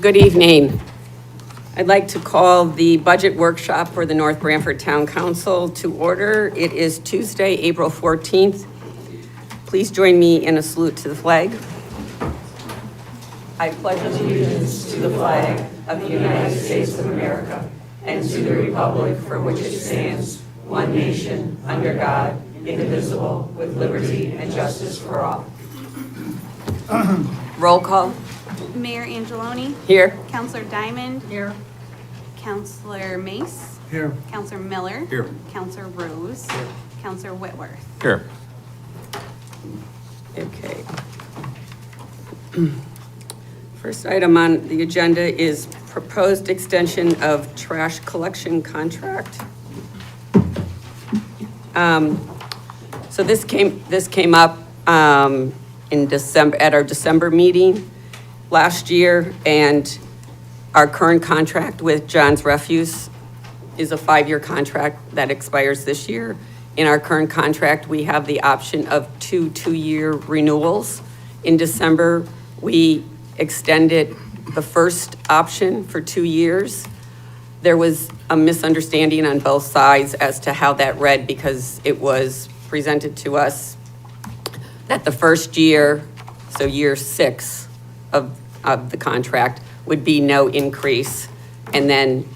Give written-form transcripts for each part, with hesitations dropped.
Good evening. I'd like to call the budget workshop for the North Branford Town Council to order. It is Tuesday, April 14th. Please join me in a salute to the flag. I pledge allegiance to the flag of the United States of America and to the republic for which it stands, one nation, under God, indivisible, with liberty and justice for all. Roll call. Mayor Angeloni. Here. Counselor Diamond. Here. Counselor Mace. Here. Counselor Miller. Here. Counselor Rose. Here. Counselor Whitworth. Here. Okay. First item on the agenda is proposed extension of trash collection contract. So this came up in December, at our December meeting last year, and our current contract with John's Refuse is a 5-year contract that expires this year. In our current contract, we have the option of two-year renewals. In December, we extended the first option for 2 years. There was a misunderstanding on both sides as to how that read, because it was presented to us that the first year, so year 6 of the contract, would be no increase, and then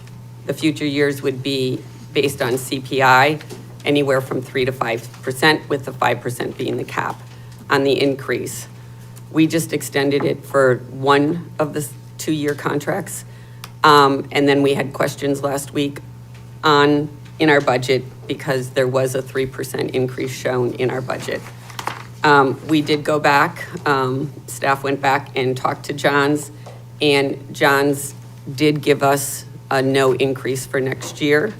the future years would be based on CPI, anywhere from 3 to 5%, with the 5% being the cap on the increase. We just extended it for one of the 2-year contracts, and then we had questions last week in our budget, because there was a 3% increase shown in our budget. We did go back, staff went back and talked to John's, and John's did give us a no increase for next year,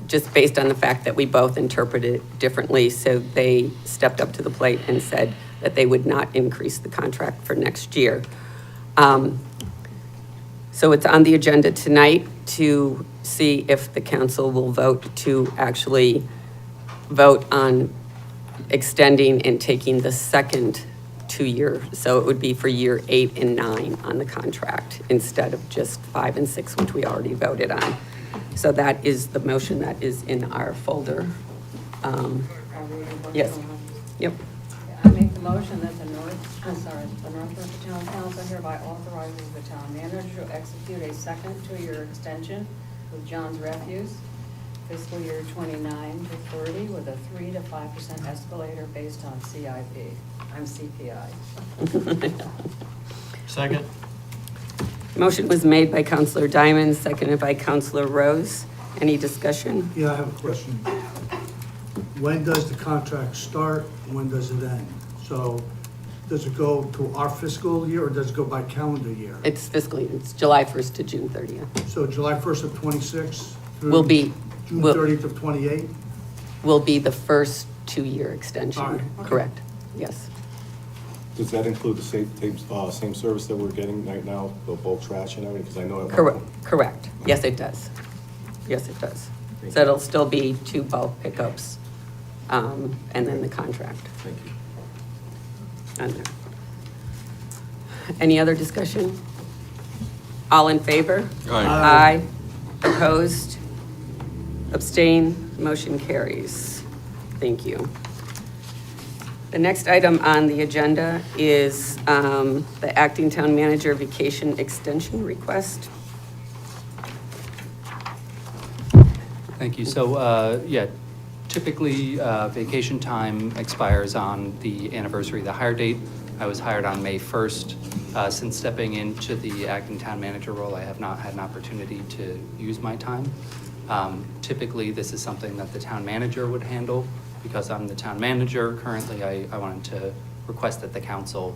just based on the fact that we both interpreted it differently. So they stepped up to the plate and said that they would not increase the contract for next year. So it's on the agenda tonight to see if the council will vote to actually vote on extending and taking the second 2-year. So it would be for year 8 and 9 on the contract, instead of just 5 and 6, which we already voted on. So that is the motion that is in our folder. Yes. Yep. I make the motion that the North Branford Town Council hereby authorizes the town manager to execute a second 2-year extension with John's Refuse, fiscal year 29 to 30, with a 3 to 5% escalator based on CPI. Second. Motion was made by Counselor Diamond, seconded by Counselor Rose. Any discussion? Yeah, I have a question. When does the contract start? When does it end? So does it go to our fiscal year, or does it go by calendar year? It's fiscal year. It's July 1st to June 30th. So July 1st of 26 through Will be June 30th of 28? Will be the first 2-year extension. All right, okay. Correct. Yes. Does that include the same service that we're getting right now, the bulk trash and everything? Because I know. Correct. Yes, it does. Yes, it does. So it'll still be 2 bulk pickups, and then the contract. Thank you. On there. Any other discussion? All in favor? Aye. Opposed? Abstain? Motion carries. Thank you. The next item on the agenda is the acting town manager vacation extension request. Thank you. So, yeah, typically vacation time expires on the anniversary of the hire date. I was hired on May 1st. Since stepping into the acting town manager role, I have not had an opportunity to use my time. Typically, this is something that the town manager would handle. Because I'm the town manager currently, I wanted to request that the council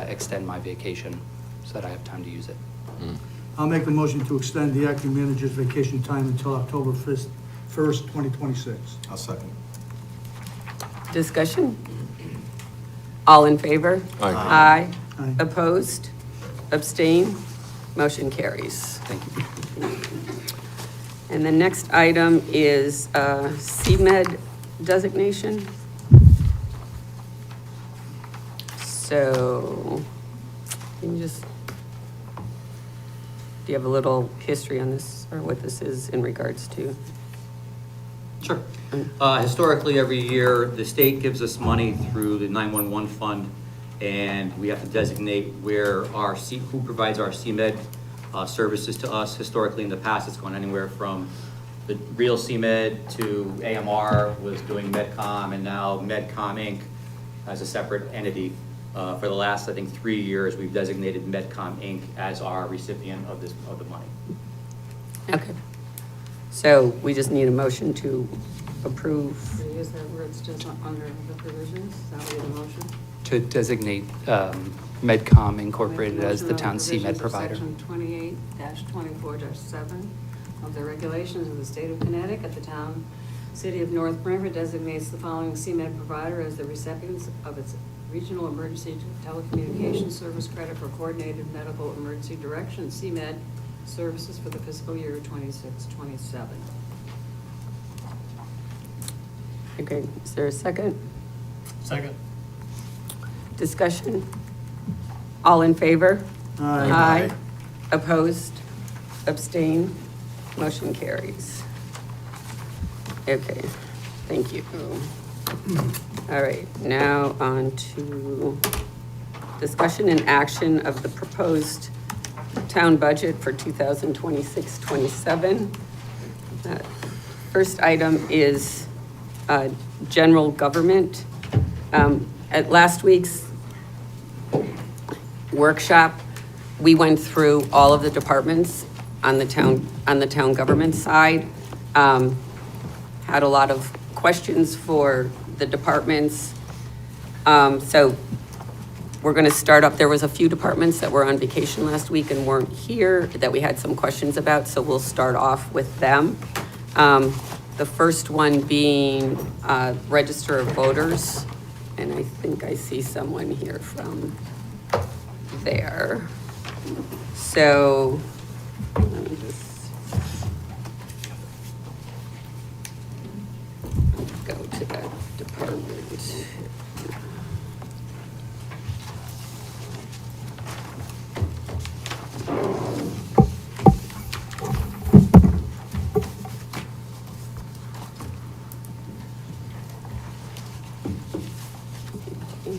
extend my vacation so that I have time to use it. I'll make the motion to extend the acting manager's vacation time until October 1st, 2026. I'll second. Discussion? All in favor? Aye. Aye. Opposed? Abstain? Motion carries. Thank you. And the next item is CMed designation. So, can you just you have a little history on this, or what this is in regards to? Sure. Historically, every year, the state gives us money through the 911 fund, and we have to designate where who provides our CMed services to us. Historically, in the past, it's gone anywhere from the real CMed to AMR was doing MedCom, and now MedCom Inc. as a separate entity. For the last, I think, 3 years, we've designated MedCom Inc. as our recipient of the money. Okay. So we just need a motion to approve. Is that where it's just under the provisions? Is that what the motion? To designate MedCom Incorporated as the Motion on town's provisions CMed of provider. Section 28-24-7 of the regulations of the state of Connecticut, the town, city of North Branford designates the following CMed provider as the recipients of its regional emergency telecommunications service credit for coordinated medical emergency direction, CMed services for the fiscal year 26-27. Okay, is there a second? Second. Discussion? All in favor? Aye. Opposed? Abstain? Motion carries. Okay, thank you. All right, now on to discussion and action of the proposed town budget for 2026-27. First item is general government. At last week's workshop, we went through all of the departments on the town government side. Had a lot of questions for the departments. So we're gonna start up. There was a few departments that were on vacation last week and weren't here that we had some questions about, so we'll start off with them. The first one being Register of Voters, and I think I see someone here from there. So, let me just go to that department.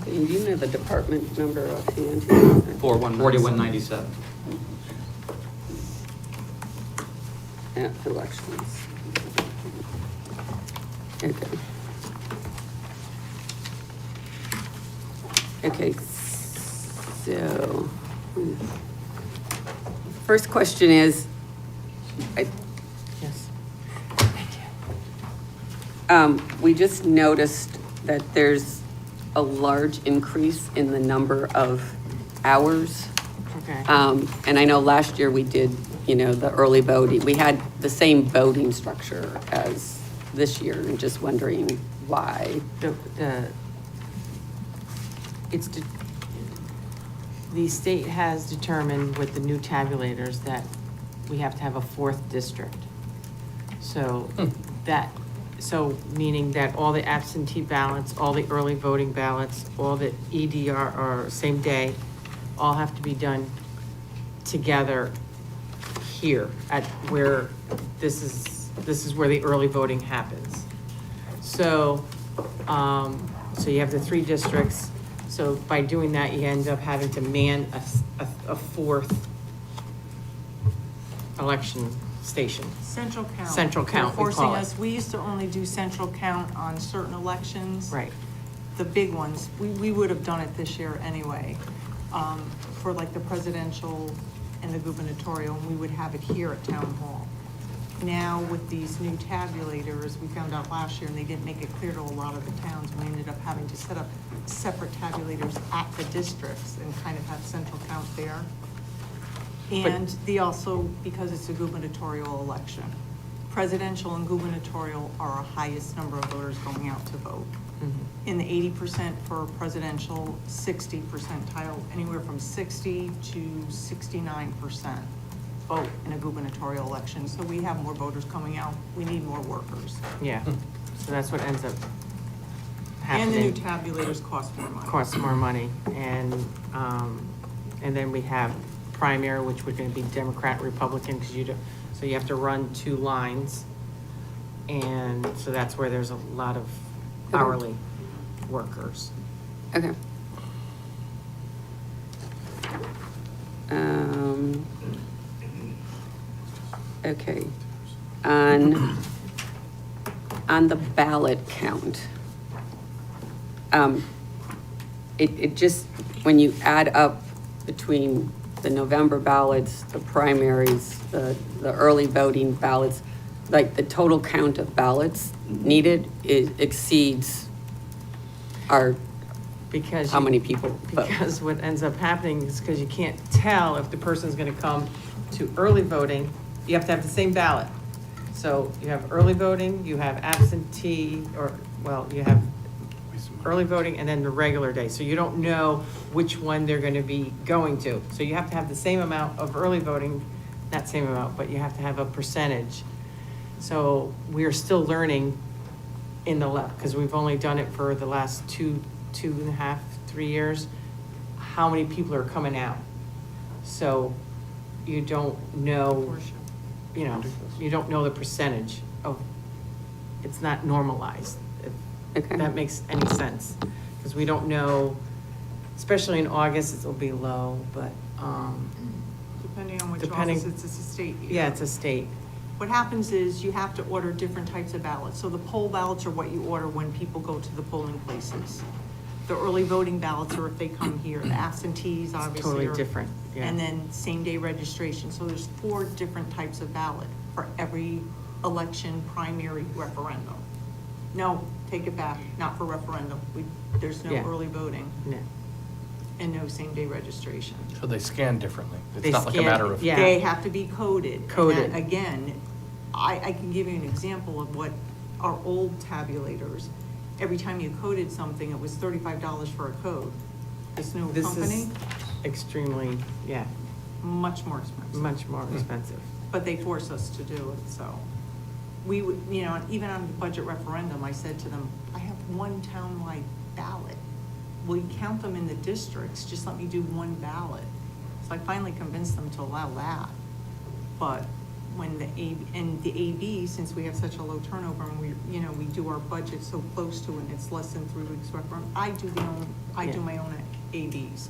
Do you know the department number offhand? 4197. Yeah, elections. Okay. Okay, so, first question is, Yes. we just noticed that there's a large increase in the number of hours. Okay. And I know last year we did, the early voting, we had the same voting structure as this year, and just wondering why. The state has determined with the new tabulators that we have to have a fourth district. So meaning that all the absentee ballots, all the early voting ballots, all the EDR or same day, all have to be done together here at where this is where the early voting happens. So you have the 3 districts. So by doing that, you end up having to man a fourth election station. Central count. Central count, They're we forcing call it. us, we used to only do central count on certain elections. Right. The big ones, we would have done it this year anyway, for like the presidential and the gubernatorial, and we would have it here at town hall. Now with these new tabulators, we found out last year, and they didn't make it clear to a lot of the towns, we ended up having to set up separate tabulators at the districts and kind of have central count there. And they also, because it's a gubernatorial election, presidential and gubernatorial are our highest number of voters going out to vote. In the 80% for presidential, 60 percentile, anywhere from 60 to 69% vote in a gubernatorial election. So we have more voters coming out. We need more workers. Yeah. So that's what ends up And the new happening. tabulators cost more money. Costs more money. And then we have primary, which would gonna be Democrat, Republican, because you do, so you have to run 2 lines. And so that's where there's a lot of hourly workers. Okay. Okay. On the ballot count, it just, when you add up between the November ballots, the primaries, the early voting ballots, like the total count of ballots needed exceeds our, Because how you- many people vote. Because what ends up happening is because you can't tell if the person's gonna come to early voting, you have to have the same ballot. So you have early voting, you have absentee, or, well, you have early voting and then the regular day. So you don't know which one they're gonna be going to. So you have to have the same amount of early voting, not same amount, but you have to have a percentage. So we are still learning in the lab, because we've only done it for the last two and a half, 3 years, how many people are coming out. So you don't know, you don't know the percentage of, it's not normalized, if Okay. that makes any sense. Because we don't know, especially in August, it'll be low, but, Depending on which Depending- office, it's a state year. yeah, it's a state. What happens is you have to order different types of ballots. So the poll ballots are what you order when people go to the polling places. The early voting ballots are if they come here. The absentees, obviously. Totally are- different, yeah. And then same-day registration. So there's 4 different types of ballot for every election, primary, referendum. No, take it back, not for referendum. There's no Yeah. early voting No. and no same-day registration. So they scan differently. They It's not like a scan- matter of. yeah. They have to be coded. And Coded. that, again, I can give you an example of what our old tabulators, every time you coded something, it was $35 for a code. This new This company, is extremely, yeah, much more expensive. much more expensive. But they force us to do it, so. We would, even on the budget referendum, I said to them, I have one townwide ballot. Will you count them in the districts? Just let me do one ballot. So I finally convinced them to allow that. But when the AB, since we have such a low turnover and we do our budget so close to it, and it's less than 3 weeks referendum, I do Yeah. my own ABs.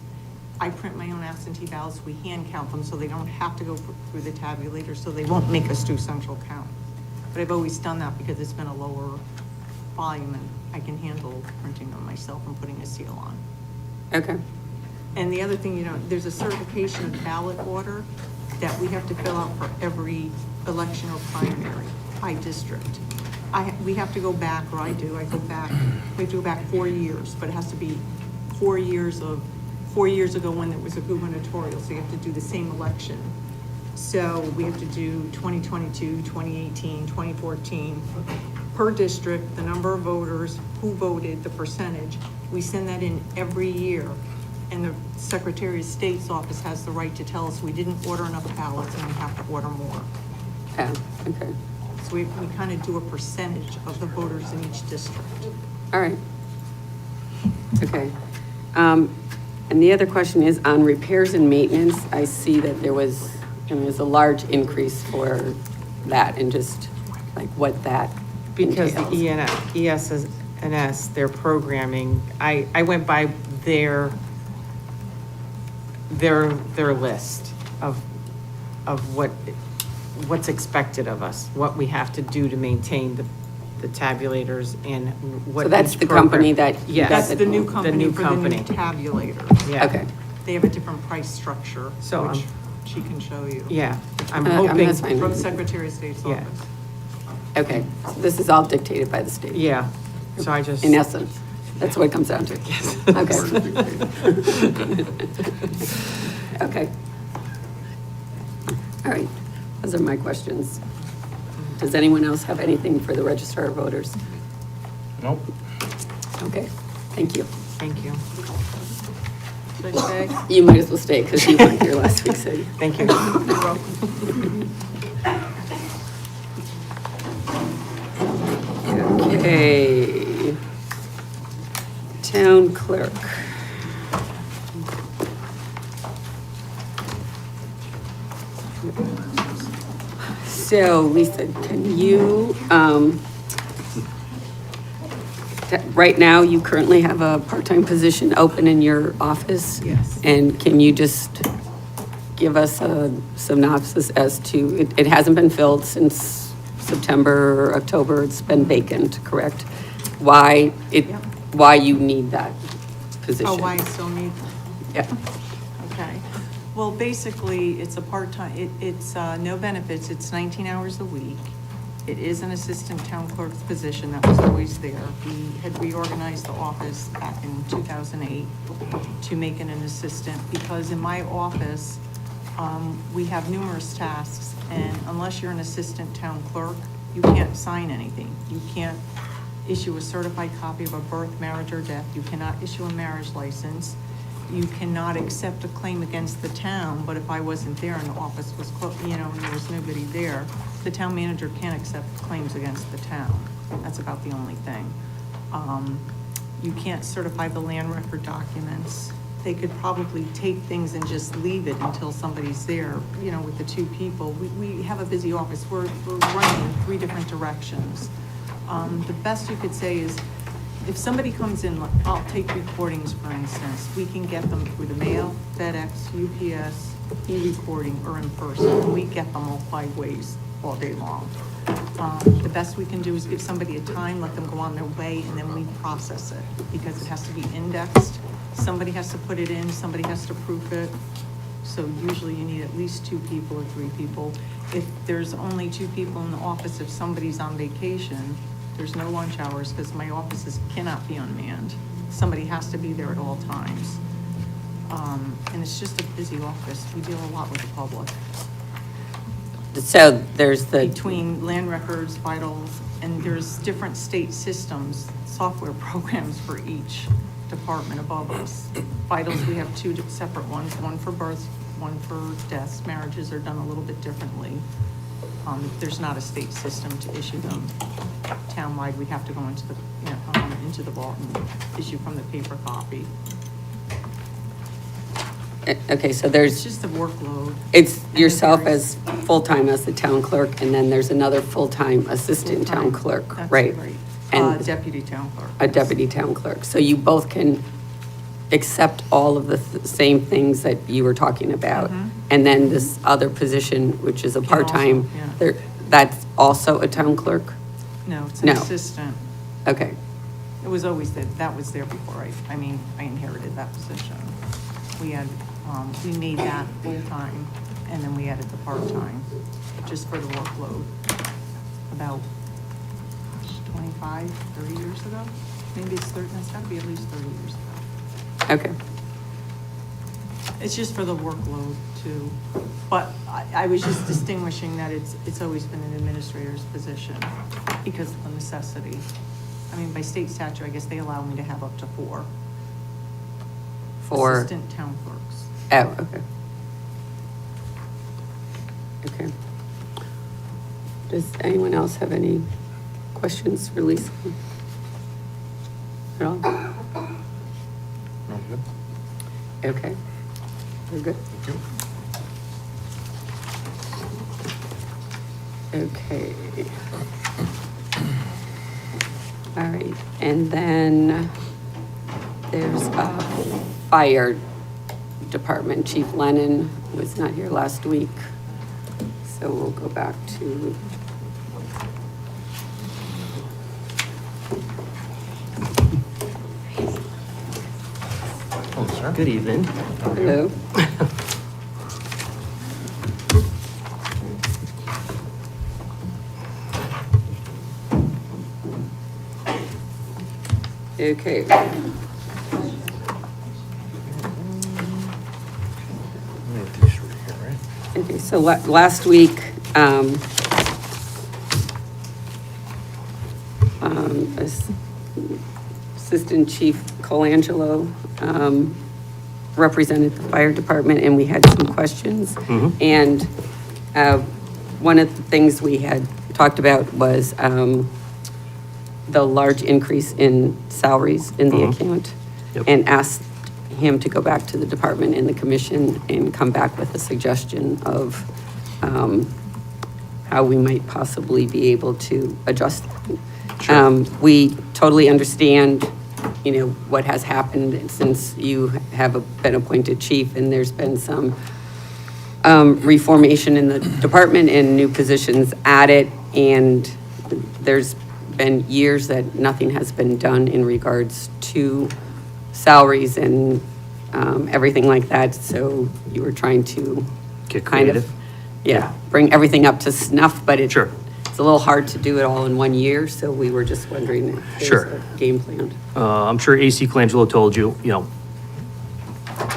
I print my own absentee ballots, we hand count them, so they don't have to go through the tabulator, so they won't make us do central count. But I've always done that because it's been a lower volume, and I can handle printing them myself and putting a seal on. Okay. And the other thing, there's a certification of ballot order that we have to fill out for every election or primary by district. We have to go back, or I go back, we have to go back 4 years, but it has to be 4 years ago when it was a gubernatorial, so you have to do the same election. So we have to do 2022, 2018, 2014, per district, the number of voters, who voted, the percentage. We send that in every year, and the Secretary of State's office has the right to tell us we didn't order enough ballots and we have to order more. Oh, okay. So we kind of do a percentage of the voters in each district. All right. Okay. And the other question is on repairs and maintenance. I see that there's a large increase for that, and just like what that Because the entails. ESNS, their programming, I went by their list of what's expected of us, what we have to do to maintain the tabulators and what. So that's each the program- company that you Yes. got That's the new company new for the new company. tabulators. Yeah. Okay. They have a different price structure, So, which she can show you. Yeah, I'm I mean, hoping, that's fine. From Secretary of State's Yeah. office. Okay, so this is all dictated by the state. yeah, so I just. In essence, that's what it comes down to. Yes. Okay. Okay. All right, those are my questions. Does anyone else have anything for the registrar of voters? Nope. Okay, thank you. Thank you. Should I stay? You might as well stay because you weren't here last week, so. Thank you. You're welcome. Okay. Town clerk. So Lisa, can you, right now, you currently have a part-time position open in your office? Yes. And can you just give us a synopsis as to, it hasn't been filled since September or October, it's been vacant, correct? Why Yep. why you need that position? Oh, why I still need, Yeah, okay. Well, basically, it's a part-time, it's no benefits, it's 19 hours a week. It is an assistant town clerk's position that was always there. We had reorganized the office back in 2008 to make it an assistant, because in my office, we have numerous tasks, and unless you're an assistant town clerk, you can't sign anything. You can't issue a certified copy of a birth, marriage, or death. You cannot issue a marriage license. You cannot accept a claim against the town, but if I wasn't there and the office was closed, and there was nobody there, the town manager can't accept claims against the town. That's about the only thing. You can't certify the land record documents. They could probably take things and just leave it until somebody's there, with the two people. We have a busy office. We're running in 3 different directions. The best you could say is, if somebody comes in, I'll take recordings, for instance, we can get them through the mail, FedEx, UPS, e-recording, or in person, and we get them all 5 ways all day long. The best we can do is give somebody a time, let them go on their way, and then we process it, because it has to be indexed. Somebody has to put it in, somebody has to proof it. So usually you need at least 2 people or 3 people. If there's only 2 people in the office, if somebody's on vacation, there's no lunch hours, because my offices cannot be unmanned. Somebody has to be there at all times. And it's just a busy office. We deal a lot with the public. so there's the, Between land records, vitals, and there's different state systems, software programs for each department above us. Vitals, we have 2 separate ones, one for births, one for deaths. Marriages are done a little bit differently. There's not a state system to issue them townwide. We'd have to go into the vault and issue from the paper copy. okay, so It's there's, just a workload. it's And yourself it as varies. full-time as the town clerk, and then there's another full-time assistant town Full-time. clerk, That's right? And Deputy town clerk. a deputy town clerk. So you both can accept all of the same things that you were talking about. Mhm. And then this other position, which is a Can also, part-time, yeah. that's also a town clerk? No, it's an No. assistant. Okay, It was always that was there before I inherited that position. We made that full-time, and then we added the part-time, just for the workload, about 25, 30 years ago. Maybe it's gotta be at least 30 years ago. okay. It's just for the workload too. But I was just distinguishing that it's always been an administrator's position because of the necessity. I mean, by state statute, I guess they allow me to have up to 4. For, Assistant town clerks. oh, okay. Okay. Does anyone else have any questions for Lisa? At all? Okay, we're good. Okay. All right, and then there's fire department. Chief Lennon was not here last week, so we'll go back to. Good evening. Hello. Okay. Let me get these right here, right? Okay, so last week, Assistant Chief Colangelo represented the fire department, and we had some questions. Mhm. And one of the things we had talked about was the large increase in salaries in the Mhm. account, Yep. and asked him to go back to the department and the commission and come back with a suggestion of how we might possibly be able to adjust that. Sure. We totally understand, what has happened since you have been appointed chief, and there's been some reformation in the department and new positions added, and there's been years that nothing has been done in regards to salaries and everything like that, so you were trying to Get kind of, creative. yeah, bring everything up to snuff, but Sure. it's a little hard to do it all in one year, so we were just wondering if there's Sure. a game plan. I'm sure AC Colangelo told you,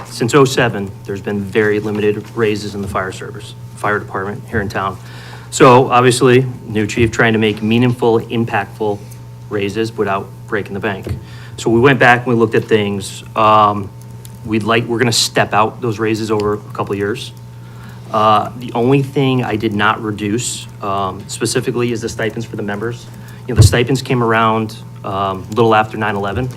since '07, there's been very limited raises in the fire service, fire department here in town. So obviously, new chief trying to make meaningful, impactful raises without breaking the bank. So we went back and we looked at things. We're gonna step out those raises over a couple of years. The only thing I did not reduce, specifically is the stipends for the members. The stipends came around, a little after 9/11.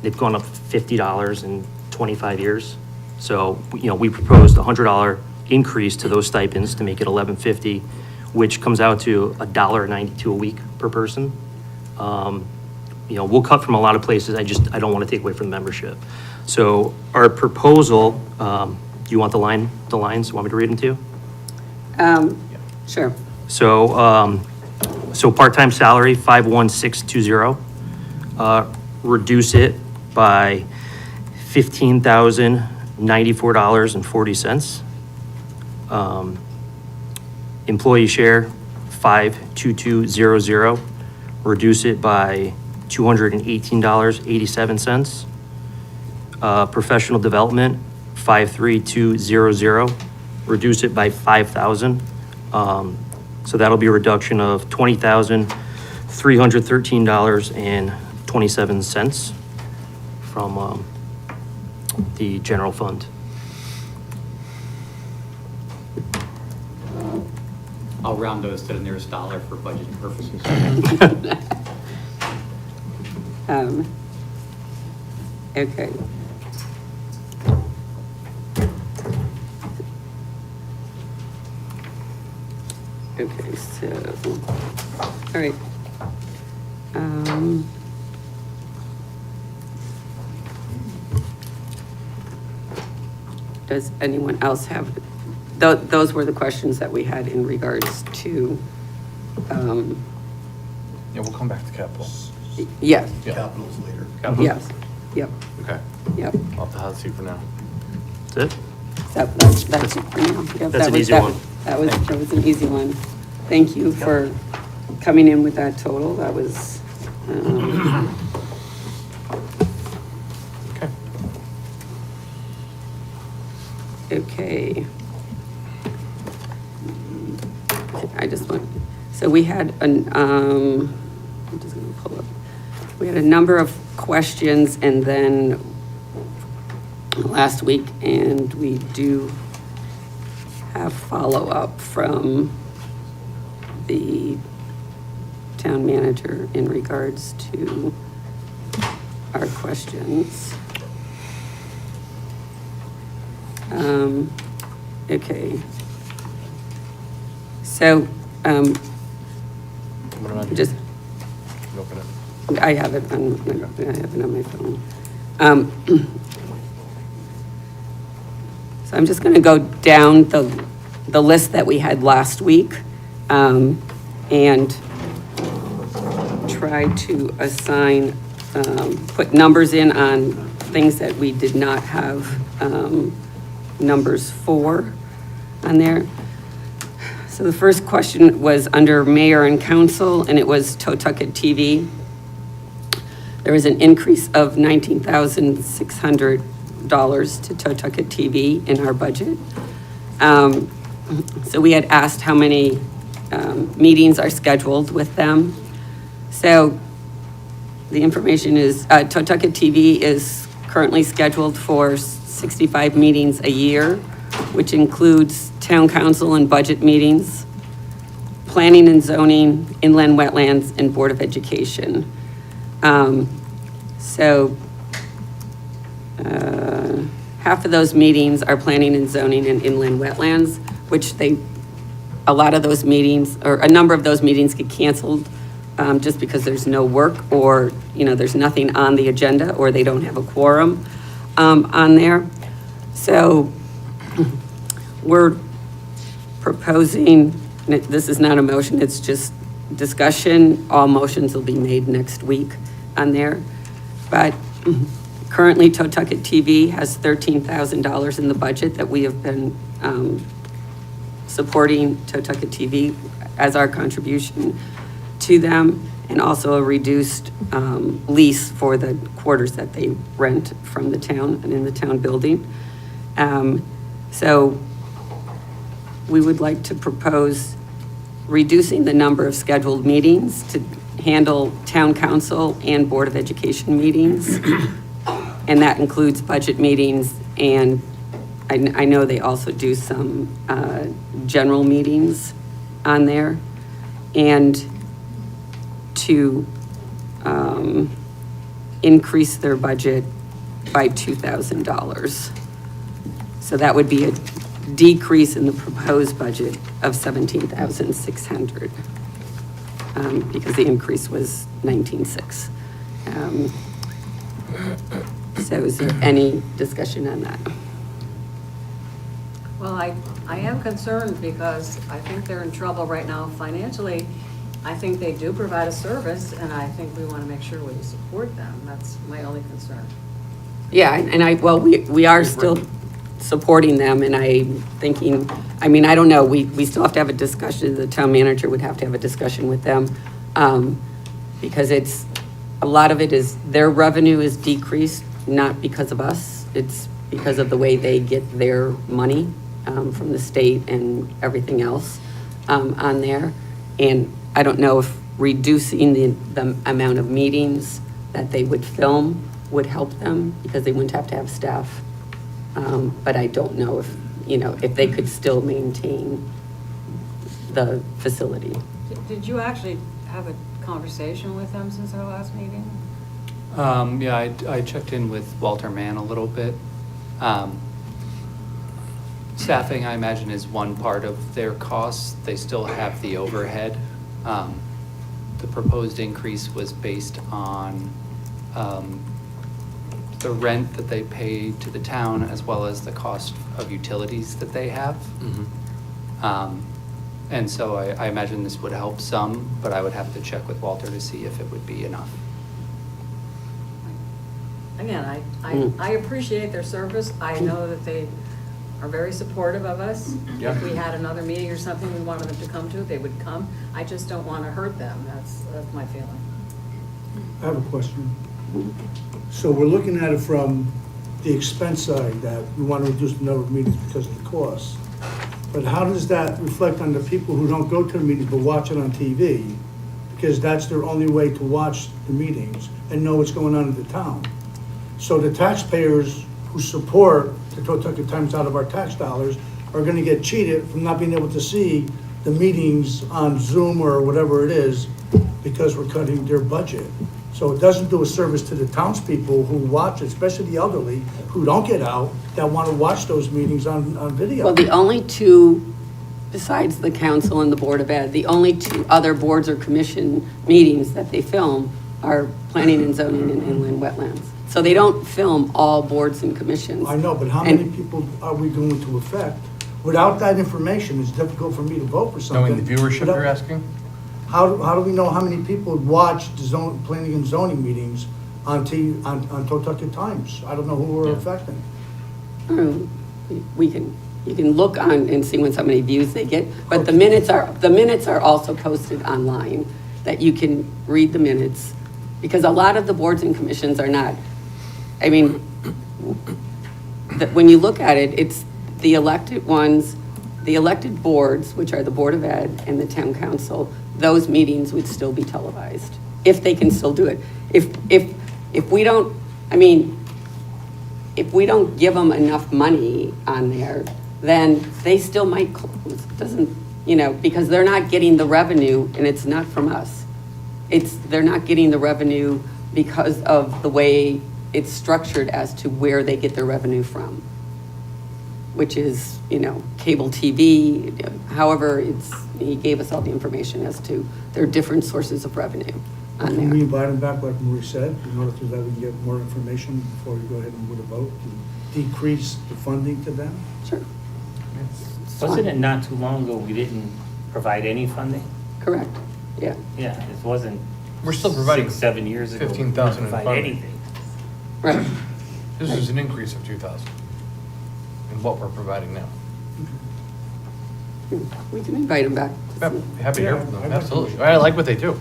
They've gone up $50 in 25 years. So, we proposed a $100 increase to those stipends to make it $11.50, which comes out to $1.92 a week per person. We'll cut from a lot of places. I don't want to take away from the membership. So our proposal, do you want the lines? You want me to read them to you? Sure. So part-time salary, 51620, reduce it by $15,094.40. Employee share, 52200, reduce it by $218.87. Professional development, 53200, reduce it by $5,000. So that'll be a reduction of $20,313.27 from the general fund. I'll round those to the nearest dollar for budgeting purposes. Okay. Okay, so, all right. Does anyone else have, those were the questions that we had in regards to, Yeah, we'll come back to capital. yes, Yeah. Capitals later. Capital? yes, yep, Okay. yep. Off the hot seat for now. That's it? That's it for now. Yep, That's that an was- easy that- one. That was an easy one. Thank you for coming in with that total. That was, Okay. okay. I just want, so we had I'm just gonna pull up. We had a number of questions and then last week, and we do have follow-up from the town manager in regards to our questions. Okay. So, What about you? just, You open it. I have it on my phone. So I'm just going to go down the list that we had last week, and try to assign, put numbers in on things that we did not have numbers for on there. So the first question was under mayor and council, and it was Totucket TV. There was an increase of $19,600 to Totucket TV in our budget. So we had asked how many meetings are scheduled with them. So the information is, Totucket TV is currently scheduled for 65 meetings a year, which includes town council and budget meetings, planning and zoning, inland wetlands, and Board of Education. So half of those meetings are planning and zoning and inland wetlands, which they a lot of those meetings, or a number of those meetings get canceled just because there's no work, or, there's nothing on the agenda, or they don't have a quorum on there. So we're proposing, and this is not a motion, it's just discussion. All motions will be made next week on there. But currently, Totucket TV has $13,000 in the budget that we have been supporting Totucket TV as our contribution to them, and also a reduced lease for the quarters that they rent from the town and in the town building. So we would like to propose reducing the number of scheduled meetings to handle town council and Board of Education meetings. And that includes budget meetings, and I know they also do some general meetings on there. And to increase their budget by $2,000. So that would be a decrease in the proposed budget of $17,600, because the increase was $19,600. So is there any discussion on that? Well, I am concerned because I think they're in trouble right now financially. I think they do provide a service, and I think we want to make sure we support them. That's my only concern. Yeah, and we are still supporting them, and I'm thinking, I don't know, we still have to have a discussion, the town manager would have to have a discussion with them, because a lot of it is, their revenue is decreased, not because of us, it's because of the way they get their money from the state and everything else on there. And I don't know if reducing the amount of meetings that they would film would help them, because they wouldn't have to have staff. But I don't know if they could still maintain the facility. Did you actually have a conversation with them since our last meeting? Yeah, I checked in with Walter Mann a little bit. Staffing, I imagine, is one part of their costs. They still have the overhead. The proposed increase was based on the rent that they pay to the town, as well as the cost of utilities that they have. And so I imagine this would help some, but I would have to check with Walter to see if it would be enough. Again, I appreciate their service. I know that they are very supportive of us. Yeah. If we had another meeting or something we wanted them to come to, they would come. I just don't want to hurt them. That's my feeling. I have a question. So we're looking at it from the expense side, that we want to reduce the number of meetings because of the cost. But how does that reflect on the people who don't go to the meetings but watch it on TV? Because that's their only way to watch the meetings and know what's going on in the town. So the taxpayers who support the Totucket Times out of our tax dollars are gonna get cheated from not being able to see the meetings on Zoom or whatever it is, because we're cutting their budget. So it doesn't do a service to the townspeople who watch it, especially the elderly, who don't get out, that wanna watch those meetings on video. Well, the only two, besides the council and the Board of Ed, the only two other boards or commission meetings that they film are planning and zoning and inland wetlands. So they don't film all boards and commissions. I know, but how And- many people are we going to affect? Without that information, it's difficult for me to vote for something. Knowing the viewership Without- you're asking? How do we know how many people watch the planning and zoning meetings on Totucket Times? I don't know who we're affecting. You can look on and see how many views they get, but the minutes are also posted online, that you can read the minutes, because a lot of the boards and commissions are not, when you look at it, it's the elected ones, the elected boards, which are the Board of Ed and the Town Council, those meetings would still be televised, if they can still do it. If we don't, if we don't give them enough money on there, then they still might close. Because they're not getting the revenue, and it's not from us. They're not getting the revenue because of the way it's structured as to where they get their revenue from, which is, cable TV, However, he gave us all the information as to their different sources of revenue on Can we there. invite them back, like Marie said, in order to that we can get more information before we go ahead and would a vote to decrease the funding to them? Sure, Wasn't it not too long ago we didn't provide any funding? correct, yeah. Yeah, it wasn't. We're still providing 6, 7 years ago. we didn't 15,000 in provide funding. anything. Right. This is an increase of 2,000 in what we're providing now. We can invite him back. Yep, happy to hear from Yeah, I'd them, like absolutely. to. I like what they do.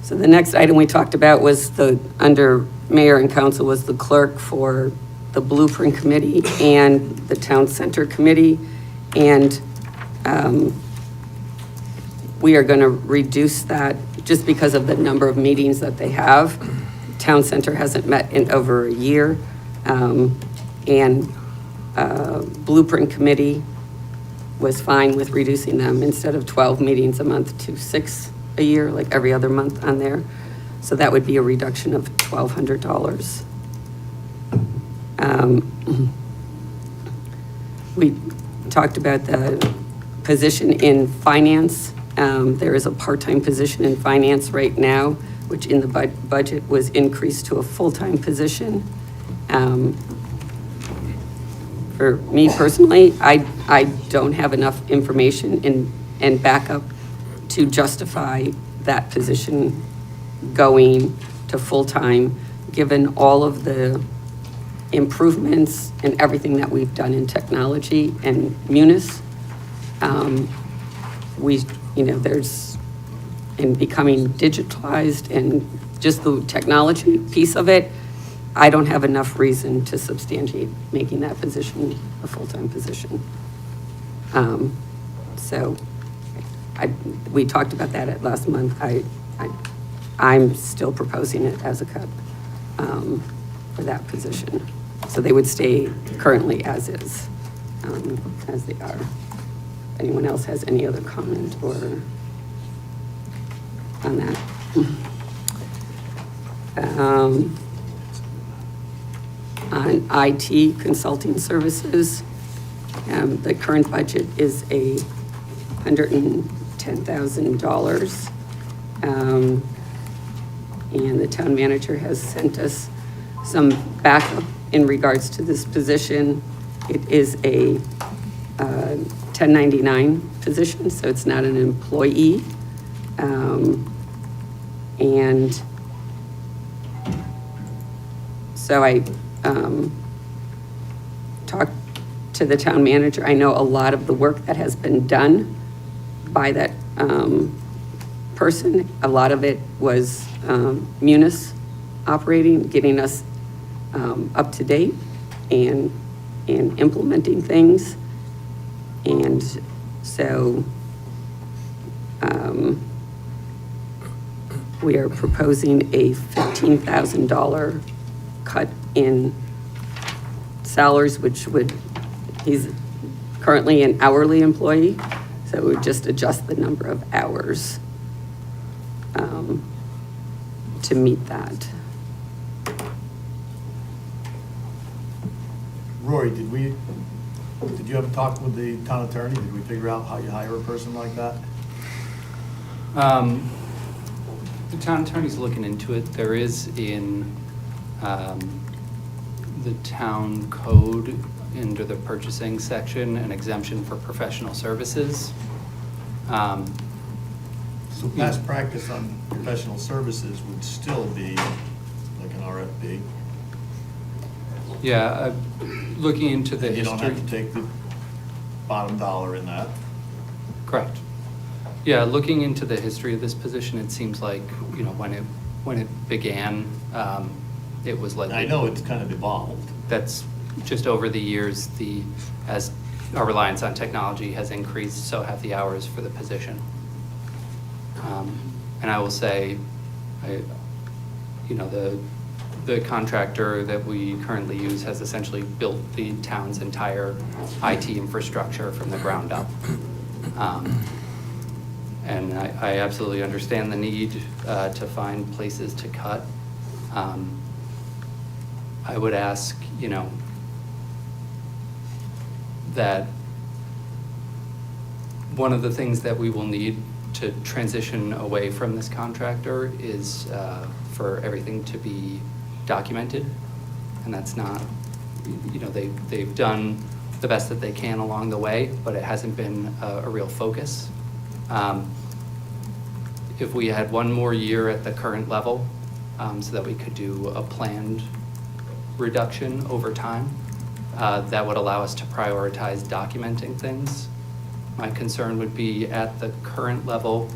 So the next item we talked about was under mayor and council was the clerk for the Blueprint Committee and the Town Center Committee. And we are going to reduce that just because of the number of meetings that they have. Town Center hasn't met in over a year. And Blueprint Committee was fine with reducing them instead of 12 meetings a month to 6 a year, like every other month on there. So that would be a reduction of $1,200. We talked about the position in finance. There is a part-time position in finance right now, which in the budget was increased to a full-time position. For me personally, I don't have enough information and backup to justify that position going to full-time, given all of the improvements and everything that we've done in technology and Munis. There's, in becoming digitalized and just the technology piece of it, I don't have enough reason to substantiate making that position a full-time position. So we talked about that at last month. I'm still proposing it as a cut for that position. So they would stay currently as is, as they are. If anyone else has any other comment or on that? On IT consulting services, the current budget is $110,000. And the town manager has sent us some backup in regards to this position. It is a 1099 position, so it's not an employee. And so I talked to the town manager. I know a lot of the work that has been done by that person, a lot of it was Munis operating, getting us up to date and implementing things. And so we are proposing a $15,000 cut in salaries, which he's currently an hourly employee, so it would just adjust the number of hours to meet that. Rory, did you have a talk with the town attorney? Did we figure out how you hire a person like that? The town attorney's looking into it. There is in the town code, under the purchasing section, an exemption for professional services. So past practice on professional services would still be like an RFP. Yeah, looking into the And you history. don't have to take the bottom dollar in that. Correct. Yeah, looking into the history of this position, it seems like, when it began, it was like. I know it's kind of evolved. That's just over the years, as our reliance on technology has increased, so have the hours for the position. And I will say, the contractor that we currently use has essentially built the town's entire IT infrastructure from the ground up. And I absolutely understand the need to find places to cut. I would ask, that one of the things that we will need to transition away from this contractor is for everything to be documented. And that's not, you know, they've done the best that they can along the way, but it hasn't been a real focus. If we had one more year at the current level, so that we could do a planned reduction over time, that would allow us to prioritize documenting things. My concern would be at the current level,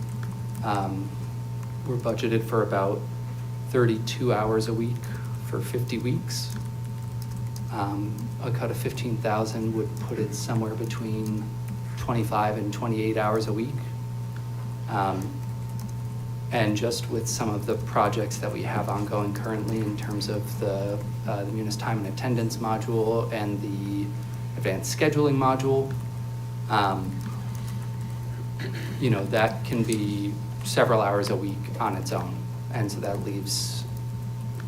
we're budgeted for about 32 hours a week for 50 weeks. A cut of 15,000 would put it somewhere between 25 and 28 hours a week. And just with some of the projects that we have ongoing currently in terms of the Munis time and attendance module and the advanced scheduling module, you know, that can be several hours a week on its own. And so that leaves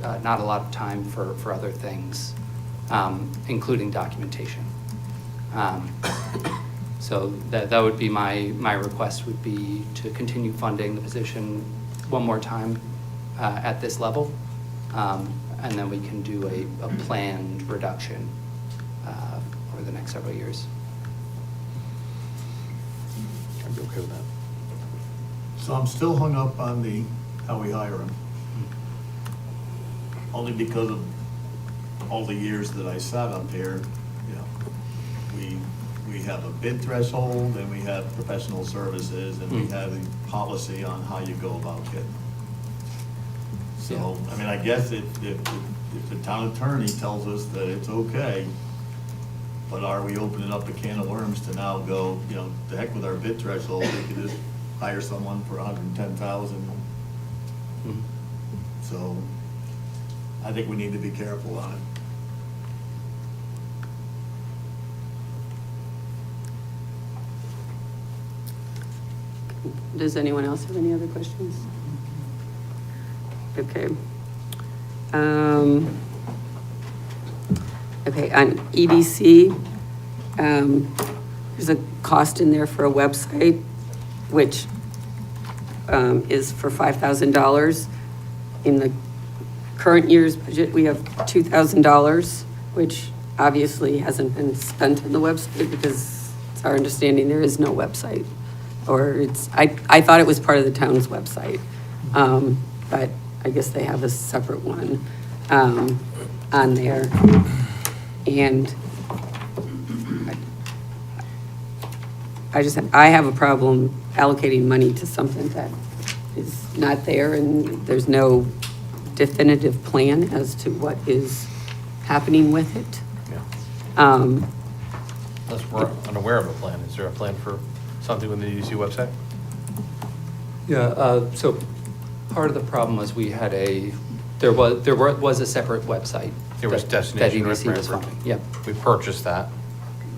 not a lot of time for other things, including documentation. So that would be my request, would be to continue funding the position one more time at this level. And then we can do a planned reduction over the next several years. I'd be okay with that. So I'm still hung up on how we hire them. Only because of all the years that I sat up here, you know, we have a bid threshold, and we have professional services, and we have a policy on how you go about it. So, I mean, I guess if the town attorney tells us that it's okay, but are we opening up a can of worms to now go, you know, the heck with our bid threshold, we could just hire someone for $110,000. So, I think we need to be careful on it. Does anyone else have any other questions? Okay. Okay, on EDC, there's a cost in there for a website, which is for $5,000. In the current year's budget, we have $2,000, which obviously hasn't been spent on the website because it's our understanding there is no website. Or I thought it was part of the town's website, but I guess they have a separate one on there. And I have a problem allocating money to something that is not there, and there's no definitive plan as to what is happening with it. Yeah. Unless we're unaware of a plan. Is there a plan for something with the EDC website? Yeah, so part of the problem was we had there was a separate website. There was that Destination EDC was Branford. funding. Yep. We purchased that.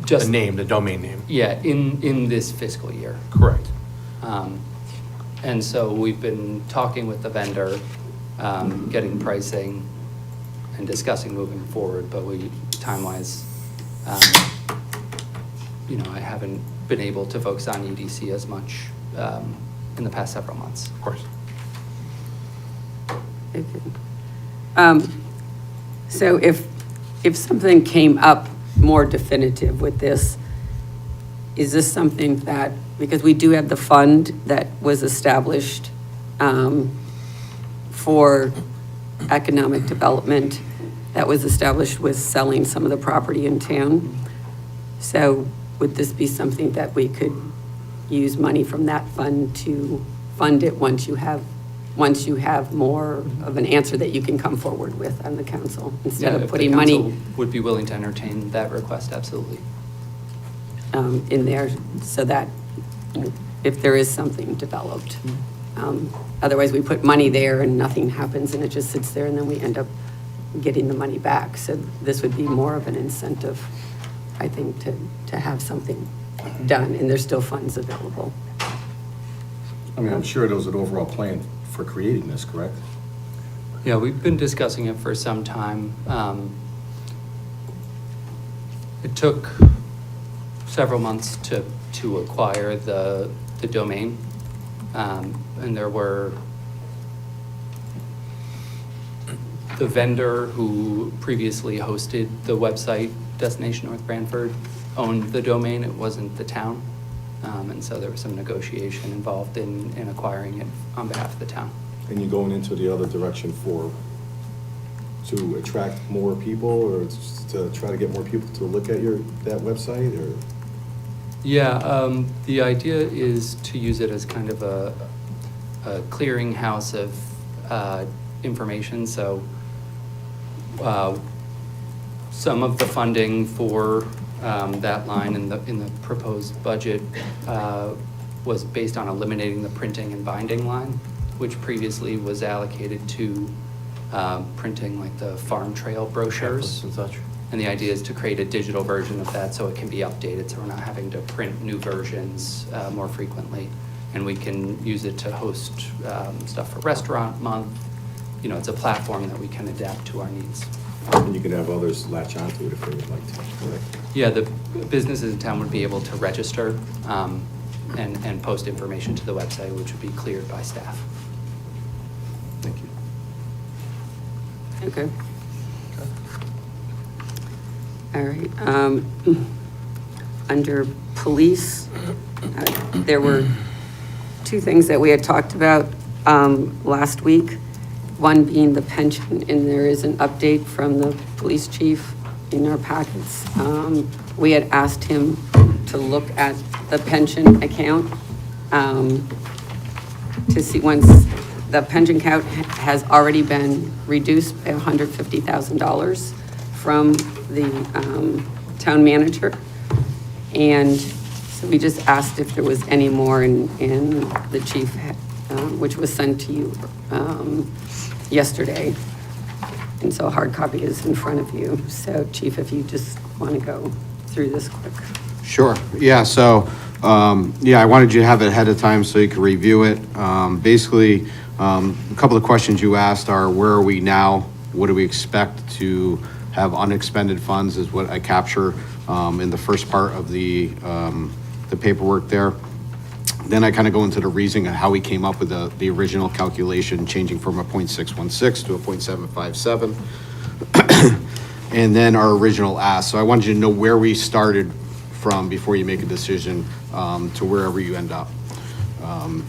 Just The name, the domain name. Yeah, in this fiscal year. Correct. And so we've been talking with the vendor, getting pricing and discussing moving forward, but time-wise, you know, I haven't been able to focus on EDC as much in the past several months. Of course. Okay. So if something came up more definitive with this, is this something that, because we do have the fund that was established for economic development, that was established with selling some of the property in town. So would this be something that we could use money from that fund to fund it once you have more of an answer that you can come forward with on the council, instead Yeah, of putting money if the council would be willing to entertain that request, absolutely. in there, so that if there is something developed. Otherwise, we put money there and nothing happens, and it just sits there, and then we end up getting the money back. So this would be more of an incentive, I think, to have something done, and there's still funds available. I mean, I'm sure there was an overall plan for creating this, correct? Yeah, we've been discussing it for some time. It took several months to acquire the domain. And there were the vendor who previously hosted the website, Destination North Branford, owned the domain. It wasn't the town. And so there was some negotiation involved in acquiring it on behalf of the town. And you're going into the other direction to attract more people, or to try to get more people to look at that website, or? Yeah, the idea is to use it as kind of a clearinghouse of information. So some of the funding for that line in the proposed budget was based on eliminating the printing and binding line, which previously was allocated to printing like the farm trail brochures. And such. And the idea is to create a digital version of that so it can be updated, so we're not having to print new versions more frequently. And we can use it to host stuff for Restaurant Month. You know, it's a platform that we can adapt to our needs. And you can have others latch onto it if they would like to, correct? Yeah, the businesses in town would be able to register and post information to the website, which would be cleared by staff. Thank you. Okay. All right. Under police, there were two things that we had talked about last week. One being the pension, and there is an update from the police chief in our packets. We had asked him to look at the pension account to see once the pension account has already been reduced by $150,000 from the town manager. And so we just asked if there was any more, and the chief, which was sent to you yesterday. And so a hard copy is in front of you. So Chief, if you just want to go through this quick. Sure, yeah, so, I wanted you to have it ahead of time so you could review it. Basically, a couple of questions you asked are, where are we now? What do we expect to have unexpended funds is what I capture in the first part of the paperwork there. Then I kind of go into the reasoning of how we came up with the original calculation, changing from a .616 to a .757. And then our original ask. So I wanted you to know where we started from before you make a decision to wherever you end up.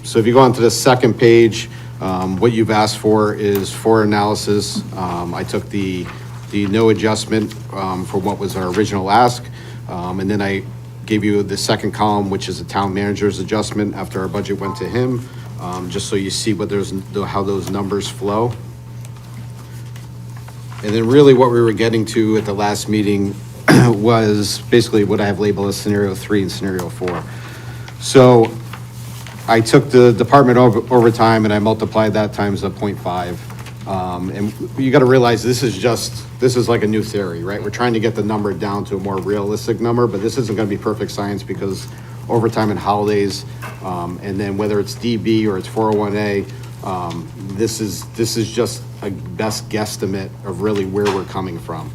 So if you go on to the second page, what you've asked for is for analysis. I took the no adjustment for what was our original ask, and then I gave you the second column, which is the town manager's adjustment after our budget went to him, just so you see how those numbers flow. And then really what we were getting to at the last meeting was basically what I have labeled as scenario 3 and scenario 4. So I took the department overtime and I multiplied that times a 0.5. And you got to realize this is like a new theory, right? We're trying to get the number down to a more realistic number, but this isn't going to be perfect science because overtime and holidays, and then whether it's DB or it's 401A, this is just a best guesstimate of really where we're coming from,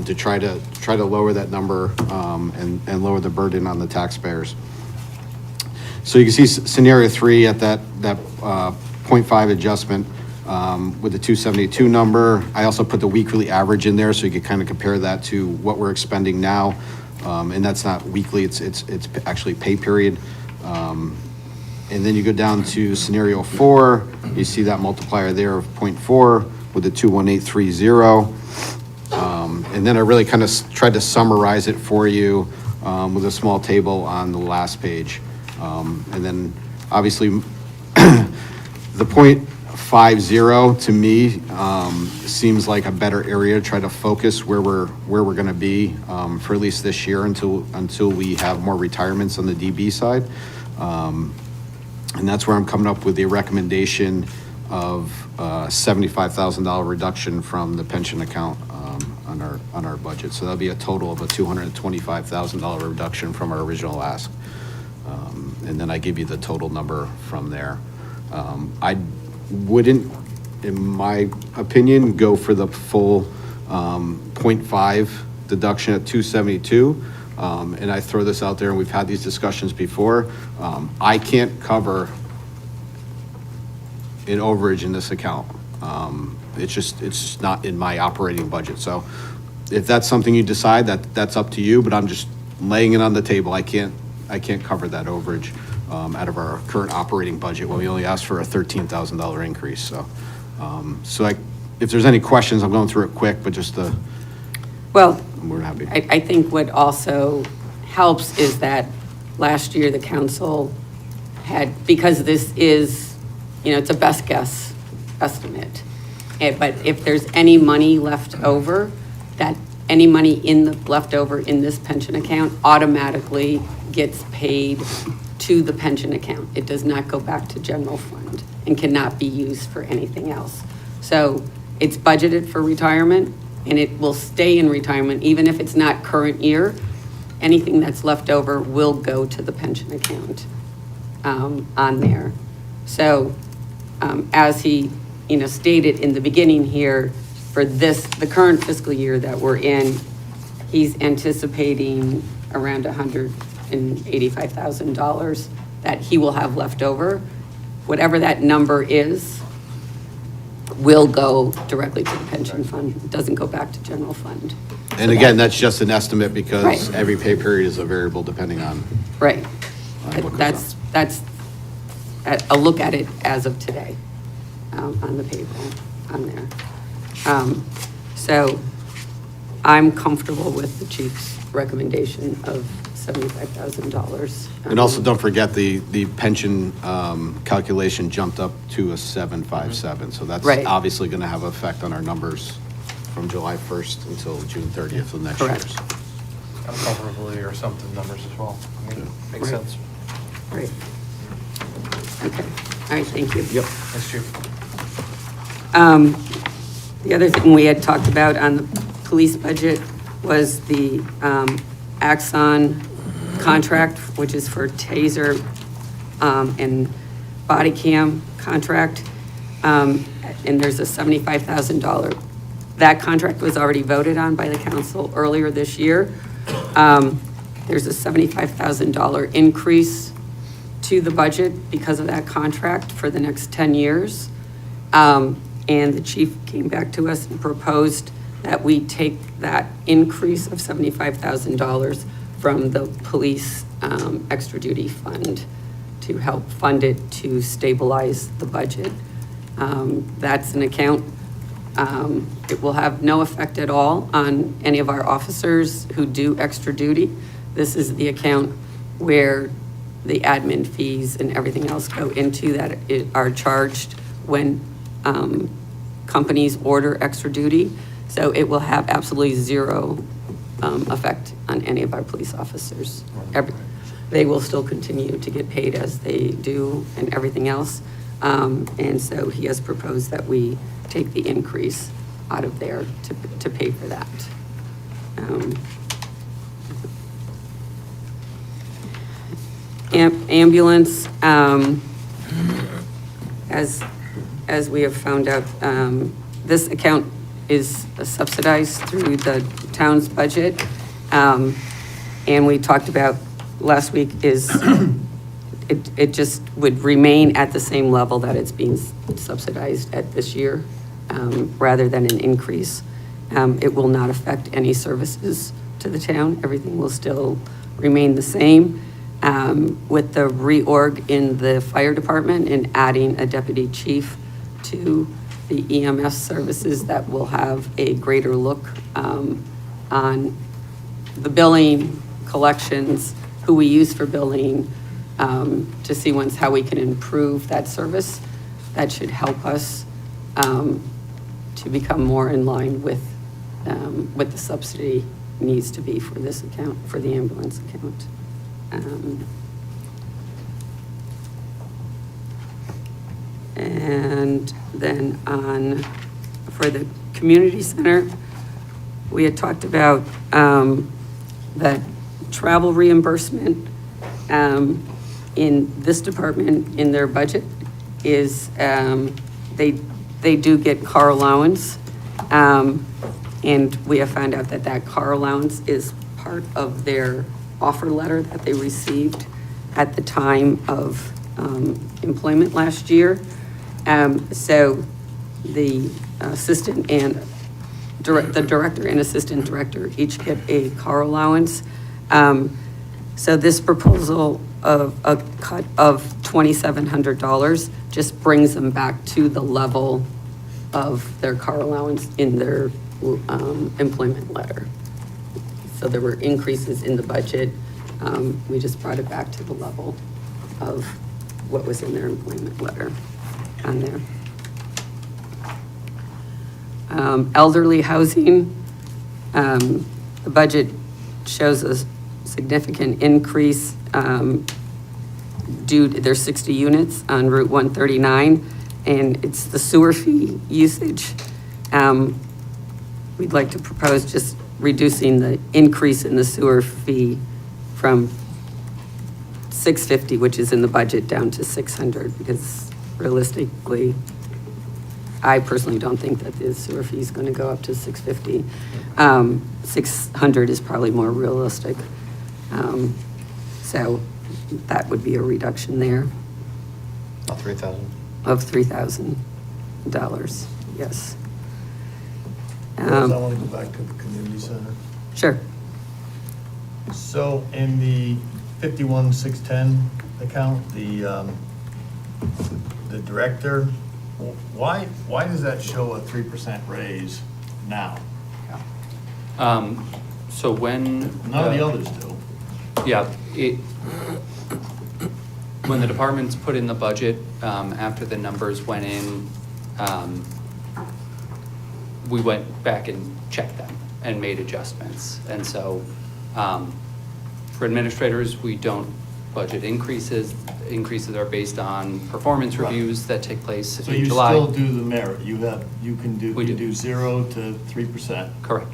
to try to lower that number and lower the burden on the taxpayers. So you can see scenario 3 at that 0.5 adjustment. With the 272 number. I also put the weekly average in there so you could kind of compare that to what we're expending now. And that's not weekly, it's actually pay period. And then you go down to scenario 4, you see that multiplier there of 0.4 with the 21830. And then I really kind of tried to summarize it for you with a small table on the last page. And then obviously the 0.50 to me seems like a better area to try to focus where we're going to be for at least this year until we have more retirements on the DB side, and that's where I'm coming up with the recommendation of $75,000 reduction from the pension account on our budget. So that'll be a total of a $225,000 reduction from our original ask, and then I give you the total number from there. I wouldn't, in my opinion, go for the full 0.5 deduction at 272, and I throw this out there, and we've had these discussions before, I can't cover an overage in this account. It's just not in my operating budget. So if that's something you decide, that's up to you, but I'm just laying it on the table. I can't cover that overage out of our current operating budget when we only asked for a $13,000 increase. So, if there's any questions, I'm going through it quick, but just Well, I'm more than happy. I think what also helps is that last year the council had, because this is, it's a best guess estimate. But if there's any money left over, that any money left over in this pension account automatically gets paid to the pension account. It does not go back to general fund and cannot be used for anything else. So it's budgeted for retirement, and it will stay in retirement, even if it's not current year. Anything that's left over will go to the pension account on there. So as he, stated in the beginning here, for the current fiscal year that we're in, he's anticipating around $185,000 that he will have left over. Whatever that number is, will go directly to the pension fund. It doesn't go back to general fund. And again, that's just an estimate because Right. every pay period is a variable depending on. Right. what goes That's a look at it as of today, on the payroll, on there. So I'm comfortable with the chief's recommendation of $75,000. And also, don't forget, the pension calculation jumped up to a 757, so that's Right. obviously going to have effect on our numbers from July 1st until June 30th of next year. Correct. I'm comfortable with your assumptive numbers as well. I mean, makes Right. sense. Right. Okay, all right, thank you. Yep. Thanks, Chief. The other thing we had talked about on the police budget was the Axon contract, which is for taser and body cam contract. And there's a $75,000. That contract was already voted on by the council earlier this year. There's a $75,000 increase to the budget because of that contract for the next 10 years. And the chief came back to us and proposed that we take that increase of $75,000 from the police extra duty fund to help fund it to stabilize the budget. That's an account, it will have no effect at all on any of our officers who do extra duty. This is the account where the admin fees and everything else go into that are charged when companies order extra duty. So it will have absolutely zero effect on any of our police officers. They will still continue to get paid as they do and everything else. And so he has proposed that we take the increase out of there to pay for that. Ambulance, as we have found out, this account is subsidized through the town's budget. And we talked about last week is it just would remain at the same level that it's being subsidized at this year, rather than an increase. It will not affect any services to the town. Everything will still remain the same. With the reorg in the fire department and adding a deputy chief to the EMS services, that will have a greater look on the billing, collections, who we use for billing, to see how we can improve that service. That should help us to become more in line with what the subsidy needs to be for this account, for the ambulance account. And then for the community center, we had talked about that travel reimbursement in this department, in their budget, is they do get car allowance. And we have found out that car allowance is part of their offer letter that they received at the time of employment last year. So the assistant and the director and assistant director each get a car allowance. So this proposal of a cut of $2,700 just brings them back to the level of their car allowance in their employment letter. So there were increases in the budget. We just brought it back to the level of what was in their employment letter on there. Elderly housing, the budget shows a significant increase due to there's 60 units on Route 139, and it's the sewer fee usage. We'd like to propose just reducing the increase in the sewer fee from $650, which is in the budget, down to $600, because realistically, I personally don't think that the sewer fee is going to go up to $650. $600 is probably more realistic. So that would be a reduction there About 3,000. of $3,000, yes. I want to go back to the community center. Sure. So in the 51,610 account, the director, why does that show a 3% raise now? So when. None of the others do. Yeah, when the departments put in the budget, after the numbers went in, we went back and checked them and made adjustments. And so, for administrators, we don't budget increases. Increases are based on performance Right. reviews that take place So in you July. still do the merit, you can do, We you do. do 0 to 3%. Correct.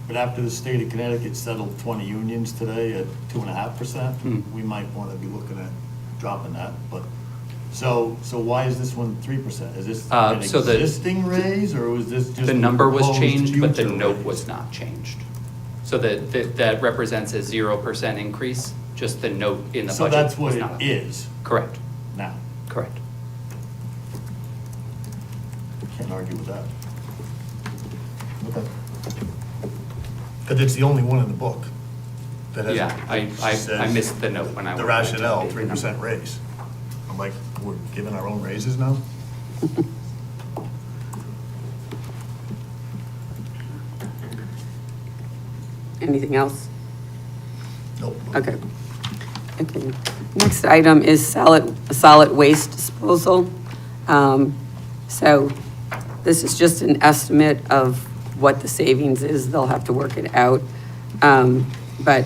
But after the state of Connecticut settled 20 unions today at 2.5%, Hmm. we might want to be looking at dropping that, but, so why is this one 3%? Is this an So the- existing raise, or was this just? The number was proposed changed, but the future note raise? was not changed. So that represents a 0% increase, just the note in the So budget that's what was it not. is Correct, now. correct. Can't argue with that. Okay. Because it's the only one in the book that has. Yeah, I says missed the note when I. The went to rationale, update the 3% number. raise. I'm like, we're giving our own raises now? Anything else? Nope. Okay. Okay. Next item is solid waste disposal. So this is just an estimate of what the savings is. They'll have to work it out. But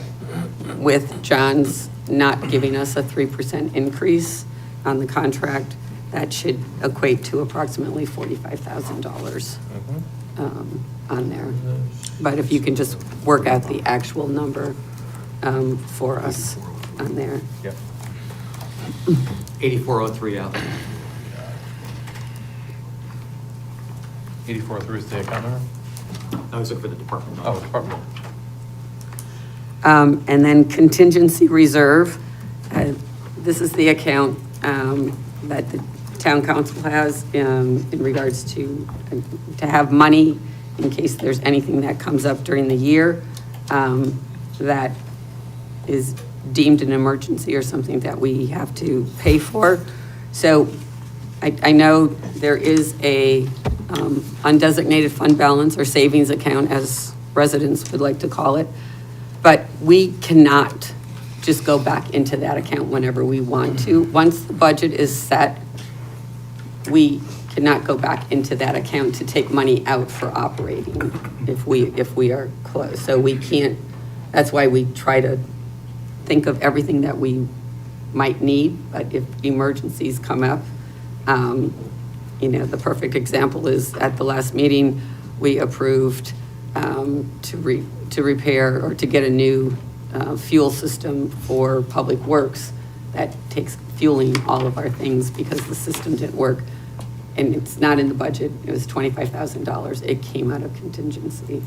with John's not giving us a 3% increase on the contract, that should equate to approximately $45,000 on there. But if you can just work out the actual number for us on there. Yep. 8403 out. 8403 is the account number? I was looking for the department. Oh, department. And then contingency reserve, this is the account that the town council has in regards to have money in case there's anything that comes up during the year that is deemed an emergency or something that we have to pay for. So I know there is a undesignated fund balance or savings account, as residents would like to call it, but we cannot just go back into that account whenever we want to. Once the budget is set, we cannot go back into that account to take money out for operating if we are closed. So we can't, that's why we try to think of everything that we might need, but if emergencies come up, the perfect example is at the last meeting, we approved to repair or to get a new fuel system for Public Works that takes fueling all of our things because the system didn't work. And it's not in the budget. It was $25,000. It came out of contingency.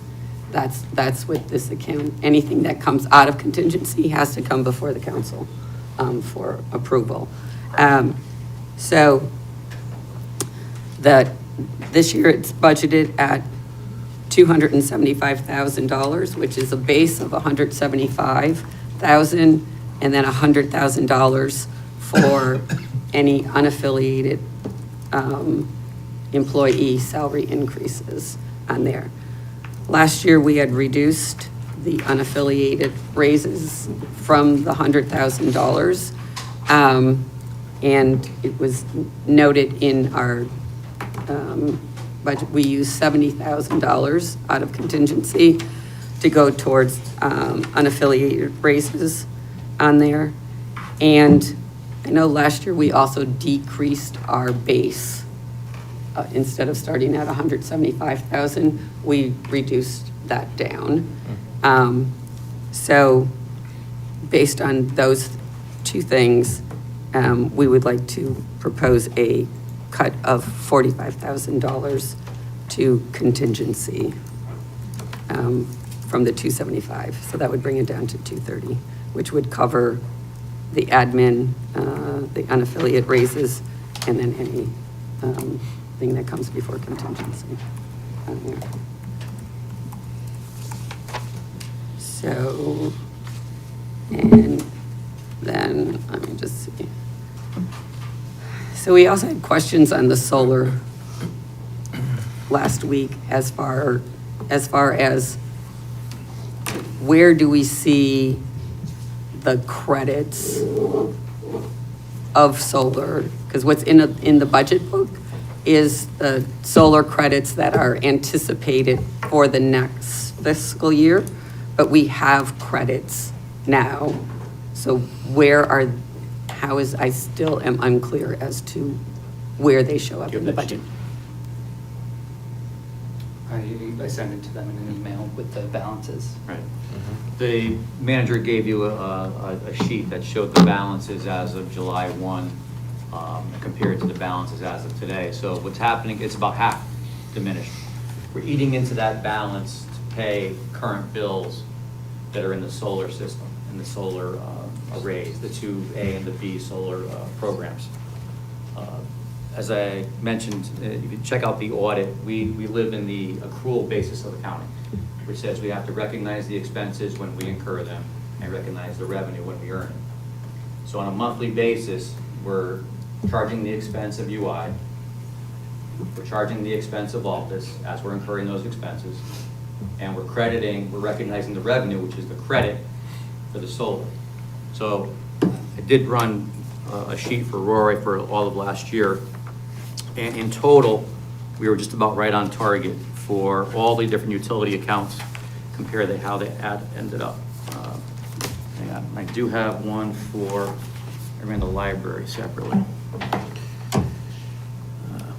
That's what this account, anything that comes out of contingency has to come before the council for approval. So this year it's budgeted at $275,000, which is a base of $175,000, and then $100,000 for any unaffiliated employee salary increases on there. Last year, we had reduced the unaffiliated raises from the $100,000. And it was noted in our budget, we used $70,000 out of contingency to go towards unaffiliated raises on there. And I know last year we also decreased our base. Instead of starting at 175,000, we reduced that down. So based on those two things, we would like to propose a cut of $45,000 to contingency from the 275. So that would bring it down to 230, which would cover the admin, the unaffiliate raises, and then any thing that comes before contingency on here. So, and then, let me just see. So we also had questions on the solar last week as far as where do we see the credits of solar? Because what's in the budget book is the solar credits that are anticipated for the next fiscal year, but we have credits now. So I still am unclear as to where they show up in the budget. I sent it to them in an email with the balances. Right. The manager gave you a sheet that showed the balances as of July 1 compared to the balances as of today. So what's happening, it's about half diminished. We're eating into that balance to pay current bills that are in the solar system, in the solar arrays, the 2A and the B solar programs. As I mentioned, if you check out the audit, we live in the accrual basis of accounting, which says we have to recognize the expenses when we incur them and recognize the revenue when we earn it. So on a monthly basis, we're charging the expense of UI, we're charging the expense of Altus as we're incurring those expenses, and we're recognizing the revenue, which is the credit for the solar. So I did run a sheet for Rory for all of last year, and in total, we were just about right on target for all the different utility accounts compared to how they ended up. Hang on, I do have one I ran the library separately.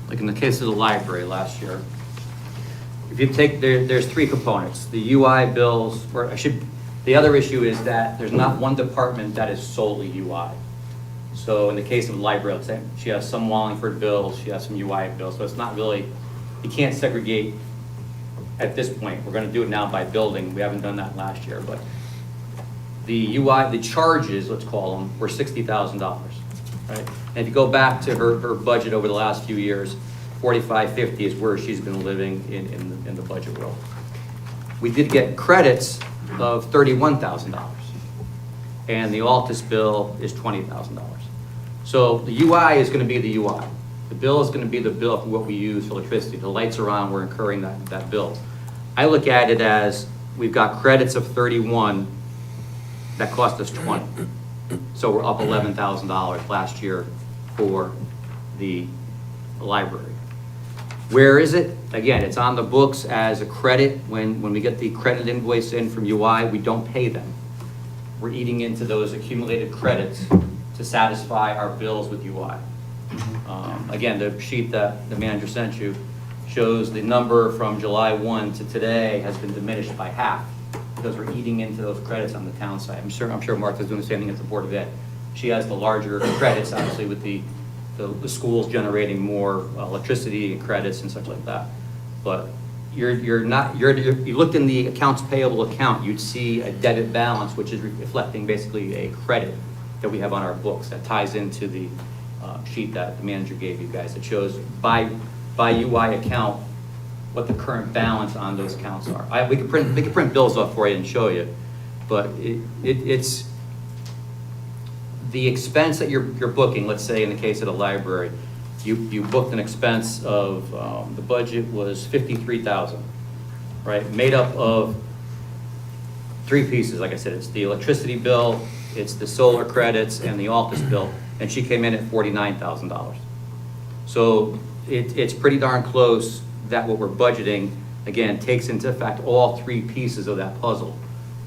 Like in the case of the library last year, if you take, there's three components. The UI bills, the other issue is that there's not one department that is solely UI. So in the case of the library, let's say she has some Wallingford bills, she has some UI bills, so it's not really, you can't segregate at this point. We're gonna do it now by building. We haven't done that last year, but the UI, the charges, let's call them, were $60,000, right? And if you go back to her budget over the last few years, 4550 is where she's been living in the budget world. We did get credits of $31,000, and the Altus bill is $20,000. So the UI is gonna be the UI. The bill is gonna be the bill for what we use for electricity. The lights are on, we're incurring that bill. I look at it as, we've got credits of 31 that cost us 20. So we're up $11,000 last year for the library. Where is it? Again, it's on the books as a credit. When we get the credit invoice in from UI, we don't pay them. We're eating into those accumulated credits to satisfy our bills with UI. Again, the sheet that the manager sent you shows the number from July 1 to today has been diminished by half because we're eating into those credits on the town side. I'm sure Martha's doing the same thing at the Board of Ed. She has the larger credits, obviously, with the schools generating more electricity and credits and such like that. But you looked in the accounts payable account, you'd see a debit balance, which is reflecting basically a credit that we have on our books that ties into the sheet that the manager gave you guys. It shows by UI account what the current balance on those accounts are. We could print bills off for you and show you, but it's the expense that you're booking. Let's say in the case of the library, you booked an expense of, the budget was $53,000, right? Made up of three pieces, like I said, it's the electricity bill, it's the solar credits, and the office bill, and she came in at $49,000. So it's pretty darn close that what we're budgeting, again, takes into effect all three pieces of that puzzle.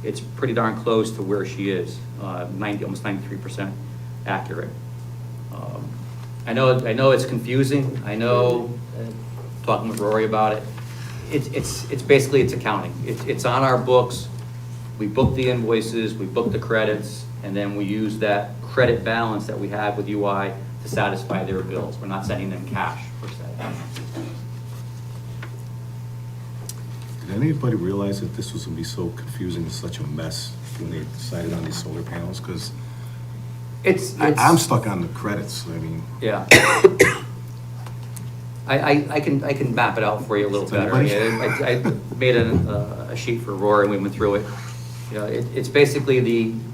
It's pretty darn close to where she is, almost 93% accurate. I know it's confusing. I know, talking with Rory about it, it's basically, it's accounting. It's on our books. We book the invoices, we book the credits, and then we use that credit balance that we have with UI to satisfy their bills. We're not sending them cash, per se. Did anybody realize that this was gonna be so confusing and such a mess when they decided on these solar panels? Because I'm stuck on the credits, I mean. Yeah. I can map it out for you a little better. I made a sheet for Rory and we went through it. You know, it's basically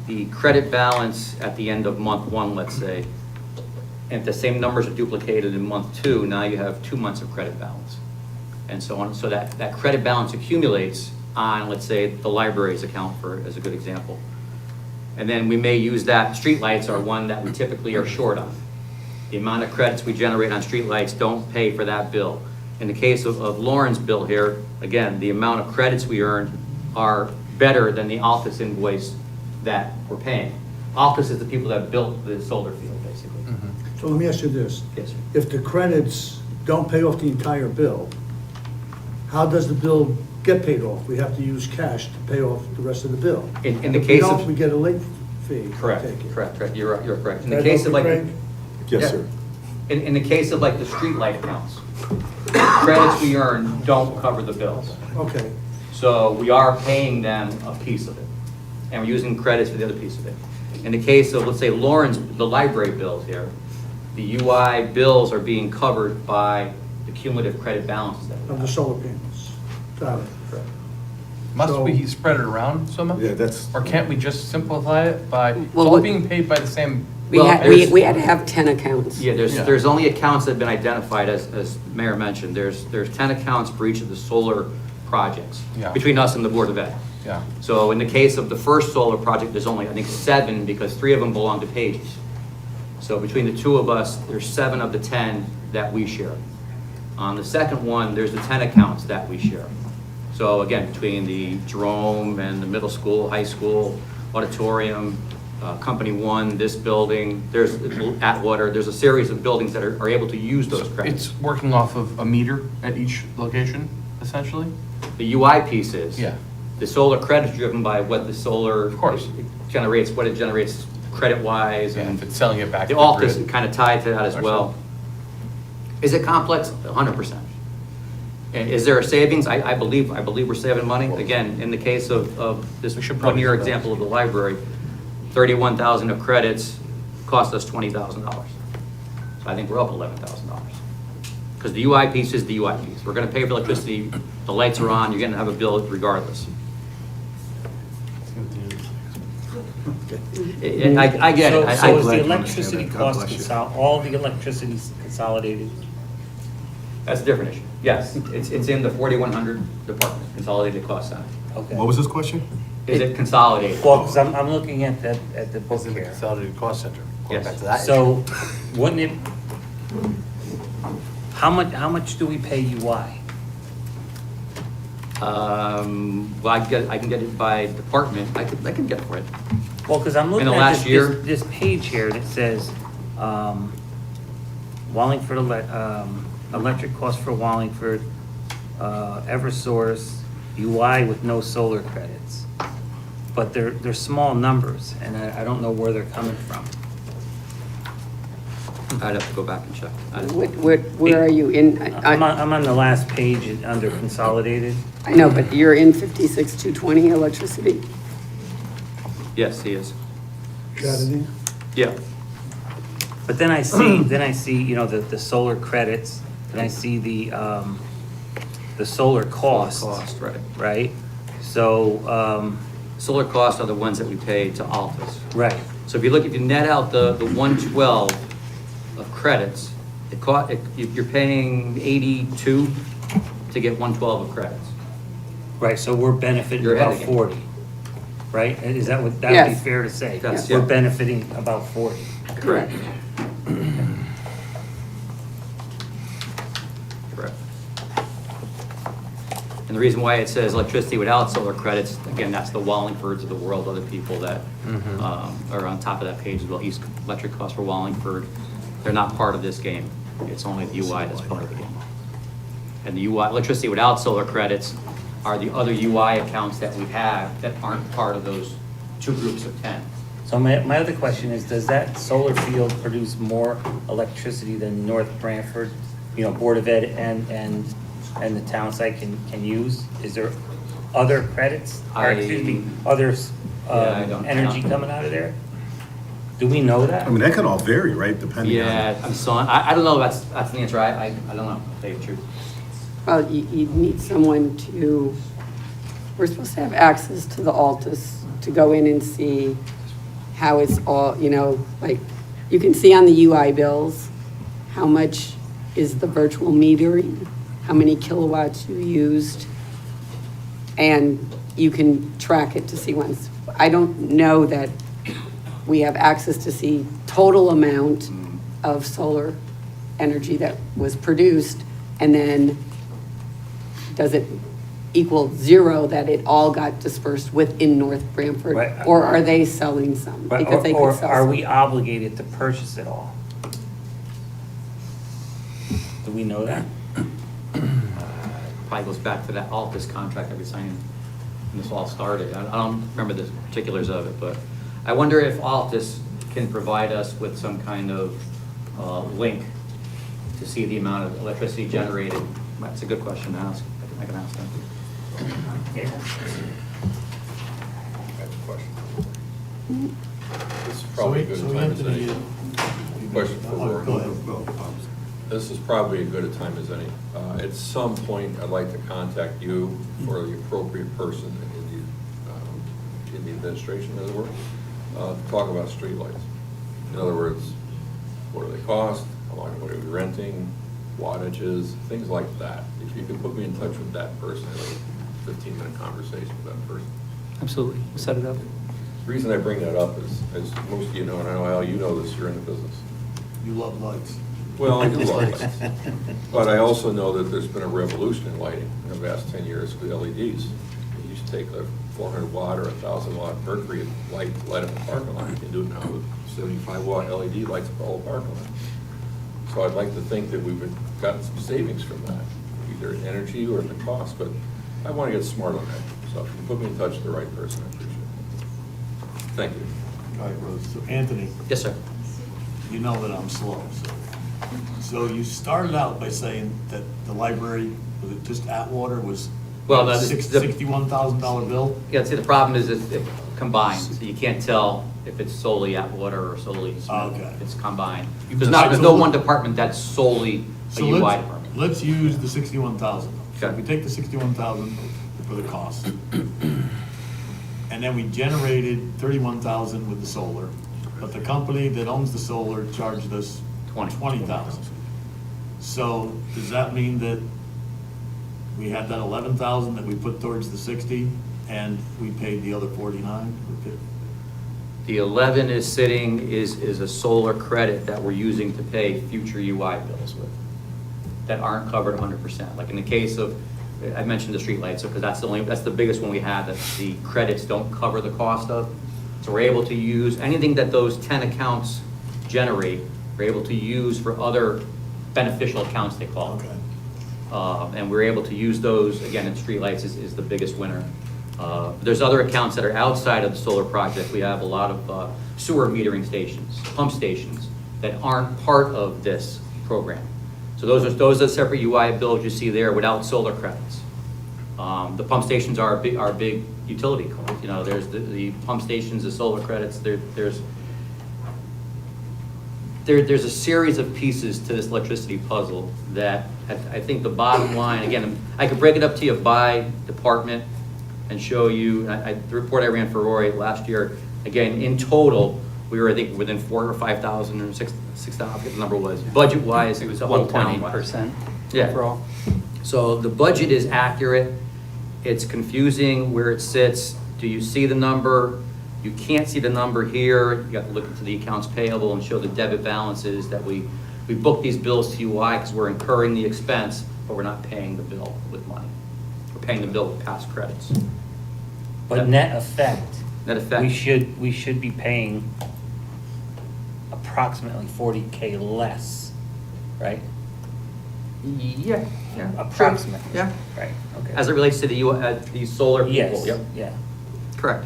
the credit balance at the end of month one, let's say. And if the same numbers are duplicated in month two, now you have 2 months of credit balance. And so on, so that credit balance accumulates on, let's say, the library's account as a good example. And then we may use that, streetlights are one that we typically are short on. The amount of credits we generate on streetlights don't pay for that bill. In the case of Lauren's bill here, again, the amount of credits we earned are better than the office invoice that we're paying. Office is the people that built the solar field, basically. So let me ask you this. Yes, sir. If the credits don't pay off the entire bill, how does the bill get paid off? We have to use cash to pay off the rest of the bill. In the If we case don't, of. we get a late fee. I Correct, take it. correct, you're correct. In Can the I case help of you, like. Craig? Yes, Yeah. sir. In the case of like the streetlight accounts, credits we earn don't cover the bills. Okay, So we are paying them a piece of it, and we're using credits for the other piece of it. In the case of, let's say, Lauren's, the library bills here, the UI bills are being covered by the cumulative credit balances that we of the have. solar panels. Got it. Correct. Must So- we spread it around somehow? Yeah, that's. Or can't we just simplify it by, it's Well, all what- being paid by the same? We Well, had, there's- we had to have 10 accounts. Yeah, Yeah. there's only accounts that have been identified, as Mayor mentioned. There's 10 accounts for each of the solar projects, Yeah. between us and the Board of Ed. Yeah. So in the case of the first solar project, there's only, I think, 7, because 3 of them belong to Pages. So between the 2 of us, there's 7 of the 10 that we share. On the second one, there's the 10 accounts that we share. So again, between the Jerome and the middle school, high school, auditorium, Company 1, this building, there's Atwater, there's a series of buildings that are able to use those credits. It's working off of a meter at each location, essentially? The UI piece is. Yeah. The solar credit's driven by what the solar. Of course. Generates, what it generates credit-wise, Yeah, and if it's selling it back to the the office grid. kind of tied to that as well. Is it complex? 100%. And is there a savings? I believe we're saving money. Again, in the case of this We should probably one-year do that. example of the library, 31,000 of credits cost us $20,000. So I think we're up $11,000. Because the UI piece is the UI piece. We're gonna pay for electricity, the lights are on, you're gonna have a bill regardless. And I get it. So is glad the you understand electricity that. God cost, bless you. all the electricity consolidated? That's a different issue. Yes, it's in the 4100 department, consolidated cost center. Okay. What was this question? Is it consolidated? Well, because I'm looking at the book It's in the here. consolidated cost center. Going Yes. back to that So wouldn't it, how much do we pay UI? Well, I can get it by department. I can get for it. Well, because I'm looking In the at last year? this page here that says, Wallingford, electric cost for Wallingford, Eversource, UI with no solar credits. But they're small numbers, and I don't know where they're coming from. I'd have to go back and check. Where are you in? I'm on the last page under consolidated. I know, but you're in 56,220 electricity? Yes, he is. Got it? Yeah. But then I see, you know, the solar credits, and I see the solar cost. Cost, right. Right? So, Solar costs are the ones that we pay to Altus. right. So if you net out the 112 of credits, you're paying 82 to get 112 of credits. Right, so we're benefiting You're about ahead again. 40, right? Is that what, that would be Yes. fair to say? Yes. We're Yeah. benefiting about 40. Correct. Correct. And the reason why it says electricity without solar credits, again, that's the Wallingfords of the world, other people that are on top of that page as well. East Electric costs for Wallingford, they're not part of this game. It's only the UI that's part of the game. And the UI, electricity without solar credits are the other UI accounts that we have that aren't part of those two groups of 10. So my other question is, does that solar field produce more electricity than North Branford, you know, Board of Ed and the town site can use? Is there other credits, or excuse me, other I don't- energy coming out of there? Do we know that? I mean, that could all vary, right, depending on. Yeah, I don't know, that's the answer. I don't know, to tell you the truth. Well, you need someone to, we're supposed to have access to the Altus to go in and see how it's all, you know, like, you can see on the UI bills, how much is the virtual metering, how many kilowatts you used, and you can track it to see once. I don't know that we have access to see total amount of solar energy that was produced, and then does it equal zero that it all got dispersed within North Branford? Right. Or are they selling some? Right, Because they or could sell are some. we obligated to purchase it all? Do we know that? Probably goes back to that Altus contract that we signed when this all started. I don't remember the particulars of it, but I wonder if Altus can provide us with some kind of link to see the amount of electricity generated. That's a good question to ask. I can ask them. Yeah. I have a question. This is probably a good So time as Anthony, any. Question for Rory. Go ahead. This is probably as good a time as any. At some point, I'd like to contact you or the appropriate person in the administration, as it were, to talk about streetlights. In other words, what do they cost? How long, what are we renting? Wattages, things like that. If you could put me in touch with that person, I'd like a 15-minute conversation with that person. Absolutely, we'll set it up. The reason I bring that up is, as most of you know, and I know Al, you know this, you're in the business. You love lights. Well, I do love lights. But I also know that there's been a revolution in lighting in the past 10 years with LEDs. You used to take a 400 watt or 1,000 watt Mercury light up the parking lot. You can do it now with 75 watt LED lights up the whole parking lot. So I'd like to think that we've gotten some savings from that, either in energy or in the cost, but I want to get smart on that. So if you can put me in touch with the right person, I appreciate it. Thank you. All right, Rose. So Anthony, Yes, sir. you know that I'm slow, so you started out by saying that the library, was it just Atwater, was Well, the- $61,000 bill? Yeah, see, the problem is it's combined, so you can't tell if it's solely Atwater or solely Smith. Okay. It's combined. There's no one department that's solely a So UI let's, department. let's use the 61,000. So Okay. we take the 61,000 for the cost. And then we generated 31,000 with the solar, but the company that owns the solar charged us 20,000. So does that mean that we had that 11,000 that we put towards the 60 and we paid the other 49? The 11 is a solar credit that we're using to pay future UI bills with, that aren't covered 100%. Like in the case of, I mentioned the streetlights, because that's the biggest one we have that the credits don't cover the cost of. So we're able to use anything that those 10 accounts generate, we're able to use for other beneficial accounts, they call them. Okay. And we're able to use those, again, in streetlights is the biggest winner. There's other accounts that are outside of the solar project. We have a lot of sewer metering stations, pump stations, that aren't part of this program. So those are separate UI bills you see there without solar credits. The pump stations are a big utility cost. You know, there's the pump stations, the solar credits, there's a series of pieces to this electricity puzzle that I think the bottom line, again, I could break it up to you by department and show you, the report I ran for Roy last year, again, in total, we were, I think, within 4,000 or 5,000 or 6,000, I forget the number was. Budget-wise, it was the whole town. 1.8% Yeah. overall. So the budget is accurate. It's confusing where it sits. Do you see the number? You can't see the number here. You have to look into the accounts payable and show the debit balances that we book these bills to UI because we're incurring the expense, but we're not paying the bill with money. We're paying the bill with past credits. But net effect. Net effect. We should be paying approximately 40K less, right? Yeah. Approximately. Yeah. Right, okay. As it relates to the solar people. Yes, Yep. yeah. Correct.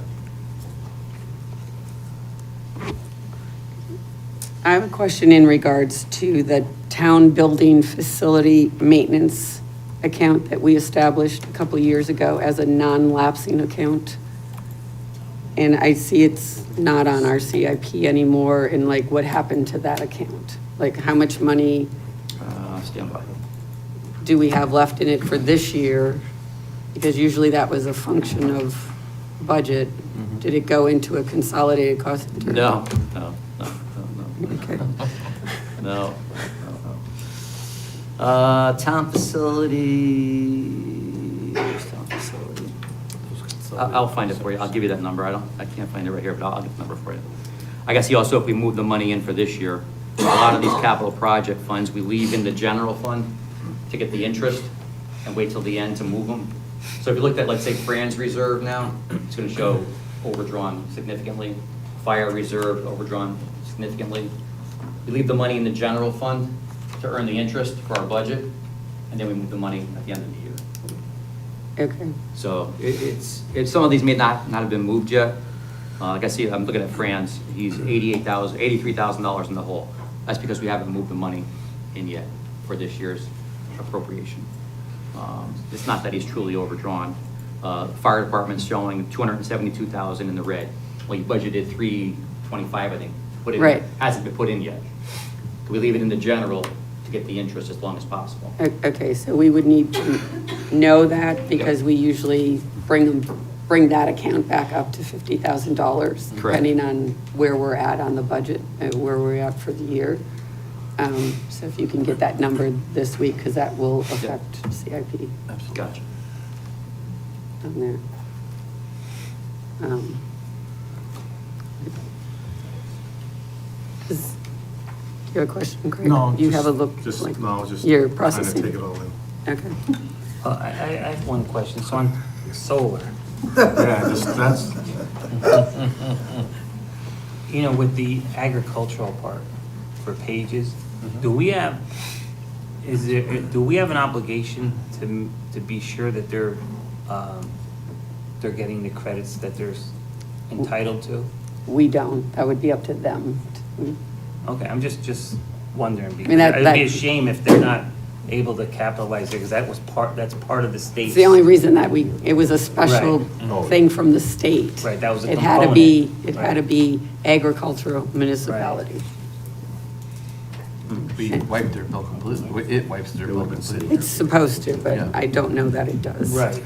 I have a question in regards to the town building facility maintenance account that we established a couple years ago as a non-lapsing account. And I see it's not on our CIP anymore, and like, what happened to that account? Like, how much money Stand by. do we have left in it for this year? Because usually that was a function of budget. Did it go into a consolidated cost? center? No. Okay. No. Town facility, where's town facility? I'll find it for you. I'll give you that number. I can't find it right here, but I'll get the number for you. I guess also if we move the money in for this year, a lot of these capital project funds, we leave in the general fund to get the interest and wait till the end to move them. So if you looked at, let's say, Fran's reserve now, it's gonna show overdrawn significantly. Fire reserve overdrawn significantly. We leave the money in the general fund to earn the interest for our budget, and then we move the money at the end of the year. Okay. So it's some of these may not have been moved yet. Like I see, I'm looking at Fran's, he's $83,000 in the hole. That's because we haven't moved the money in yet for this year's appropriation. It's not that he's truly overdrawn. Fire department's showing $272,000 in the red. Well, you budgeted $325, I think. Put in, Right. hasn't been put in yet. We leave it in the general to get the interest as long as possible. Okay, so we would need to know that because we usually bring that account back up to $50,000, depending on where we're at on the budget, where we're at for the year. So if you can get that number this week, because that will affect CIP Gotcha. on there. Do you have a question, Craig? No, You just- have a look, just- like, no, just you're trying to processing. take it all in. Okay. I have one question. So on solar, Yeah, that's, you know, with the agricultural part for pages, do we have an obligation to be sure that they're getting the credits that they're entitled to? We don't. That would be up to them. Okay, I'm just wondering, because mean, it'd be that- a shame if they're not able to capitalize it, because that's part of the state's. It's the only reason that it was a special Right. thing from the state. Right, that was a It had to be, component. it had to be agricultural municipality. We wipe their bill completely. It wipes their bill completely. It's supposed to, but Yeah. I don't know that it does. Right.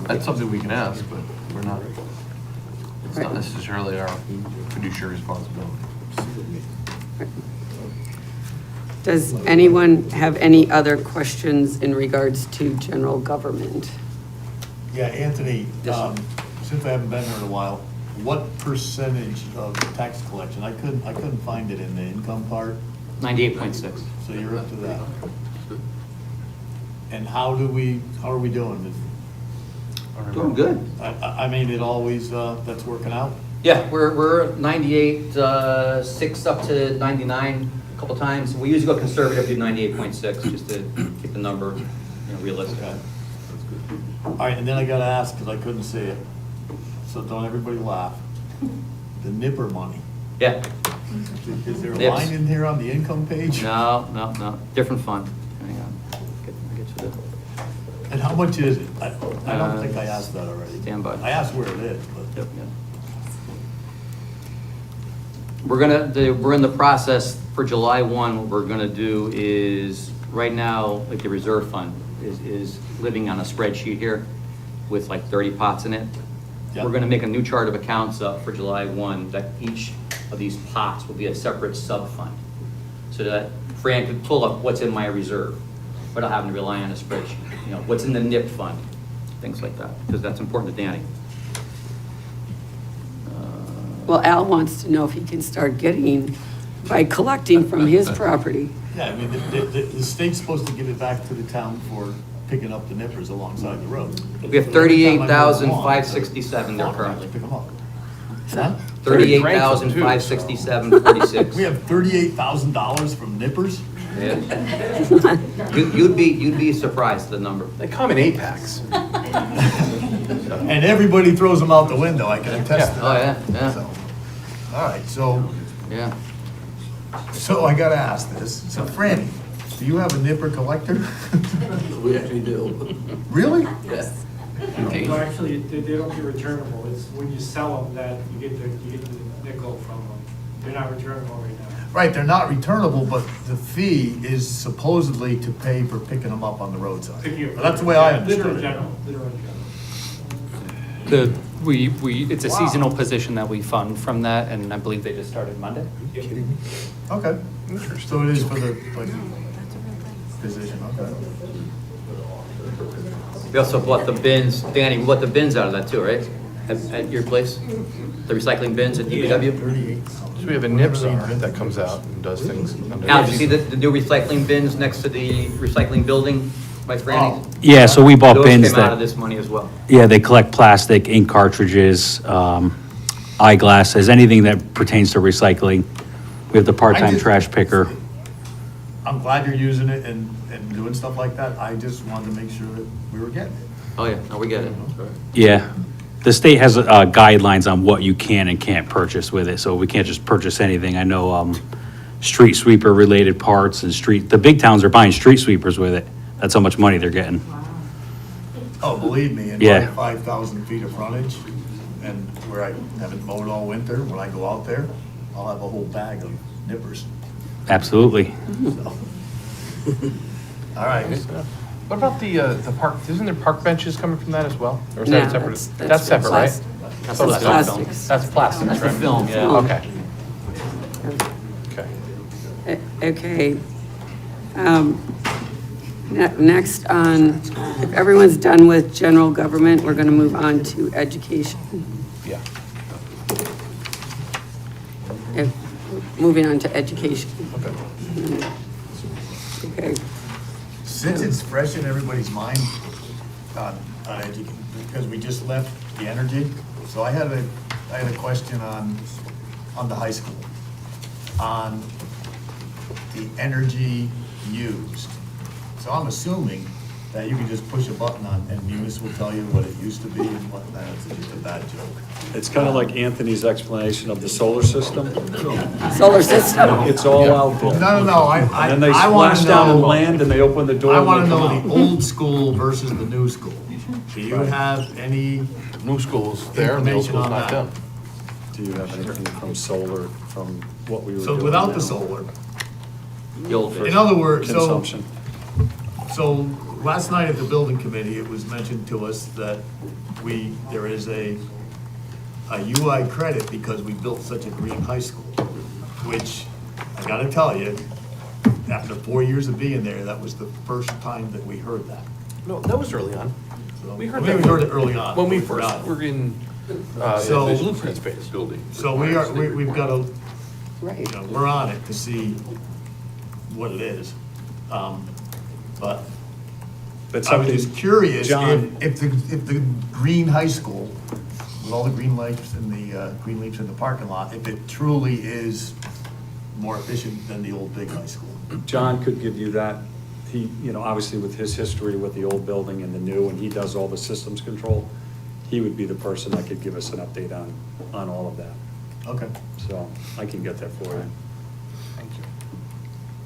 That's something we can ask, but we're not, it's not Right. necessarily our fiduciary responsibility. Does anyone have any other questions in regards to general government? Yeah, Anthony, since I haven't been here in a while, what percentage of tax collection? I couldn't find it in the income part, 98.6. so you're up to that. And how are we doing? Doing good. I mean, it always, that's working out? Yeah, we're 98.6 up to 99 a couple times. We usually go conservative, do 98.6, just to keep the number, realistic. Okay. All right, and then I gotta ask, because I couldn't see it, so don't everybody laugh. The Nipper money. Yeah. Is there a Yes. line in here on the income page? No, different fund. Hang on. I'll get you the. And how much is it? I don't think I asked that already. Stand by. I asked where it is, but. Yep, yep. We're in the process for July 1, what we're gonna do is, right now, like the reserve fund is living on a spreadsheet here with like 30 pots in it. Yeah. We're gonna make a new chart of accounts up for July 1, that each of these pots will be a separate sub-fund. So that Fran could pull up what's in my reserve, without having to rely on a spreadsheet. You know, what's in the NIP fund, things like that, because that's important to Danny. Well, Al wants to know if he can start getting, by collecting from his property. Yeah, I mean, the state's supposed to give it back to the town for picking up the nippers alongside the road. We have 38,567 there currently. Pick them up. Huh? 38,567.46. We have $38,000 from nippers? Yeah. You'd be surprised at the number. They come in 8-packs. And everybody throws them out the window, I can attest to Oh, that. yeah. So, all right, so Yeah. I gotta ask this. So Franny, do you have a nipper collector? We actually do. Really? Yes. No, actually, they don't get returnable. It's when you sell them that you get the nickel from them. They're not returnable right now. Right, they're not returnable, but the fee is supposedly to pay for picking them up on the roadside. Well, that's the way I understood Litter in it. general, litter in general. It's a seasonal position that we fund from that, and I believe they just started Monday. Okay. So it is for the, like, position, okay. We also bought the bins, Danny, we bought the bins out of that too, right? At your place? The recycling bins at DPW? So we have a NIP czar that comes out and does things. Now, did you see the new recycling bins next to the recycling building by Franny? Yeah, so we bought bins Those came out of that, this money as well. yeah, they collect plastic, ink cartridges, eyeglasses, anything that pertains to recycling. We have the part-time trash picker. I'm glad you're using it and doing stuff like that. I just wanted to make sure that we were getting it. Oh, yeah, no, we get it. Yeah. The state has guidelines on what you can and can't purchase with it, so we can't just purchase anything. I know street sweeper related parts and the big towns are buying street sweepers with it. That's how much money they're getting. Oh, believe me, in Yeah. my 5,000 feet of frontage and where I haven't mowed all winter, when I go out there, I'll have a whole bag of nippers. Absolutely. So. All right. What about the park, isn't there park benches coming from that as well? Or is No, that a separate? that's That's separate, right? plastic. That's So the that's plastics. That's plastics, That's the right? film, yeah. Okay. Okay. Okay. Next on, if everyone's done with general government, we're going to move on to education. Yeah. Moving on to education. Okay. Okay. Since it's fresh in everybody's mind on education, because we just left the energy, so I had a question on the high school, on the energy used. So I'm assuming that you can just push a button on and Munis will tell you what it used to be and what, that's just a bad joke. It's kind of like Anthony's explanation of the solar system. Solar system. It's all out there. No, And then they I wanna splash down and know- land and they open the door I and wanna they know come the out. old school versus the new school. Do you have any New school's there and the old information school's on not that? done. Do you have anything from solar, from what we were doing? So without the now? solar, The old in other words, Consumption. so last night at the building committee, it was mentioned to us that there is a UI credit because we built such a green high school, which I gotta tell you, after 4 years of being there, that was the first time that we heard that. No, that was early on. So- We heard I mean, that. we heard it early on. When we forgot first it. were in, So- the blueprint space. Building. So we've got to, Right. you know, we're on it to see what it is. But But I was something, just curious John- if the green high school, with all the green lights and the green leaves in the parking lot, if it truly is more efficient than the old big high school. John could give you that. He, obviously with his history with the old building and the new, and he does all the systems control, he would be the person that could give us an update on all of that. Okay. So I can get that for you. Thank you.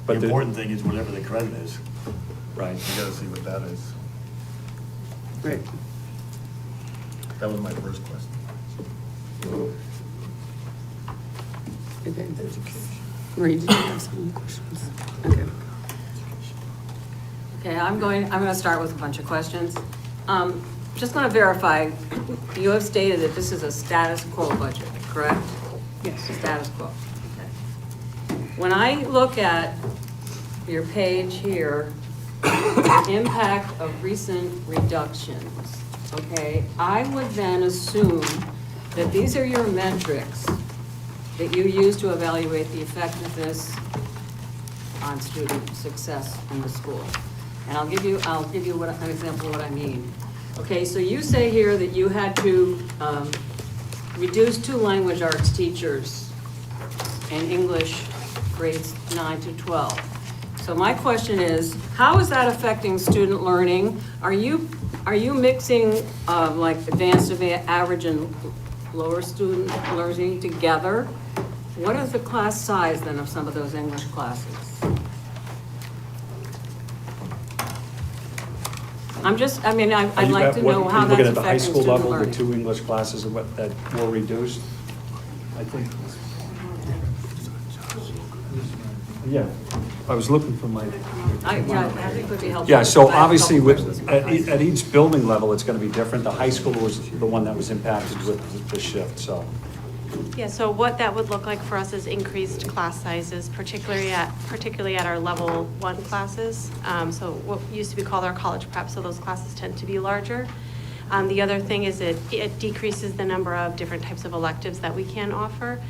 But The important thing is whatever the credit is. Right. You gotta see what that is. Right. That was my first question. Okay. Marie, did you have some questions? Okay. Okay, I'm going to start with a bunch of questions. Just going to verify, you have stated that this is a status quo budget, correct? Yes. Status quo, okay. When I look at your page here, impact of recent reductions, okay, I would then assume that these are your metrics that you use to evaluate the effectiveness on student success in the school. And I'll give you an example of what I mean. Okay, so you say here that you had to reduce 2 language arts teachers in English grades 9 to 12. So my question is, how is that affecting student learning? Are you mixing like advanced, average, and lower student learning together? What is the class size then of some of those English classes? I'd like to know how that's affecting student learning. Are you looking at the high school level, the 2 English classes that were reduced? I think. Yeah, I was looking for my. I think it would be helpful. Yeah, so if I had a obviously couple with, questions. at each building level, it's gonna be different. The high school was the one that was impacted with the shift, so. Yeah, so what that would look like for us is increased class sizes, particularly at our level 1 classes. So what used to be called our college prep, so those classes tend to be larger. The other thing is it decreases the number of different types of electives that we can offer.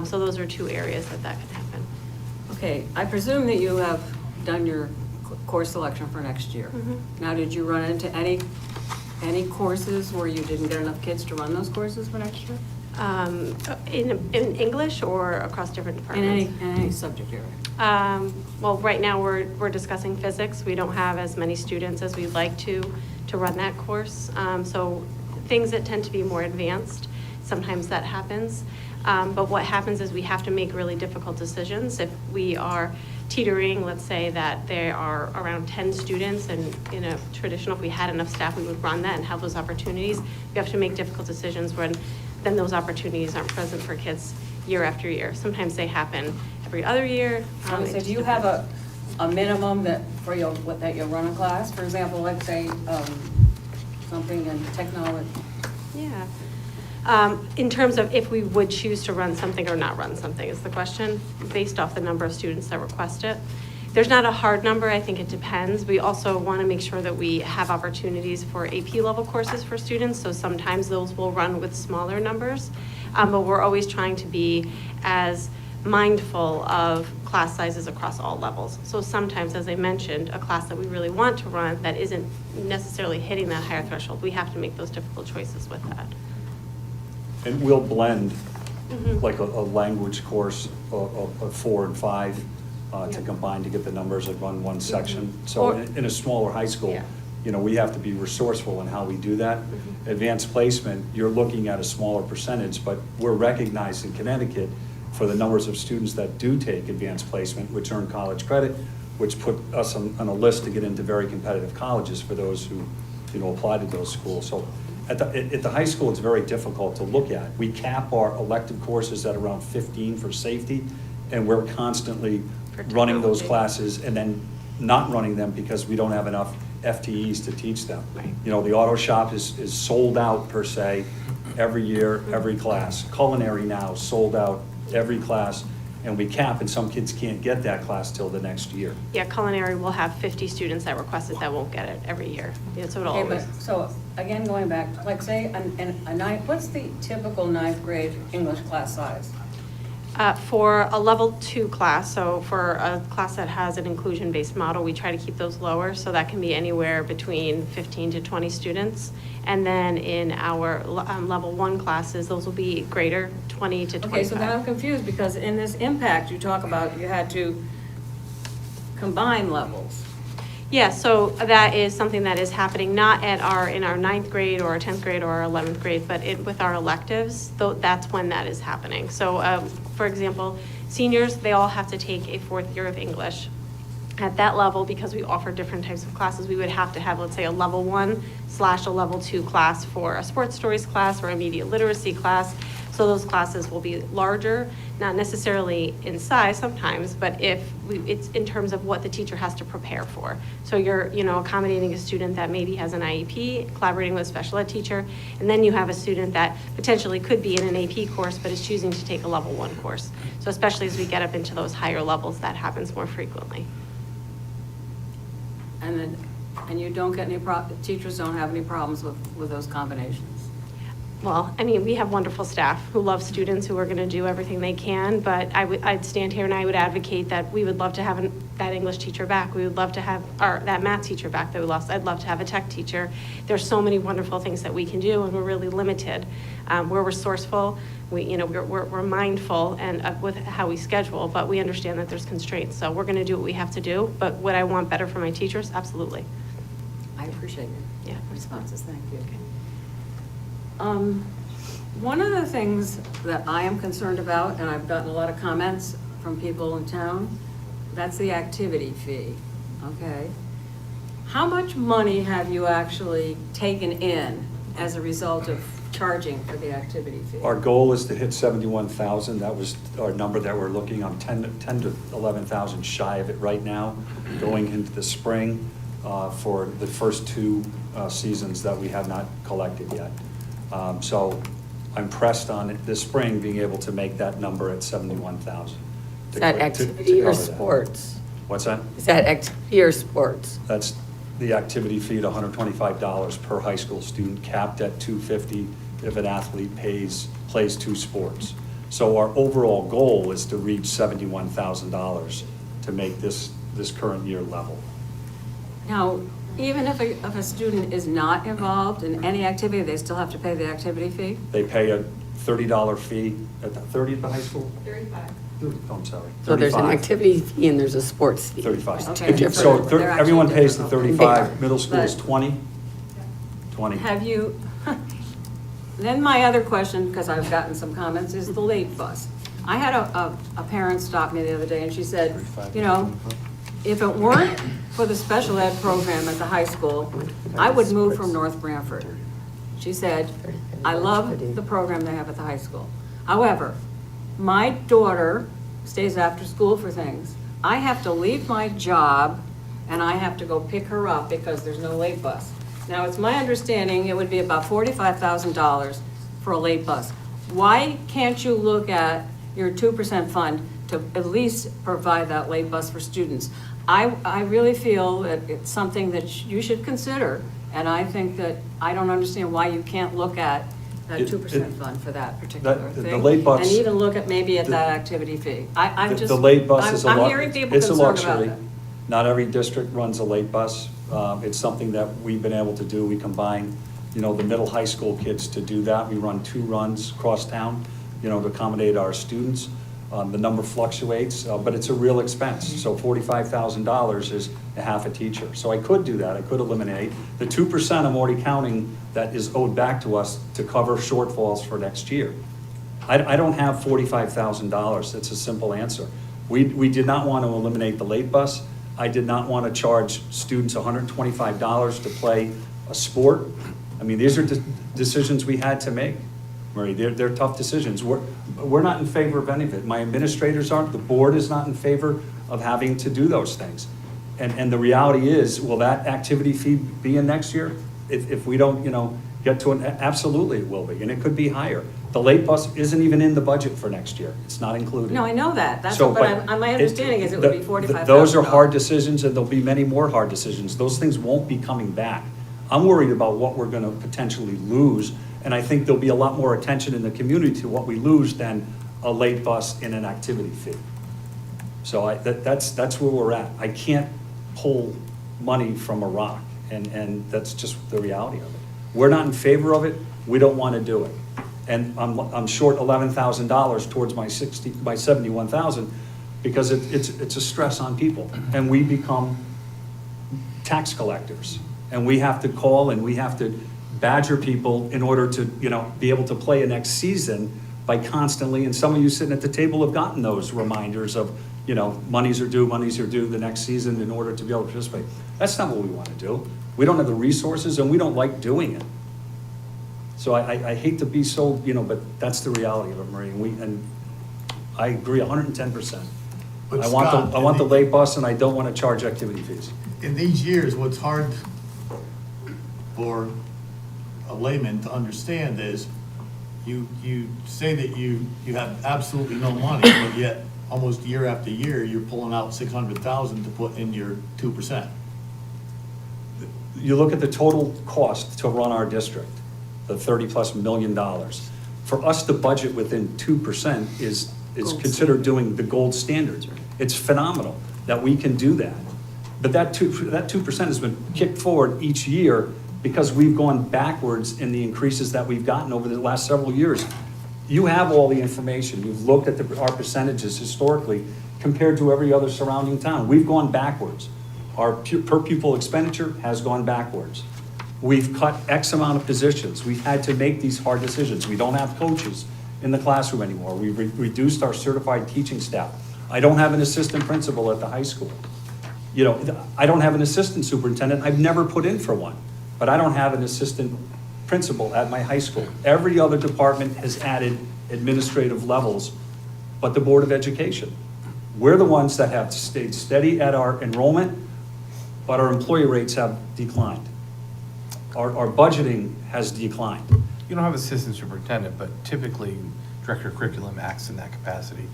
So those are 2 areas that could happen. Okay, I presume that you have done your course selection for next year. Now, did you run into any courses where you didn't get enough kids to run those courses for next year? In English or across different departments? In any subject area? Well, right now, we're discussing physics. We don't have as many students as we'd like to run that course. So things that tend to be more advanced, sometimes that happens. But what happens is we have to make really difficult decisions. If we are teetering, let's say that there are around 10 students, and in a traditional, if we had enough staff, we would run that and have those opportunities. We have to make difficult decisions when then those opportunities aren't present for kids year after year. Sometimes they happen every other year. So do you have a minimum that you'll run a class? For example, let's say something in technology. Yeah. In terms of if we would choose to run something or not run something is the question, based off the number of students that request it. There's not a hard number, I think it depends. We also want to make sure that we have opportunities for AP level courses for students, so sometimes those will run with smaller numbers. But we're always trying to be as mindful of class sizes across all levels. So sometimes, as I mentioned, a class that we really want to run that isn't necessarily hitting that higher threshold, we have to make those difficult choices with that. And we'll blend like a language course of 4 and 5 to combine to get the numbers that run one section. So in a smaller high school, you know, we have to be resourceful in how we do that. Advanced placement, you're looking at a smaller percentage, but we're recognized in Connecticut for the numbers of students that do take advanced placement, which earn college credit, which put us on a list to get into very competitive colleges for those who, you know, apply to those schools. So at the high school, it's very difficult to look at. We cap our elective courses at around 15 for safety, and we're constantly running those classes and then not running them because we don't have enough FTEs to teach them. You know, the auto shop is sold out per se every year, every class. Culinary now sold out every class, and we cap, and some kids can't get that class till the next year. Yeah, culinary will have 50 students that request it that won't get it every year. Yeah, so it'll always. So again, going back, like say a ninth, what's the typical 9th grade English class size? For a level 2 class, so for a class that has an inclusion-based model, we try to keep those lower, so that can be anywhere between 15 to 20 students. And then in our level 1 classes, those will be greater, 20 to 25. Okay, so then I'm confused, because in this impact, you talk about you had to combine levels. Yeah, so that is something that is happening, not in our ninth grade or our 10th grade or our 11th grade, but with our electives, though, that's when that is happening. So, for example, seniors, they all have to take a 4th year of English. At that level, because we offer different types of classes, we would have to have, let's say, a level 1/a level 2 class for a sports stories class or a media literacy class. So those classes will be larger, not necessarily in size sometimes, but it's in terms of what the teacher has to prepare for. So you're, accommodating a student that maybe has an IEP, collaborating with a special ed teacher, and then you have a student that potentially could be in an AP course, but is choosing to take a level 1 course. So especially as we get up into those higher levels, that happens more frequently. And you don't get teachers don't have any problems with those combinations? Well, I mean, we have wonderful staff who love students, who are going to do everything they can, but I'd stand here and I would advocate that we would love to have that English teacher back. We would love to have that math teacher back that we lost. I'd love to have a tech teacher. There's so many wonderful things that we can do, and we're really limited. We're resourceful. We're mindful and with how we schedule, but we understand that there's constraints. So we're going to do what we have to do. But would I want better for my teachers? Absolutely. I appreciate your Yeah. responses, thank you. One of the things that I am concerned about, and I've gotten a lot of comments from people in town, that's the activity fee, okay? How much money have you actually taken in as a result of charging for the activity fee? Our goal is to hit 71,000. That was our number that we're looking on, 10 to 11,000 shy of it right now, going into the spring for the first 2 seasons that we have not collected yet. So I'm pressed on it this spring being able to make that number at 71,000. Is that activity or sports? What's that? Is that activity or sports? That's the activity fee at $125 per high school student, capped at $250 if an athlete plays 2 sports. So our overall goal is to reach $71,000 to make this current year level. Now, even if a student is not involved in any activity, they still have to pay the activity fee? They pay a $30 fee at the 30 at the high school? 35. I'm sorry. So there's an 35. activity fee and there's a sports fee. 35. Okay, So they're actually everyone pays the different. 35, middle school is But- 20? 20. Have you, then my other question, because I've gotten some comments, is the late bus. I had a parent stop me the other day and she said, if it weren't for the special ed program at the high school, I would move from North Branford. She said, I love the program they have at the high school. However, my daughter stays after school for things. I have to leave my job and I have to go pick her up because there's no late bus. Now, it's my understanding it would be about $45,000 for a late bus. Why can't you look at your 2% fund to at least provide that late bus for students? I really feel that it's something that you should consider, and I think that, I don't understand why you can't look at that 2% fund for that particular thing. The late bus. And even look at maybe at that activity fee. I'm just. The late bus is a I'm lu- hearing people it's a concerned about luxury. that. Not every district runs a late bus. It's something that we've been able to do. We combine, the middle high school kids to do that. We run 2 runs across town, to accommodate our students. The number fluctuates, but it's a real expense. So $45,000 is a half a teacher. So I could do that. I could eliminate. The 2% I'm already counting that is owed back to us to cover shortfalls for next year. I don't have $45,000. It's a simple answer. We did not want to eliminate the late bus. I did not want to charge students $125 to play a sport. I mean, these are decisions we had to make, Marie. They're tough decisions. We're not in favor of any of it. My administrators aren't. The board is not in favor of having to do those things. And the reality is, will that activity fee be in next year? If we don't, get to absolutely it will be, and it could be higher. The late bus isn't even in the budget for next year. It's not included. No, I know that. That's, So, but my understanding is it would be $45,000. Those are hard decisions, and there'll be many more hard decisions. Those things won't be coming back. I'm worried about what we're gonna potentially lose, and I think there'll be a lot more attention in the community to what we lose than a late bus and an activity fee. So that's where we're at. I can't pull money from a rock, and that's just the reality of it. We're not in favor of it. We don't want to do it. And I'm short $11,000 towards my 71,000 because it's a stress on people. And we become tax collectors. And we have to call and we have to badger people in order to, you know, be able to play a next season by constantly, and some of you sitting at the table have gotten those reminders of, you know, monies are due the next season in order to be able to participate. That's not what we want to do. We don't have the resources and we don't like doing it. So I hate to be so, you know, but that's the reality of it, Marie. And I agree 110%. But I want Scott, the, I want the late bus and I don't want to charge activity fees. In these years, what's hard for a layman to understand is you say that you have absolutely no money, but yet almost year after year, you're pulling out 600,000 to put in your 2%. You look at the total cost to run our district, the $30+ million. For us to budget within 2% is considered doing the gold standard. It's phenomenal that we can do that. But that 2% has been kicked forward each year because we've gone backwards in the increases that we've gotten over the last several years. You have all the information. You've looked at our percentages historically compared to every other surrounding town. We've gone backwards. Our per pupil expenditure has gone backwards. We've cut X amount of positions. We've had to make these hard decisions. We don't have coaches in the classroom anymore. We've reduced our certified teaching staff. I don't have an assistant principal at the high school. You know, I don't have an assistant superintendent. I've never put in for one, but I don't have an assistant principal at my high school. Every other department has added administrative levels, but the Board of Education. We're the ones that have stayed steady at our enrollment, but our employee rates have declined. Our budgeting has declined. You don't have assistant superintendent, but typically director of curriculum acts in that capacity.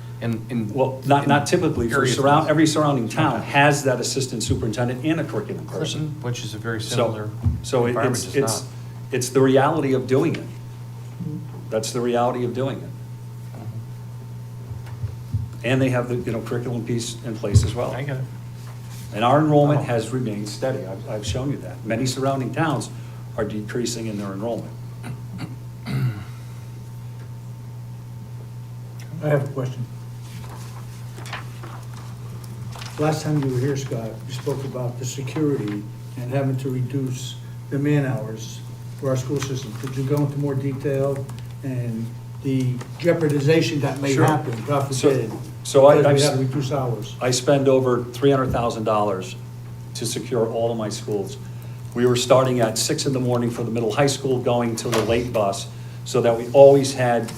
Well, not typically, for areas- every surrounding town has that assistant superintendent and a curriculum person. Which is a very similar So environment, just not. it's the reality of doing it. That's the reality of doing it. And they have the, you know, curriculum piece in place as well. I get it. And our enrollment has remained steady. I've shown you that. Many surrounding towns are decreasing in their enrollment. I have a question. Last time you were here, Scott, you spoke about the security and having to reduce the man hours for our school system. Could you go into more detail and the jeopardization that may Sure. happen, God forbid, So because we have to reduce hours? I spend over $300,000 to secure all of my schools. We were starting at 6 in the morning for the middle high school, going to the late bus, so that we always had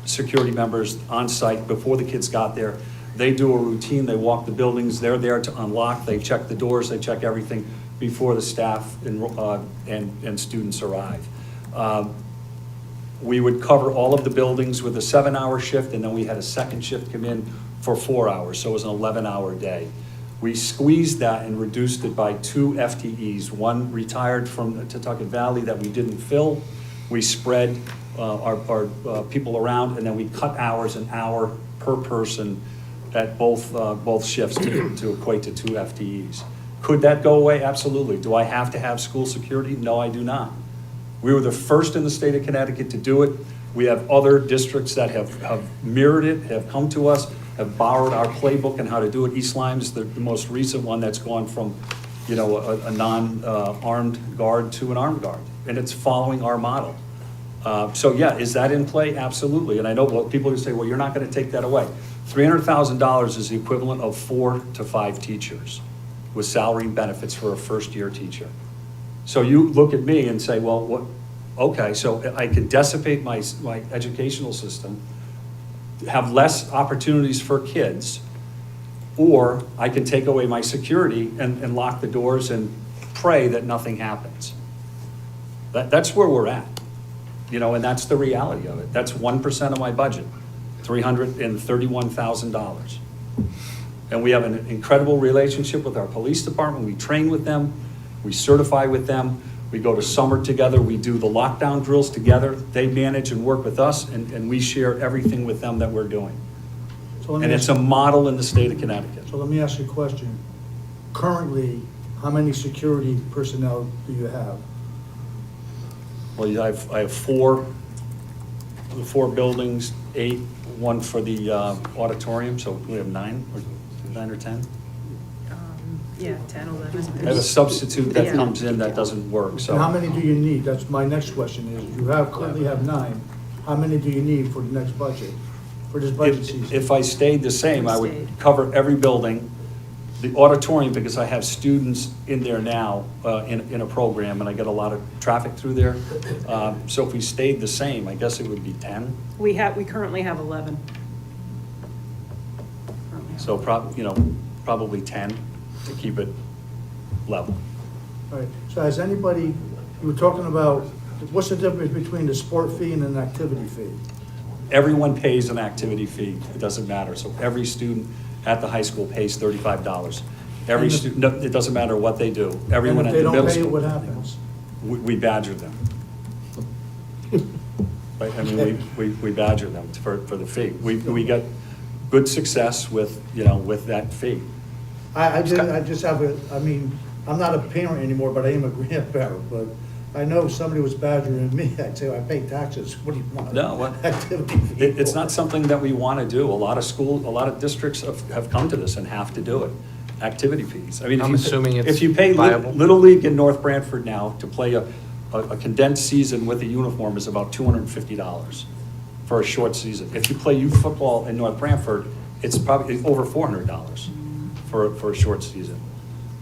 security members on site before the kids got there. They do a routine, they walk the buildings, they're there to unlock, they check the doors, they check everything before the staff and students arrive. We would cover all of the buildings with a 7-hour shift, and then we had a second shift come in for 4 hours, so it was an 11-hour day. We squeezed that and reduced it by 2 FTEs. One retired from Tutucket Valley that we didn't fill. We spread our people around, and then we cut hours, an hour per person at both shifts to equate to 2 FTEs. Could that go away? Absolutely. Do I have to have school security? No, I do not. We were the first in the state of Connecticut to do it. We have other districts that have mirrored it, have come to us, have borrowed our playbook on how to do it. East Lyme's the most recent one that's gone from, you know, a non-armed guard to an armed guard, and it's following our model. So yeah, is that in play? Absolutely. And I know people who say, well, you're not going to take that away. $300,000 is the equivalent of 4 to 5 teachers with salary and benefits for a first-year teacher. So you look at me and say, well, what? Okay, so I can dissipate my educational system, have less opportunities for kids, or I can take away my security and lock the doors and pray that nothing happens. That's where we're at, you know, and that's the reality of it. That's 1% of my budget, $331,000. And we have an incredible relationship with our police department. We train with them, we certify with them, we go to summer together, we do the lockdown drills together. They manage and work with us, and we share everything with them that we're doing. So let me And ask it's a model in the state of Connecticut. So let me ask you a question. Currently, how many security personnel do you have? Well, I have 4 buildings, 8, 1 for the auditorium, so we have 9 or 10? Yeah, 10, 11. As a substitute that Yeah. comes in that doesn't work, so. And how many do you need? That's my next question is, you currently have 9. How many do you need for the next budget, for this budget season? If I stayed the same, I would Stayed. cover every building. The auditorium, because I have students in there now, in a program, and I get a lot of traffic through there. So if we stayed the same, I guess it would be 10. We currently have 11. So probably 10 to keep it level. All right, so has anybody, you were talking about, what's the difference between the sport fee and an activity fee? Everyone pays an activity fee, it doesn't matter. So every student at the high school pays $35. Every And if- student, no, it doesn't matter what they do. And Everyone if at they the don't middle pay it, school. what happens? We badger them. Right, I mean, we badger them for the fee. We get good success with, with that fee. I just have I'm not a parent anymore, but I am a grandparent, but I know if somebody was badgering me, I'd say, I pay taxes, what do you want? No, what? Activity fee. It's not something that we want to do. A lot of districts have come to this and have to do it. Activity fees. I mean, I'm assuming it's if you pay viable. Little League in North Branford now to play a condensed season with a uniform is about $250 for a short season. If you play youth football in North Branford, it's probably over $400 for a short season.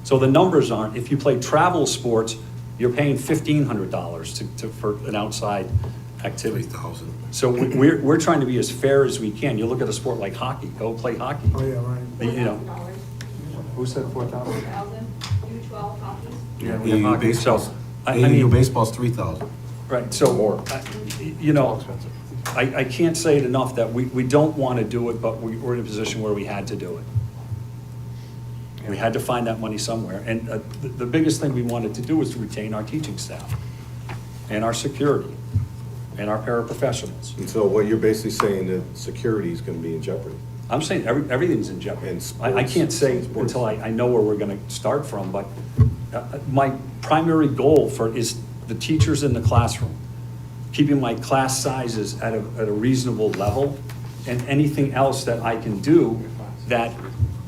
So the numbers aren't, if you play travel sports, you're paying $1,500 for an outside activity. 3,000. So we're trying to be as fair as we can. You look at a sport like hockey, go play hockey. Oh, yeah, right. Who said 4,000? U12 copies. Yeah, we have hockey. So, AAU baseball's 3,000. right, so, More. Expensive. I can't say it enough that we don't want to do it, but we're in a position where we had to do it. We had to find that money somewhere. And the biggest thing we wanted to do was to retain our teaching staff and our security and our paraprofessionals. And so what you're basically saying that security is going to be in jeopardy. I'm saying everything's in jeopardy. And I can't say sports. until I know where we're going to start from, but my primary goal is the teachers in the classroom, keeping my class sizes at a reasonable level, and anything else that I can do that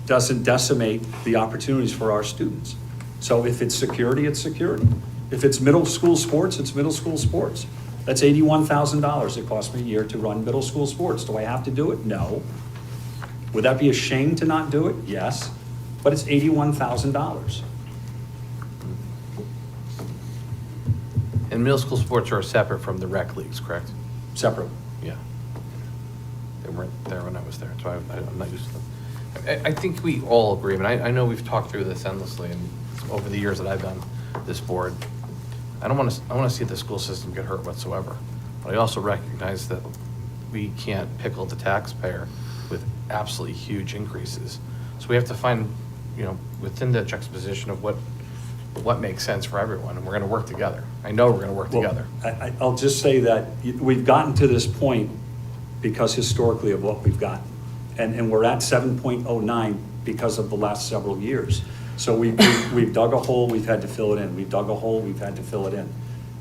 doesn't decimate the opportunities for our students. So if it's security, it's security. If it's middle school sports, it's middle school sports. That's $81,000 it costs me a year to run middle school sports. Do I have to do it? No. Would that be a shame to not do it? Yes, but it's $81,000. And middle school sports are separate from the rec leagues, correct? Separate. Yeah. They weren't there when I was there, so I'm not used to them. I think we all agree, and I know we've talked through this endlessly and over the years that I've been this board. I want to see the school system get hurt whatsoever. But I also recognize that we can't pickle the taxpayer with absolutely huge increases. So we have to find, within the juxtaposition of what makes sense for everyone, and we're going to work together. I know we're going to work together. I'll just say that we've gotten to this point because historically of what we've got. And we're at 7.09 because of the last several years. So we've dug a hole, we've had to fill it in. We've dug a hole, we've had to fill it in.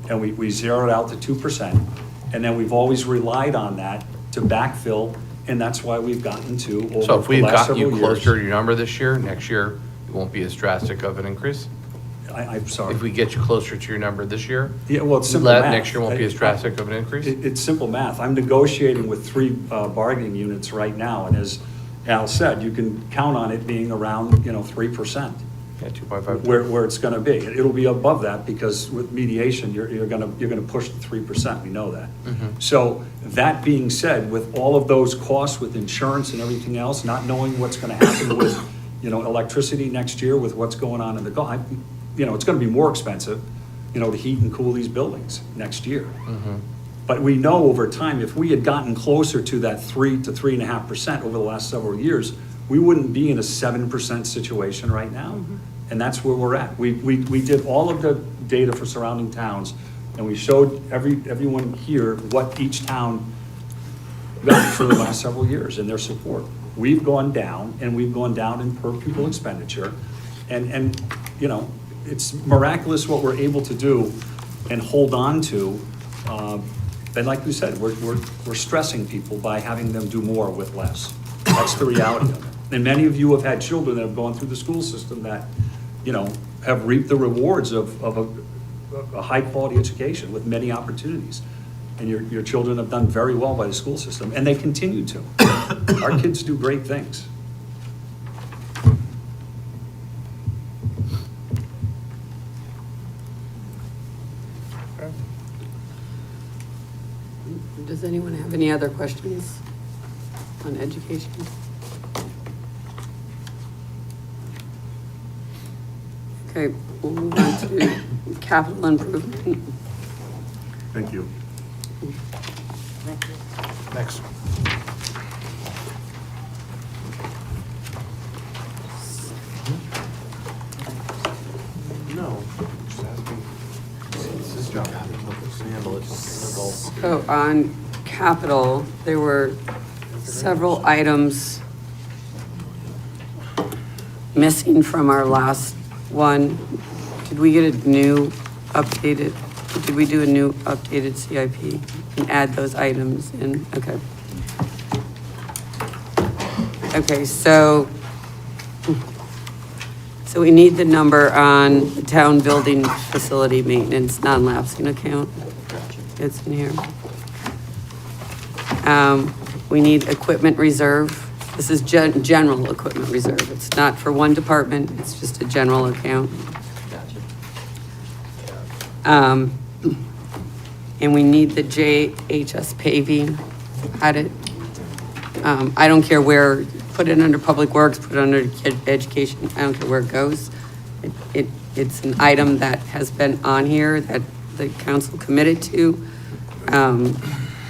And we zeroed out to 2%. And then we've always relied on that to backfill, and that's why we've gotten to over So if the we've last gotten you several years. closer to your number this year, next year, it won't be as drastic of an increase? I'm sorry. If we get you closer to your number this year? Yeah, well, it's simple math. Next year won't be as drastic of an increase? It's simple math. I'm negotiating with 3 bargaining units right now, and as Al said, you can count on it being around, 3%. Yeah, 2.5. Where it's gonna be. It'll be above that because with mediation, you're gonna push the 3%, we know that. So that being said, with all of those costs with insurance and everything else, not knowing what's gonna happen with, electricity next year with what's going on in the Gulf, it's gonna be more expensive, to heat and cool these buildings next year. But we know over time, if we had gotten closer to that 3 to 3.5% over the last several years, we wouldn't be in a 7% situation right now. And that's where we're at. We did all of the data for surrounding towns, and we showed everyone here what each town got for the last several years and their support. We've gone down, and we've gone down in per pupil expenditure. And it's miraculous what we're able to do and hold on to. And like we said, we're stressing people by having them do more with less. That's the reality of it. And many of you have had children that have gone through the school system that have reaped the rewards of a high-quality education with many opportunities. And your children have done very well by the school system, and they continue to. Our kids do great things. Does anyone have any other questions on education? Okay, we'll move on to capital improvement. Thank you. Next. No, just asking. It's his job. Handle it. So on capital, there were several items missing from our last one. Did we get a new updated, did we do a new updated CIP and add those items in? Okay. Okay, so we need the number on the town building facility maintenance non-lapsing account. It's in here. We need equipment reserve. This is general equipment reserve. It's not for one department, it's just a general account. And we need the JHS paving. I don't care where, put it under Public Works, put it under Education, I don't care where it goes. It's an item that has been on here that the council committed to.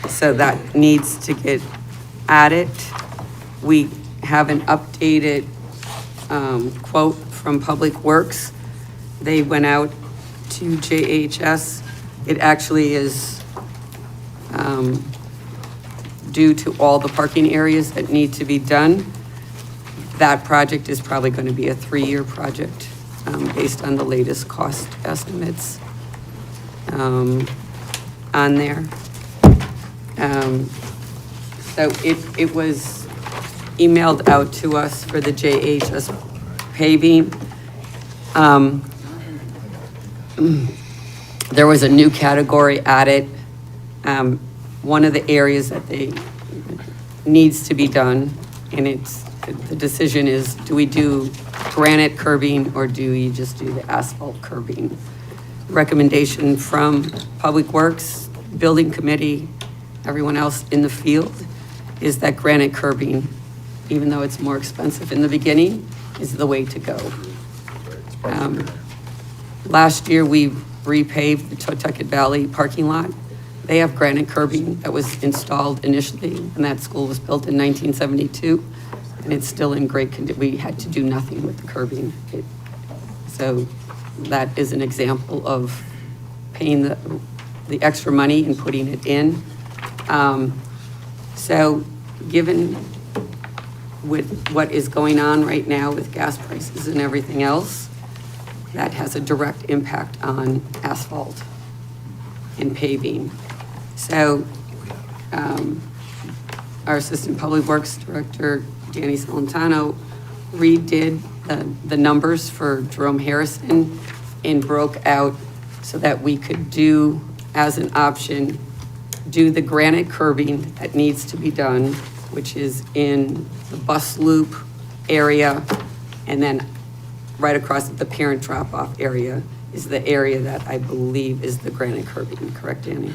So that needs to get added. We have an updated quote from Public Works. They went out to JHS. It actually is due to all the parking areas that need to be done. That project is probably going to be a 3-year project based on the latest cost estimates on there. So it was emailed out to us for the JHS paving. There was a new category added. One of the areas that needs to be done, and the decision is, do we do granite curbing or do we just do the asphalt curbing? Recommendation from Public Works, Building Committee, everyone else in the field, is that granite curbing, even though it's more expensive in the beginning, is the way to go. Last year, we repaved the Totucket Valley parking lot. They have granite curbing that was installed initially, and that school was built in 1972, and it's still in great condition. We had to do nothing with the curbing. So that is an example of paying the extra money and putting it in. So given with what is going on right now with gas prices and everything else, that has a direct impact on asphalt and paving. So our Assistant Public Works Director, Danny Celentano, redid the numbers for Jerome Harrison and broke out so that we could do, as an option, do the granite curbing that needs to be done, which is in the bus loop area, and then right across the parent drop-off area is the area that I believe is the granite curbing, correct, Danny?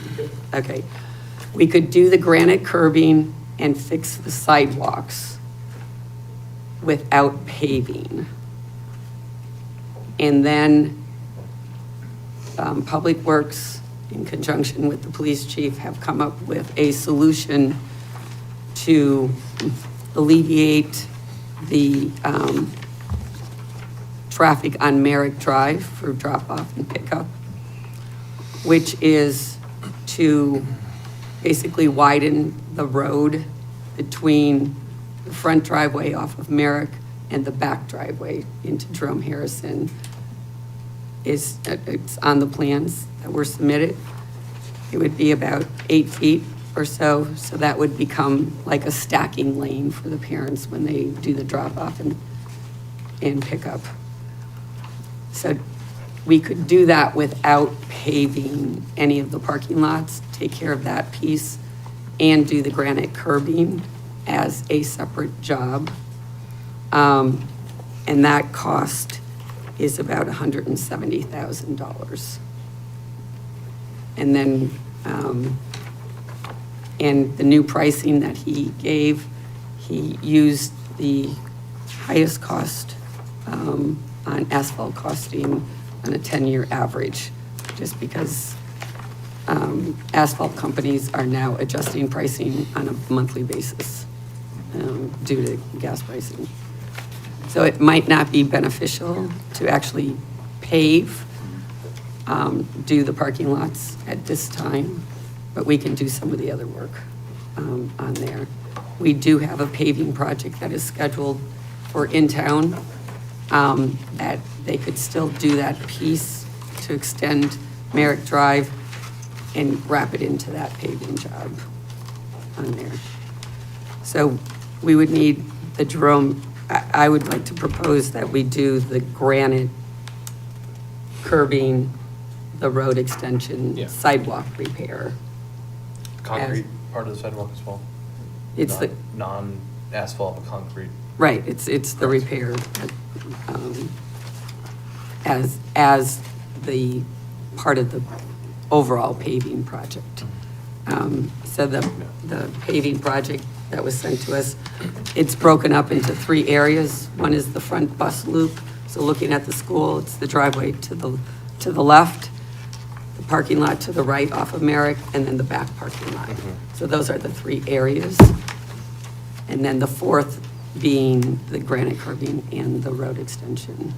Okay. We could do the granite curbing and fix the sidewalks without paving. And then Public Works, in conjunction with the police chief, have come up with a solution to alleviate the traffic on Merrick Drive for drop-off and pickup, which is to basically widen the road between the front driveway off of Merrick and the back driveway into Jerome Harrison. It's on the plans that were submitted. It would be about 8 feet or so, so that would become like a stacking lane for the parents when they do the drop-off and pickup. So we could do that without paving any of the parking lots, take care of that piece, and do the granite curbing as a separate job. And that cost is about $170,000. And then, and the new pricing that he gave, he used the highest cost on asphalt costing on a 10-year average, just because asphalt companies are now adjusting pricing on a monthly basis due to gas pricing. So it might not be beneficial to actually pave, do the parking lots at this time, but we can do some of the other work on there. We do have a paving project that is scheduled for in town, that they could still do that piece to extend Merrick Drive and wrap it into that paving job on there. So we would need the Jerome, I would like to propose that we do the granite curbing, the road extension, Yeah. sidewalk repair. Concrete part of the sidewalk as well? It's the, Non-asphalt, but concrete. right, it's the repair, as the part of the overall paving project. So the paving project that was sent to us, it's broken up into 3 areas. One is the front bus loop, so looking at the school, it's the driveway to the left, the parking lot to the right off of Merrick, and then the back parking lot. So those are the 3 areas. And then the 4th being the granite curbing and the road extension.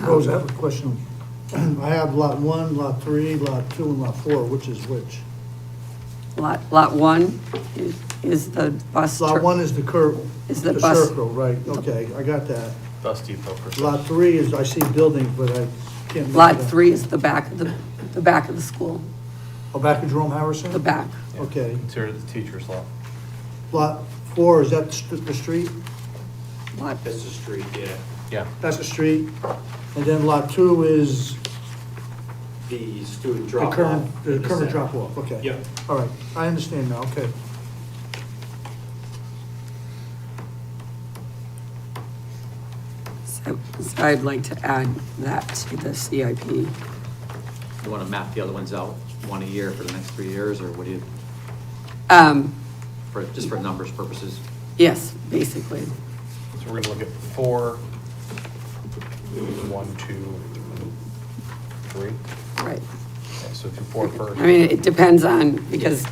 Rose, I have a question. I have lot 1, lot 3, lot 2, and lot 4, which is which? Lot 1 is the bus. Lot 1 is the curve, Is the the bus- circle, right, okay, I got that. Bus depot for sure. Lot 3 is, I see buildings, but I can't. make Lot it out. 3 is the back of the back of the school, Oh, back of Jerome Harrison? the back. Okay. Consider the teacher's lot. Lot 4, is that the street? Lot, That's the street, yeah. Yeah. That's the street. And then lot 2 is The student the drop off. current drop off, okay. Yeah. All right, I understand now, okay. so I'd like to add that to the CIP. You want to map the other ones out, one a year for the next 3 years, or what do you, just for numbers purposes? Yes, basically. So we're gonna look at 4, 1, 2, 3. Right. Okay, so do 4 first. I mean, it depends on, because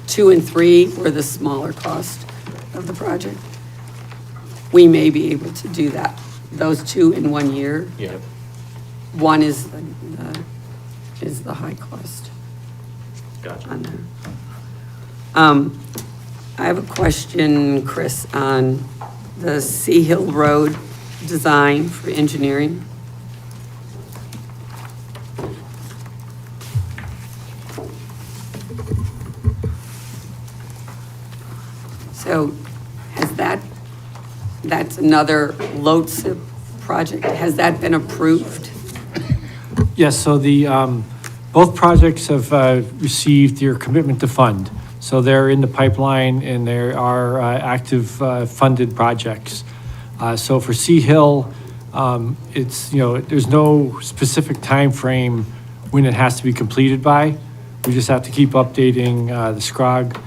2 and 3 were the smaller cost of the project. We may be able to do that, those 2 in 1 year. Yeah. 1 is the high cost Gotcha. on there. I have a question, Chris, on the Sea Hill Road design for engineering. So has that's another LoTSIP project, has that been approved? Yes, so both projects have received your commitment to fund. So they're in the pipeline and there are active funded projects. So for Sea Hill, it's, there's no specific time frame when it has to be completed by. We just have to keep updating the SCROG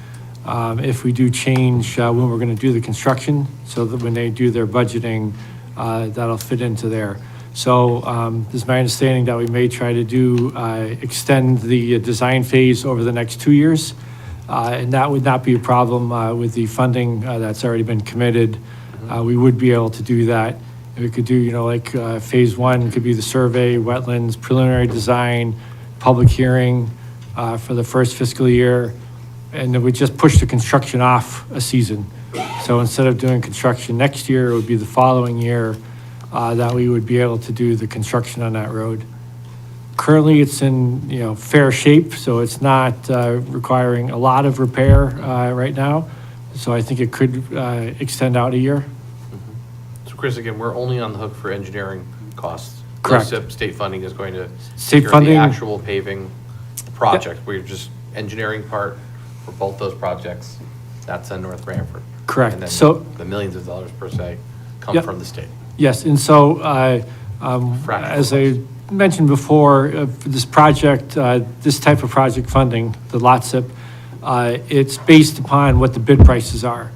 if we do change when we're going to do the construction, so that when they do their budgeting, that'll fit into there. So this is my understanding that we may try to extend the design phase over the next 2 years. And that would not be a problem with the funding that's already been committed. We would be able to do that. And we could do, phase 1 could be the survey, wetlands, preliminary design, public hearing for the first fiscal year. And then we just push the construction off a season. So instead of doing construction next year, it would be the following year that we would be able to do the construction on that road. Currently, it's in, fair shape, so it's not requiring a lot of repair right now. So I think it could extend out a year. So Chris, again, we're only on the hook for engineering costs. Correct. LoSiP state funding is going to State secure funding- the actual paving project, where you're just engineering part for both those projects. That's in North Branford. Correct. And then So- the millions of dollars per se come Yep. from the state. Yes, and so, as I mentioned before, for this project, this type of project funding, the LOTSIP, it's based upon what the bid prices are.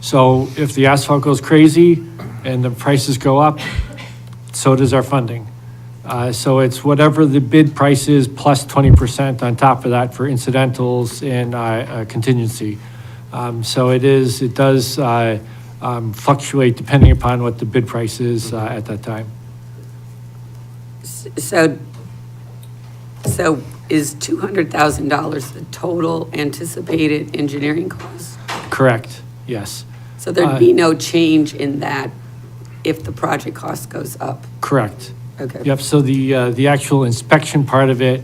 So if the asphalt goes crazy and the prices go up, so does our funding. So it's whatever the bid price is plus 20% on top of that for incidentals and contingency. So it does fluctuate depending upon what the bid price is at that time. So is $200,000 the total anticipated engineering cost? Correct, yes. So there'd be no change in that if the project cost goes up? Correct. Okay. Yep, so the actual inspection part of it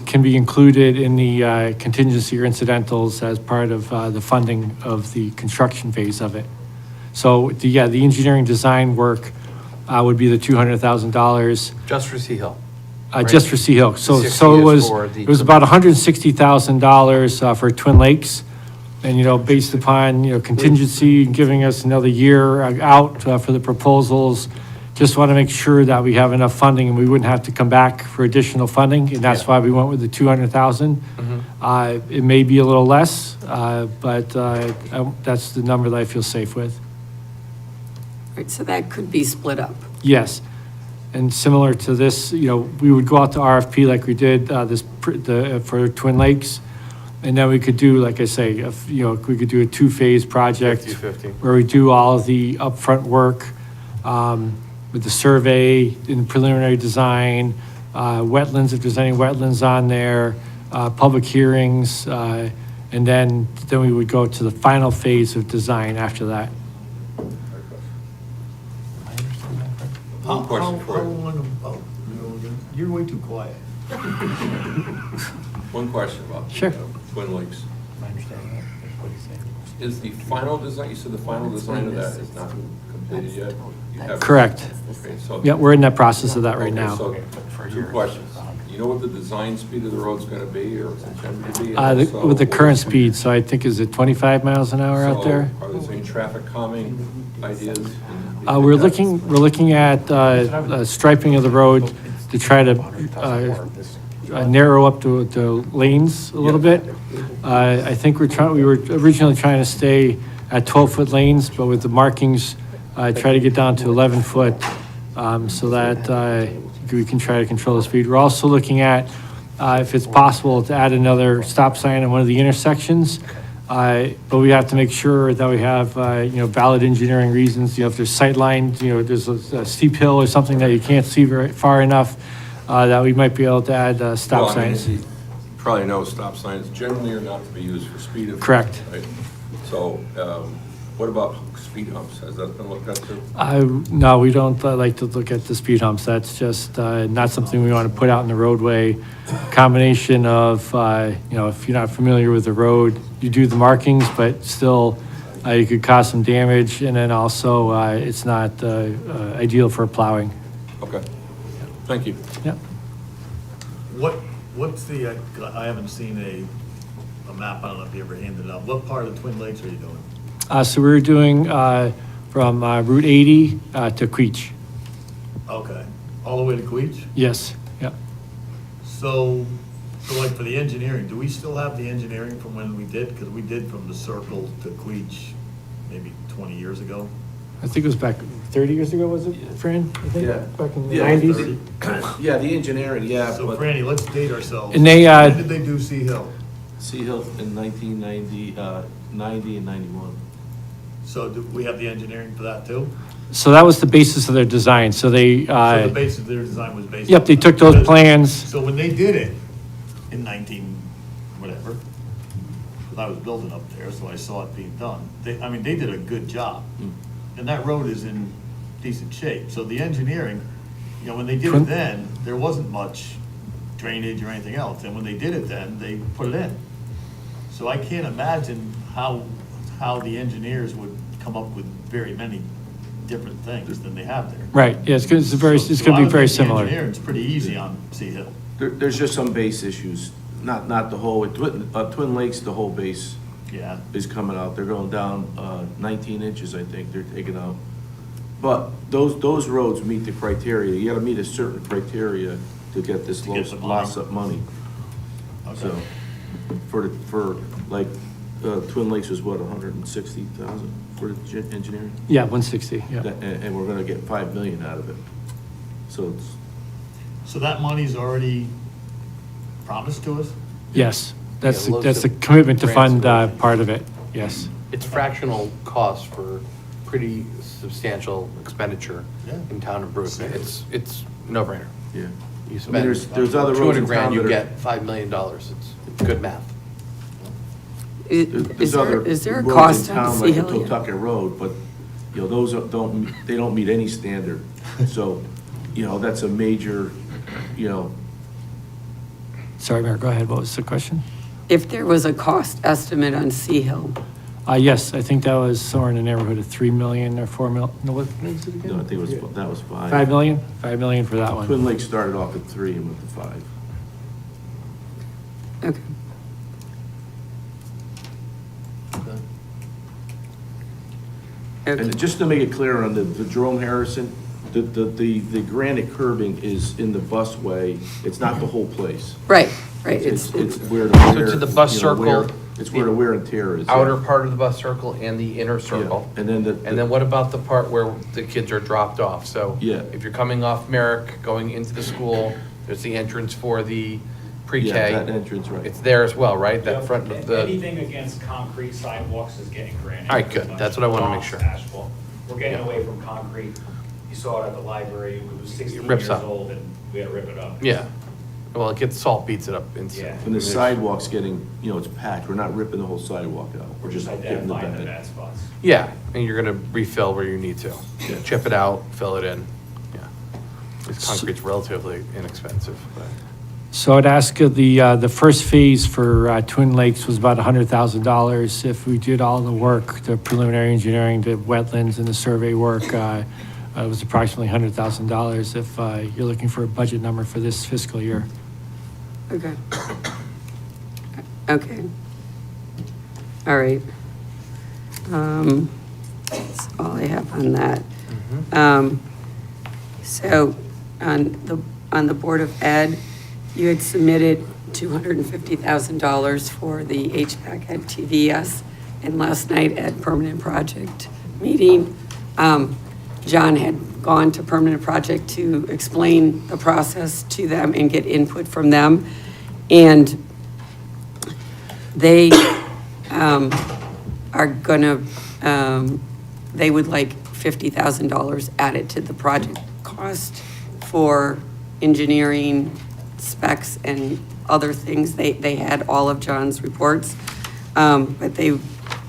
can be included in the contingency or incidentals as part of the funding of the construction phase of it. So, the engineering design work would be the $200,000. Just for Sea Hill. Just for Sea Hill. So 60 it is for the- was about $160,000 for Twin Lakes. And, based upon, contingency, giving us another year out for the proposals, just want to make sure that we have enough funding and we wouldn't have to come back for additional funding. And that's why we went with the 200,000. It may be a little less, but that's the number that I feel safe with. Right, so that could be split up. Yes. And similar to this, we would go out to RFP like we did for Twin Lakes. And then we could do, like I say, we could do a two-phase project 50-50. where we do all of the upfront work with the survey and preliminary design, wetlands, if there's any wetlands on there, public hearings, and then we would go to the final phase of design after that. One question for you. You're way too quiet. One question about Sure. Twin Lakes. I understand that, that's what he's saying. Is the final design, you said the final design of that is not completed yet? You haven't- Correct. Okay, so- Yeah, we're in that process of that right Okay, now. so two questions. You know what the design speed of the road's gonna be or it's intended to be? And also, With the what current is- speed, so I think, is it 25 miles an hour out there? So, are there any traffic calming ideas? We're looking at striping of the road to try to narrow up the lanes a little bit. I think we were originally trying to stay at 12-foot lanes, but with the markings, try to get down to 11-foot so that we can try to control the speed. We're also looking at, if it's possible, to add another stop sign in one of the intersections. But we have to make sure that we have, valid engineering reasons. If there's sight lines, there's a steep hill or something that you can't see very far enough, that we might be able to add stop Well, I mean, signs. you probably know stop signs generally are not to be used for speed. offenses, Correct. right? So, what about speed humps? Has that been looked at too? No, we don't like to look at the speed humps. That's just not something we want to put out in the roadway. Combination of, if you're not familiar with the road, you do the markings, but still you could cause some damage. And then also, it's not ideal for plowing. Okay, thank you. Yep. What's the, I haven't seen a map, I don't know if you ever handed it out. What part of Twin Lakes are you doing? So we're doing from Route 80 to Queech. Okay, all the way to Queech? Yes, yep. So like for the engineering, do we still have the engineering from when we did? Because we did from the Circle to Queech maybe 20 years ago. I think it was back 30 years ago, was it, Fran? I think, Yeah. back in the Yeah, 90s? Yeah, the engineering, yeah. So but Franny, let's date ourselves. And they, When did they do Sea Hill? Sea Hill in 1990, 90 and 91. So do we have the engineering for that too? So that was the basis of their design. So they, So the basis of their design was based. yep, on they that. took those Because- plans. So when they did it in 19, whatever, 'cause I was building up there, so I saw it being done. They did a good job. And that road is in decent shape. So the engineering, when they did it then, there wasn't much drainage or anything else. And when they did it then, they put it in. So I can't imagine how the engineers would come up with very many different things than they have there. Right, yeah, it's gonna be very similar. Engineering's pretty easy on Sea Hill. There's just some base issues, not the whole, Twin Lakes, the whole base Yeah. is coming out. They're going down 19 inches, I think, they're taking out. But those roads meet the criteria. You gotta meet a certain criteria to get this To get the money. loss of money. So, for like, Twin Lakes was what, 160,000 for the engineering? Yeah, 160, yeah. And we're gonna get 5 million out of it. So it's, So that money's already promised to us? Yes, that's, Yeah, that's the loads of commitment to fund grants. part of it, yes. It's fractional cost for pretty substantial expenditure Yeah. in town improvement. It's no-brainer. yeah. You I mean, there's other roads in 200 grand, town you that are- get $5 million. It's good math. Is there a roads in cost on town Sea like Hill? yet? Totucket Road, but, you know, those they don't meet any standard. So, you know, that's a major, you know, Sorry, Mayor, go ahead, what was the question? If there was a cost estimate on Sea Hill, Yes, I think that was somewhere in the neighborhood of 3 million or 4 million, no, what is it again? no, I think that was 5. 5 million? 5 million for that one. Twin Lakes started off at 3 and went to 5. okay. And just to make it clear on the Jerome Harrison, the granite curbing is in the busway, it's not the whole place. Right, right. It's where the So wear. to the bus you know, where- circle, It's where the wear and tear is. Outer part of the bus circle and the inner circle. And then And then what about the part where the kids are dropped off? So Yeah. if you're coming off Merrick, going into the school, there's the entrance for the pre-K. Yeah, that entrance, right. It's there as well, right? That front of the, Anything against concrete sidewalks is getting granted. All right, good. That's what I wanna make sure. Asphalt. We're getting Yeah. away from concrete. You saw it at the library, it was 16 rips years up. old and we had to rip it up. yeah. Well, it gets, salt beats it up inside. Yeah. And the sidewalk's getting, you know, it's packed, we're not ripping the whole sidewalk out, We're just getting the identifying the bed. bad spots. Yeah, and you're gonna refill where you need to. Chip it out, fill it in, yeah. This concrete's relatively inexpensive, but. So I'd ask the first phase for Twin Lakes was about $100,000. If we did all the work, the preliminary engineering, the wetlands and the survey work, it was approximately $100,000 if you're looking for a budget number for this fiscal year. Okay. Okay. All right. That's all I have on that. So on the Board of Ed, you had submitted $250,000 for the HVAC at TVS, and last night at Permanent Project meeting, John had gone to Permanent Project to explain the process to them and get input from them. And they are gonna, they would like $50,000 added to the project cost for engineering, specs, and other things. They had all of John's reports, but they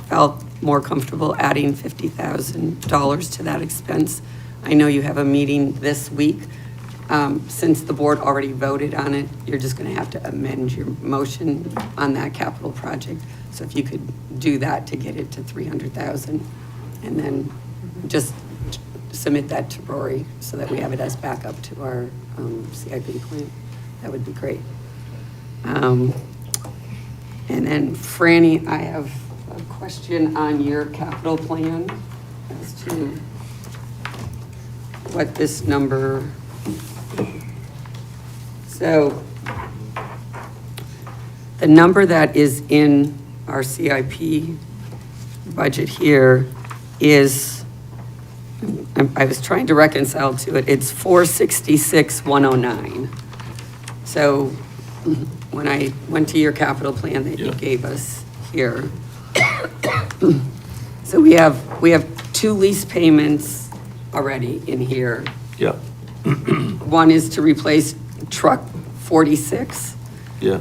felt more comfortable adding $50,000 to that expense. I know you have a meeting this week. Since the board already voted on it, you're just gonna have to amend your motion on that capital project. So if you could do that to get it to 300,000, and then just submit that to Rory so that we have it as backup to our CIP plan, that would be great. And then Franny, I have a question on your capital plan as to what this number, so the number that is in our CIP budget here is, I was trying to reconcile to it, it's 466,109. So when I went to your capital plan that you gave us here, so we have 2 lease payments already in here. Yeah, One is to replace truck 46, yeah.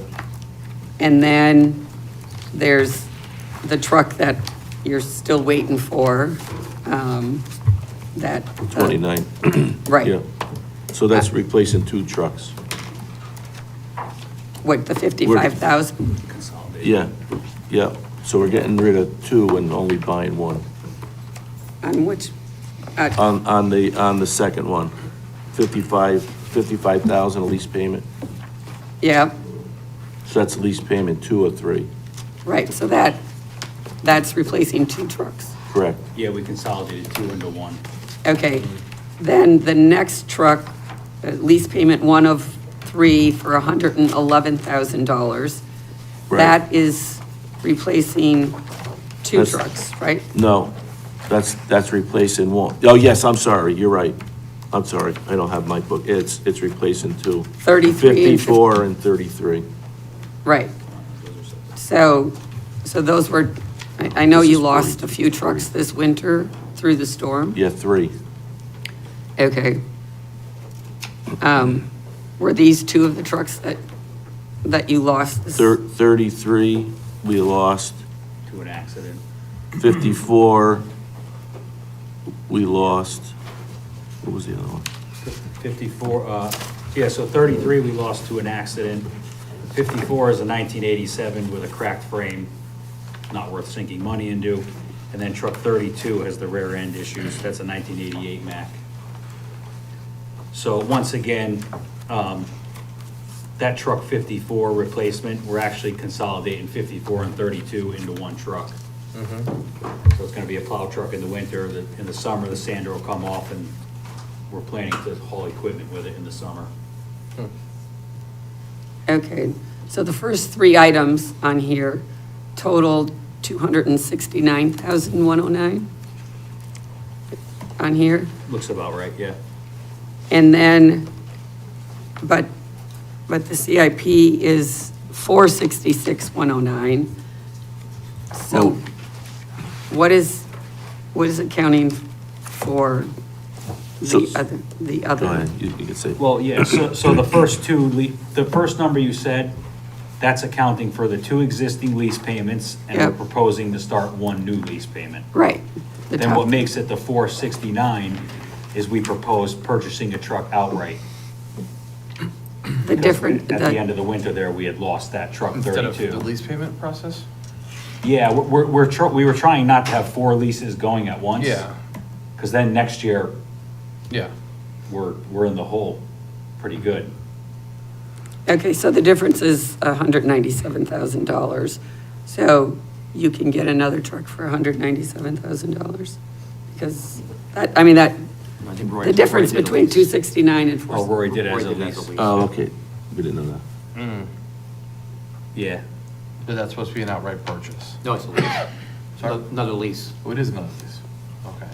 and then there's the truck that you're still waiting for, that. 29. Right. Yeah. So that's replacing 2 trucks. What, the 55,000? Yeah, yeah. So we're getting rid of 2 and only buying 1. On which On the second one, 55,000 lease payment. Yeah, So that's lease payment 2 or 3, right, so that's replacing 2 trucks. correct? Yeah, we consolidated 2 into 1. Okay, then the next truck, lease payment 1 of 3 for $111,000. Right. That is replacing 2 That's- trucks, right? No, that's replacing 1. Oh, yes, I'm sorry, you're right. I'm sorry, I don't have my book. It's replacing 2. 33 and 54 and 33. Right. So those were, I know This you is lost a 43. few trucks this winter through the storm. Yeah, 3. Okay. Were these 2 of the trucks that you lost? 33, we lost. To an accident. 54, we lost. What was the other one? 54, yeah, so 33 we lost to an accident. 54 is a 1987 with a cracked frame, not worth sinking money into. And then truck 32 has the rear end issues. That's a 1988 Mack. So once again, that truck 54 replacement, we're actually consolidating 54 and 32 into 1 truck. So it's gonna be a plow truck in the winter. In the summer, the sander will come off, and we're planning to haul equipment with it in the summer. Okay, so the first 3 items on here totaled $269,109 on here. Looks about right, yeah. And then, but the CIP is $466,109. So what is accounting for So- the Go other? ahead, you can say. Well, yeah, so the first 2, the first number you said, that's accounting for the 2 existing lease payments, and we're Yep. proposing to start 1 new lease payment. Right. the Then top. what makes it the 469 is we propose purchasing a truck outright. The different, At the end of the winter there, we had lost that truck Instead of 32. the lease payment process? Yeah, we were trying not to have 4 leases going at once. Yeah. Because then next year, Yeah. we're in the hole pretty good. okay, so the difference is $197,000. So you can get another truck for $197,000? Because that, I mean, that, I think Roy- the difference Roy did a between lease. 269 and 4. Oh, Rory did it as a Roy did it as a lease. lease. Oh, okay, we didn't know that. Yeah. But that's supposed to be an outright purchase. No, it's a lease. Sorry? Another lease. Oh, it is another lease. Okay.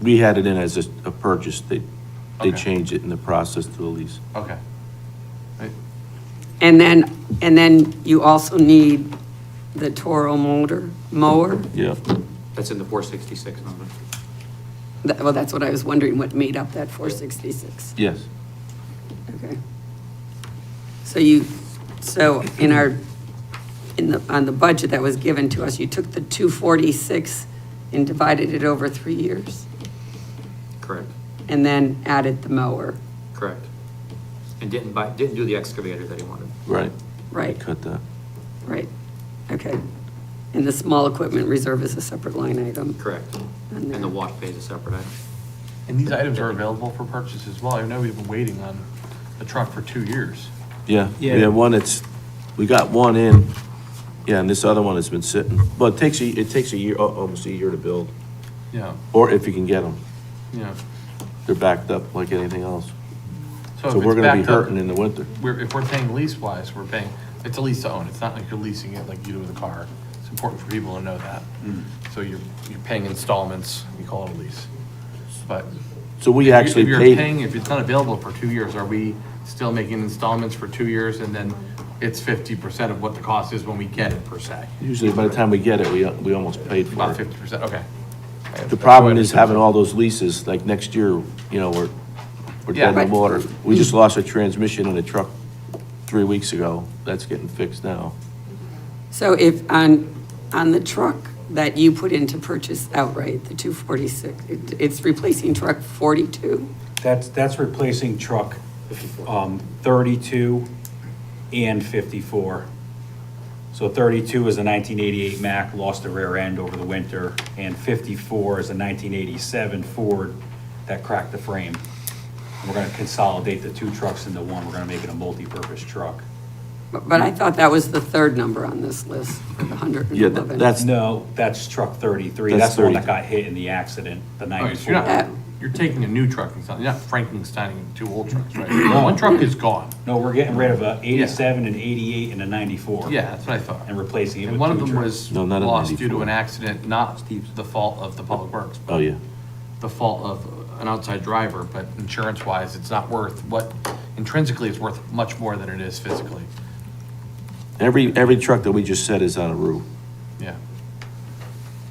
We had it in as a purchase, they Okay. changed it in the process to a lease. Okay. Right. And then you also need the Toro mower. Yeah. That's in the 466 number. Well, that's what I was wondering, what made up that 466? Yes. Okay. So on the budget that was given to us, you took the 246 and divided it over 3 years, Correct, and then added the mower. correct. And didn't do the excavator that he wanted. Right. Right. Cut that. Right, okay. And the small equipment reserve is a separate line item. Correct. And And the wash pay is a separate item. And these items are available for purchase as well. I know we've been waiting on the truck for 2 years. Yeah, we Yeah. have one we got one in, yeah, and this other one has been sitting. Well, it takes a year, almost a year to build, Yeah, or if you can get them. yeah. They're backed up like anything else. So if So we're it's gonna be backed up, hurting in the winter. if we're paying lease-wise, we're paying, it's a lease to own. It's not like you're leasing it like you do with a car. It's important for people to know that. So you're paying installments, we call it a lease. But So we actually if you're paid, paying, if it's not available for 2 years, are we still making installments for 2 years and then it's 50% of what the cost is when we get it per se? usually by the time we get it, we almost paid for About it. 50%, okay. The problem is having all those leases, like next year, we're Yeah. dead in the water. We just lost a transmission in a truck 3 weeks ago. That's getting fixed now. So if, on the truck that you put in to purchase outright, the 246, it's replacing truck 42? That's replacing truck 32 and 54. So 32 is a 1988 Mack, lost the rear end over the winter, and 54 is a 1987 Ford that cracked the frame. We're gonna consolidate the 2 trucks into one. We're gonna make it a multi-purpose truck. But I thought that was the third number on this list, for the 111. No, that's truck 33. That's That's the one that 33. got hit in the accident, the Okay, so 94. you're not, you're taking a new truck and selling, you're not Frankensteining 2 old trucks, right? One truck is gone. No, we're getting rid of a 87, an 88, and a 94. Yeah, that's what I thought. And replacing it And with one of 2 them trucks. was No, not a lost due to 94. an accident, not the fault of the public works, Oh, yeah. the fault of an outside driver, but insurance-wise, it's not worth what, intrinsically, it's worth much more than it is physically. Every truck that we just said is on a roof. Yeah.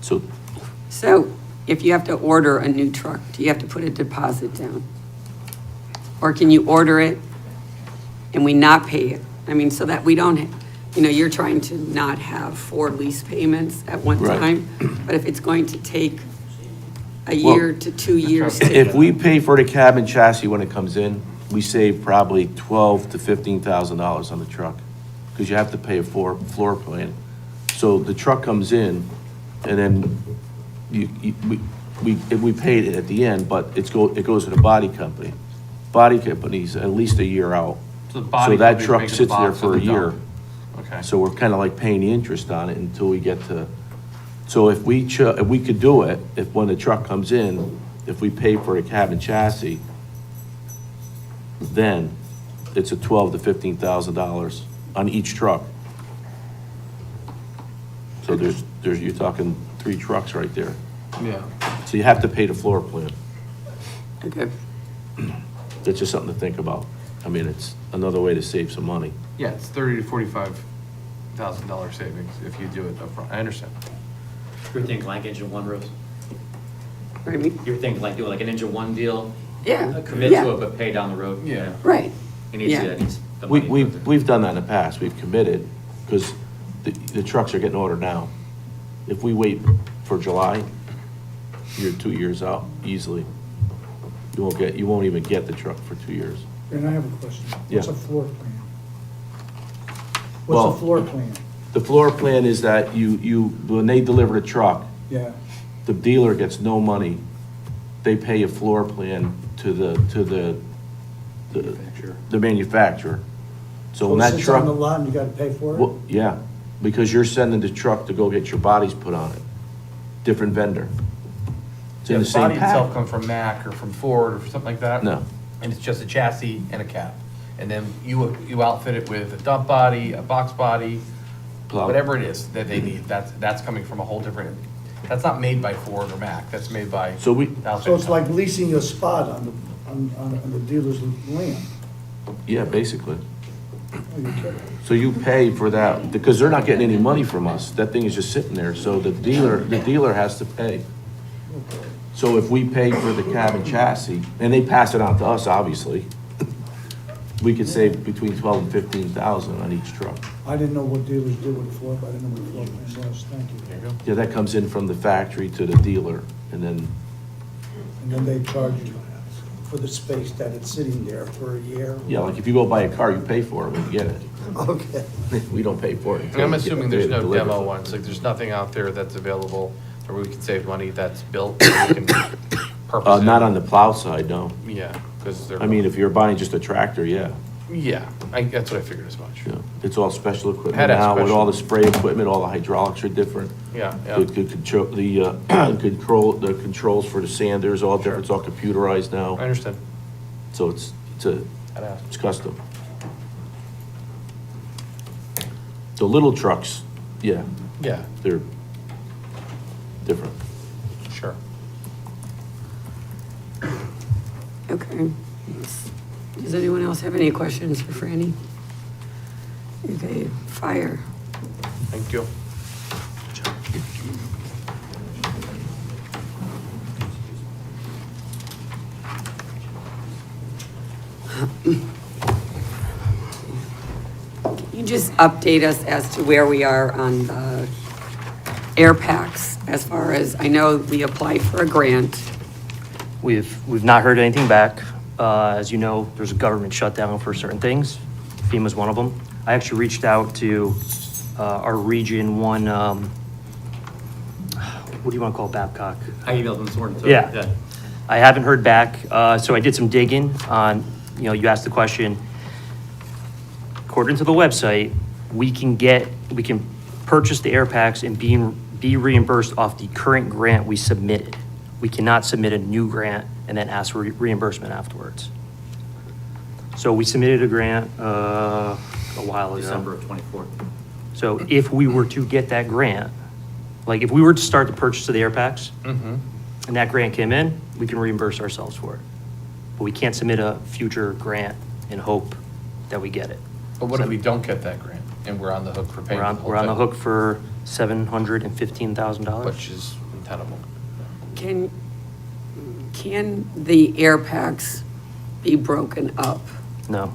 So So if you have to order a new truck, do you have to put a deposit down? Or can you order it and we not pay it? I mean, so that we don't, you're trying to not have 4 lease payments at one Right. time. But if it's going to take a year to 2 years to. if we pay for the cab and chassis when it comes in, we save probably $12,000 to $15,000 on the truck. Because you have to pay a floor plan. So the truck comes in, and then we pay it at the end, but it goes to the body company. Body company's at least a year out. So the body So that company's truck making the sits there box for a and the year. dump. Okay. So we're kind of like paying the interest on it until we get to, so if we could do it, if when the truck comes in, if we pay for the cab and chassis, then it's a $12,000 to $15,000 on each truck. So you're talking 3 trucks right there. Yeah. So you have to pay the floor plan. Okay. That's just something to think about. I mean, it's another way to save some money. Yeah, it's $30,000 to $45,000 savings if you do it upfront. I understand. You were thinking like engine 1 roofs? Pardon me? You were thinking like doing like an engine 1 deal? Yeah. Commit Yeah. to it, but pay down the road? Yeah. Right. He needs Yeah. to, that needs the money. We've done that in the past. We've committed, because the trucks are getting ordered now. If we wait for July, you're 2 years out easily. You won't even get the truck for 2 years. And I have a question. Yeah. What's a floor plan? Well- What's a floor plan? The floor plan is that when they deliver the truck, Yeah. the dealer gets no money. They pay a floor plan to the manufacturer. So when it that sits truck. on the lot and you gotta pay for it? Well, yeah, because you're sending the truck to go get your bodies put on it. Different vendor. It's in Yeah, the the same body itself pack. comes from Mack or from Ford or something like that? No. And it's just a chassis and a cab. And then you outfit it with a dump body, a box body, Plow. whatever it is that they need. That's coming from a whole different, that's not made by Ford or Mack. That's made by. So we, the outfit So it's company. like leasing a spot on the dealer's land? yeah, basically. Oh, you're kidding. So you pay for that, because they're not getting any money from us. That thing is just sitting there, so the dealer has to pay. So if we pay for the cab and chassis, and they pass it on to us, obviously, we could save between 12 and 15,000 on each truck. I didn't know what dealers did with the floor, but I didn't know what the floor plan was, thank you. Yeah, that comes in from the factory to the dealer, and then, And then they charge you for the space that it's sitting there for a year? yeah, like if you go buy a car, you pay for it when you get it. Okay. We don't pay for it. And until I'm we get assuming the there's day no to deliver. demo ones, like there's nothing out there that's available where we can save money that's built, that we can purpose it. Not on the plow side, no. Yeah, because they're. I mean, if you're buying just a tractor, yeah. Yeah, that's what I figured as much. Yeah, it's all special equipment Had that now, with special- all the spray equipment, all the hydraulics are different. Yeah, yeah. The controls for the sanders, all different, it's all computerized now. I understand. So it's I'd ask. it's custom. The little trucks, yeah, Yeah, they're different. sure. Okay. Does anyone else have any questions for Franny? Okay, fire. Thank you. Can you just update us as to where we are on the air packs as far as, I know we applied for a grant. We've not heard anything back. As you know, there's a government shutdown for certain things. FEMA's one of them. I actually reached out to our Region 1, what do you want to call it, Babcock? I emailed them this morning, too. Yeah. I haven't heard back, so I did some digging on, you asked the question. According to the website, we can purchase the air packs and be reimbursed off the current grant we submitted. We cannot submit a new grant and then ask for reimbursement afterwards. So we submitted a grant a while ago. December of '24. So if we were to get that grant, like if we were to start the purchase of the air packs, and that grant came in, we can reimburse ourselves for it. But we can't submit a future grant and hope that we get it. But what if we don't get that grant and we're on the hook for paying? We're on the hook for $715,000. Which is untenable. Can the air packs be broken up? No,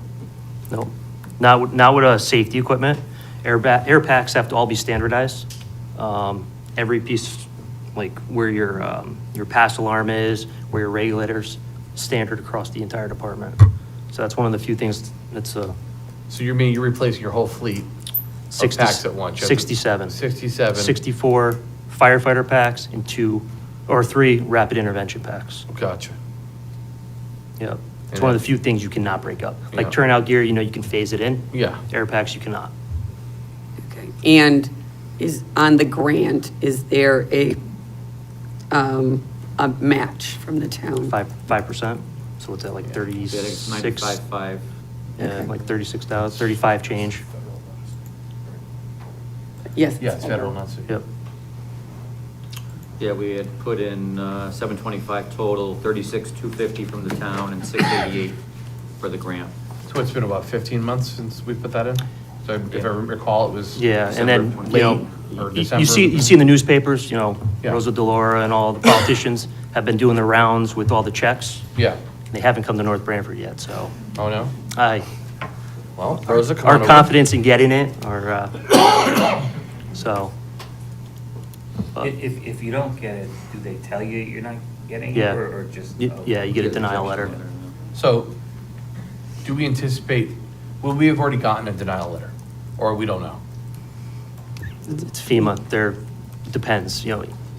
not with safety equipment. Air packs have to all be standardized. Every piece, like where your pass alarm is, where your regulator's, standard across the entire department. So that's one of the few things that's So you're replacing your whole fleet of packs at once? You have to- 67. 67. 64 firefighter packs and 2 or 3 rapid intervention packs. Gotcha. Yep. It's And one of that- the few things you cannot break up. Like Yeah. turnout gear, you can phase it in. Yeah. Air packs, you cannot. Okay. And on the grant, is there a match from the town? 5%. So what's that, like Yeah, I think 36? it's 95.5. Yeah, like 36,000, 35 change. Yes. Yeah, it's federal, not state. Yep. Yeah, we had put in 725 total, 36,250 from the town, and 688 for the grant. So it's been about 15 months since we put that in? So if I Yeah. recall, it was Yeah, and then, December you know, 20 or you December. see in the newspapers, Yeah. Rosa DeLaura and all the politicians have been doing the rounds with all the checks. Yeah. They haven't come to North Branford yet, so Oh, no? Well, Rosa, come on our over. confidence in getting it, or, so. but- If you don't get it, do they tell you you're not getting it, Yeah. or just? Yeah, you get a denial letter. So, do we anticipate, will we have already gotten a denial letter? Or we don't know? It's FEMA, depends,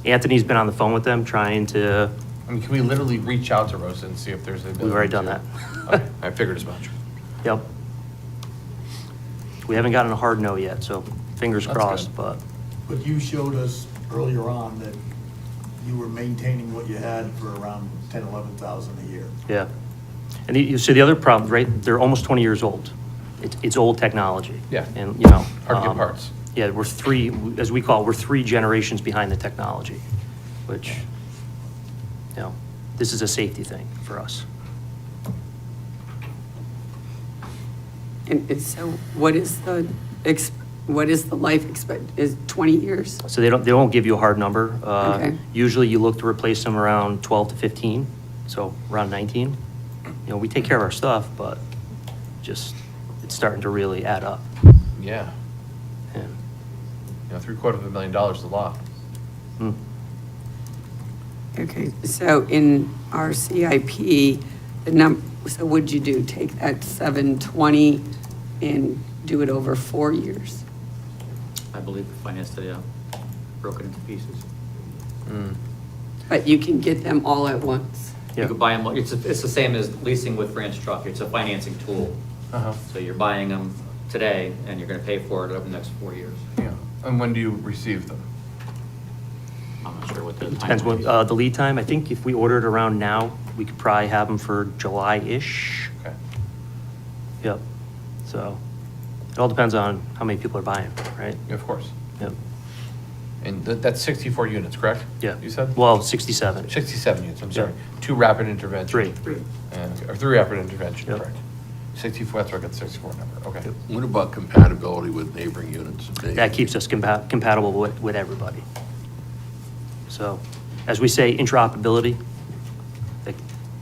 Anthony's been on the phone with them trying to, I mean, can we literally reach out to Rosa and see if there's a ability? we've already done to- that. Okay, I figured as much. Yep. We haven't gotten a hard no yet, so fingers That's crossed, good. But you showed us earlier on that you were maintaining what you had for around 10, 11,000 a year. yeah. And you see the other problem, right, they're almost 20 years old. It's old technology. Yeah. And, Hard to get parts. Yeah, we're 3 generations behind the technology, which, this is a safety thing for us. And so what is the life expect, is 20 years? So they won't give you a hard number. Okay. Usually you look to replace them around 12 to 15, so around 19. We take care of our stuff, but just, it's starting to really add up. Yeah. And, $750,000 is a lot. mm. Okay, so in our CIP, so what'd you do? Take that 720 and do it over 4 years? I believe the finance today, broken into pieces. But you can get them all at once? You could buy them, it's the same as leasing with Branch Truck, it's a financing tool. Uh-huh. So you're buying them today, and you're gonna pay for it over the next 4 years. Yeah. And when do you receive them? I'm not sure what the. Depends timeline what, is. the lead time. I think if we ordered around now, we could probably have them for July-ish. Okay. Yep. So it all depends on how many people are buying, right? Of course. Yep. And that's 64 units, correct? Yeah. You said? Well, 67. 67 units, I'm sorry. Yeah. 2 rapid intervention. 3. Or 3 rapid intervention, Yep. correct. 64, that's where I got the 64 number, okay. What about compatibility with neighboring units? That keeps us compatible with everybody. So, as we say, interoperability, like,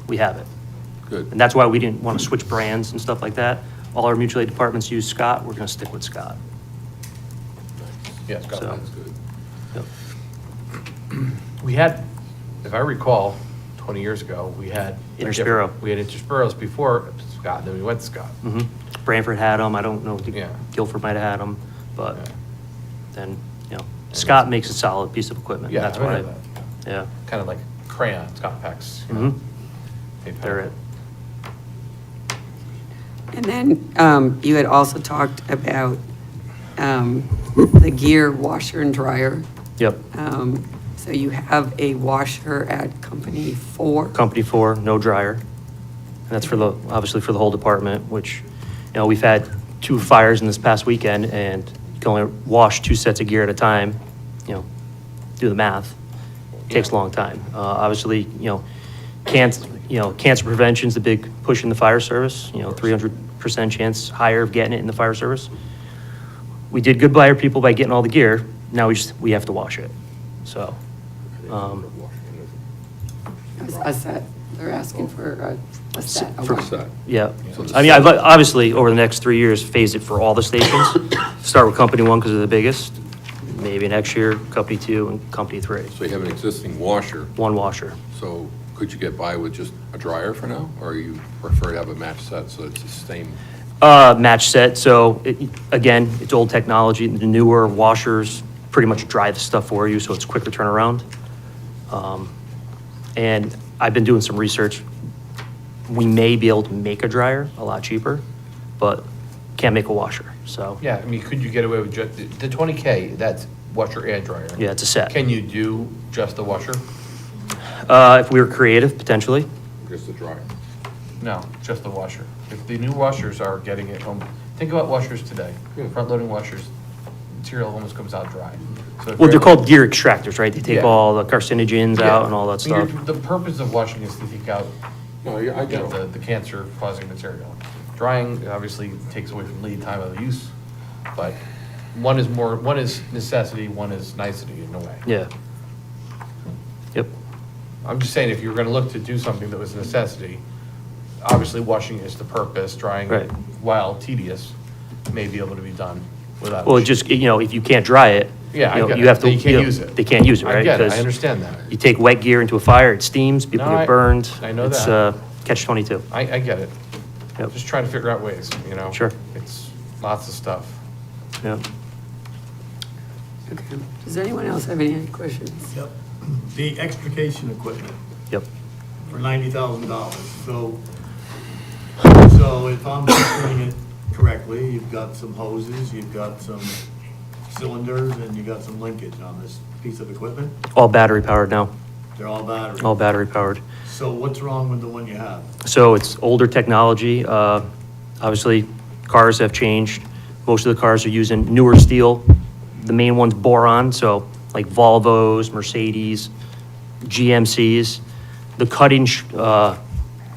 we have it. Good. And that's why we didn't want to switch brands and stuff like that. All our mutual aid departments use Scott, we're going to stick with Scott. Yeah, it's got So- that's good. Yep. We had, if I recall, 20 years ago, we had. Interspiro. We had Interspiros before Scott, then we went to Scott. Mhm. Branford had them, I don't know, Yeah. Guilford might have had them, but Yeah. then, Scott makes a solid piece of equipment. Yeah, That's I know why, that. yeah. Kind of like crayons, compacts. You know, Mhm. They're it. And then you had also talked about the gear washer and dryer. Yep. So you have a washer at Company 4. Company 4, no dryer. And that's for the, obviously for the whole department, which, you know, we've had 2 fires in this past weekend, and you can only wash 2 sets of gear at a time. You know, do the math. Takes a long time. Obviously, you know, cancer prevention's the big push in the fire service. You know, 300% chance higher of getting it in the fire service. We did good by our people by getting all the gear. Now we have to wash it. So, A set, they're asking for a set. For- set. yeah. So the I mean, I've set- obviously, over the next 3 years, phased it for all the stations. Start with Company 1 because they're the biggest. Maybe next year, Company 2 and Company 3. So you have an existing washer, 1 washer. so could you get by with just a dryer for now? Or you prefer to have a match set so it's the same? Match set, so again, it's old technology. The newer washers pretty much dry the stuff for you, so it's quicker turnaround. And I've been doing some research. We may be able to make a dryer a lot cheaper, but can't make a washer, so. Yeah, I mean, could you get away with just, the 20K, that's washer and dryer? Yeah, it's a set. Can you do just the washer? If we were creative, potentially. Just the dryer? No, just the washer. If the new washers are getting it home, think about washers today. Front-loading washers, material almost comes out dry. So if Well, they're you're- called gear extractors, right? They take Yeah. all the carcinogens Yeah. out and all that I mean, stuff. The purpose of washing is to take out No, yeah, I you know, get it. the cancer-causing material. Drying obviously takes away from lead time of use, but one is necessity, one is nicety in a way. Yeah. Yep. I'm just saying, if you're gonna look to do something that was a necessity, obviously washing is the purpose, drying, Right. while tedious, may be able to be done without. Well, it just, you know, if you can't dry it, Yeah, I you know, get you it. have to. You can't know, use it. They can't use it, I right? get it. I Because understand that. You take wet gear into a fire, it steams, people No, get burned. I know It's, that. catch-22. I get it. Yep. Just trying to figure out ways, you know? Sure. It's lots of stuff. Yeah. Okay. Does anyone else have any questions? Yep. The extrication equipment Yep. for $90,000. So if I'm picturing it correctly, you've got some hoses, you've got some cylinders, and you've got some linkage on this piece of equipment? All battery powered now, They're all battery? all battery powered. So what's wrong with the one you have? So it's older technology. Obviously, cars have changed. Most of the cars are using newer steel. The main one's boron, so like Volvos, Mercedes, GMCs. The cutting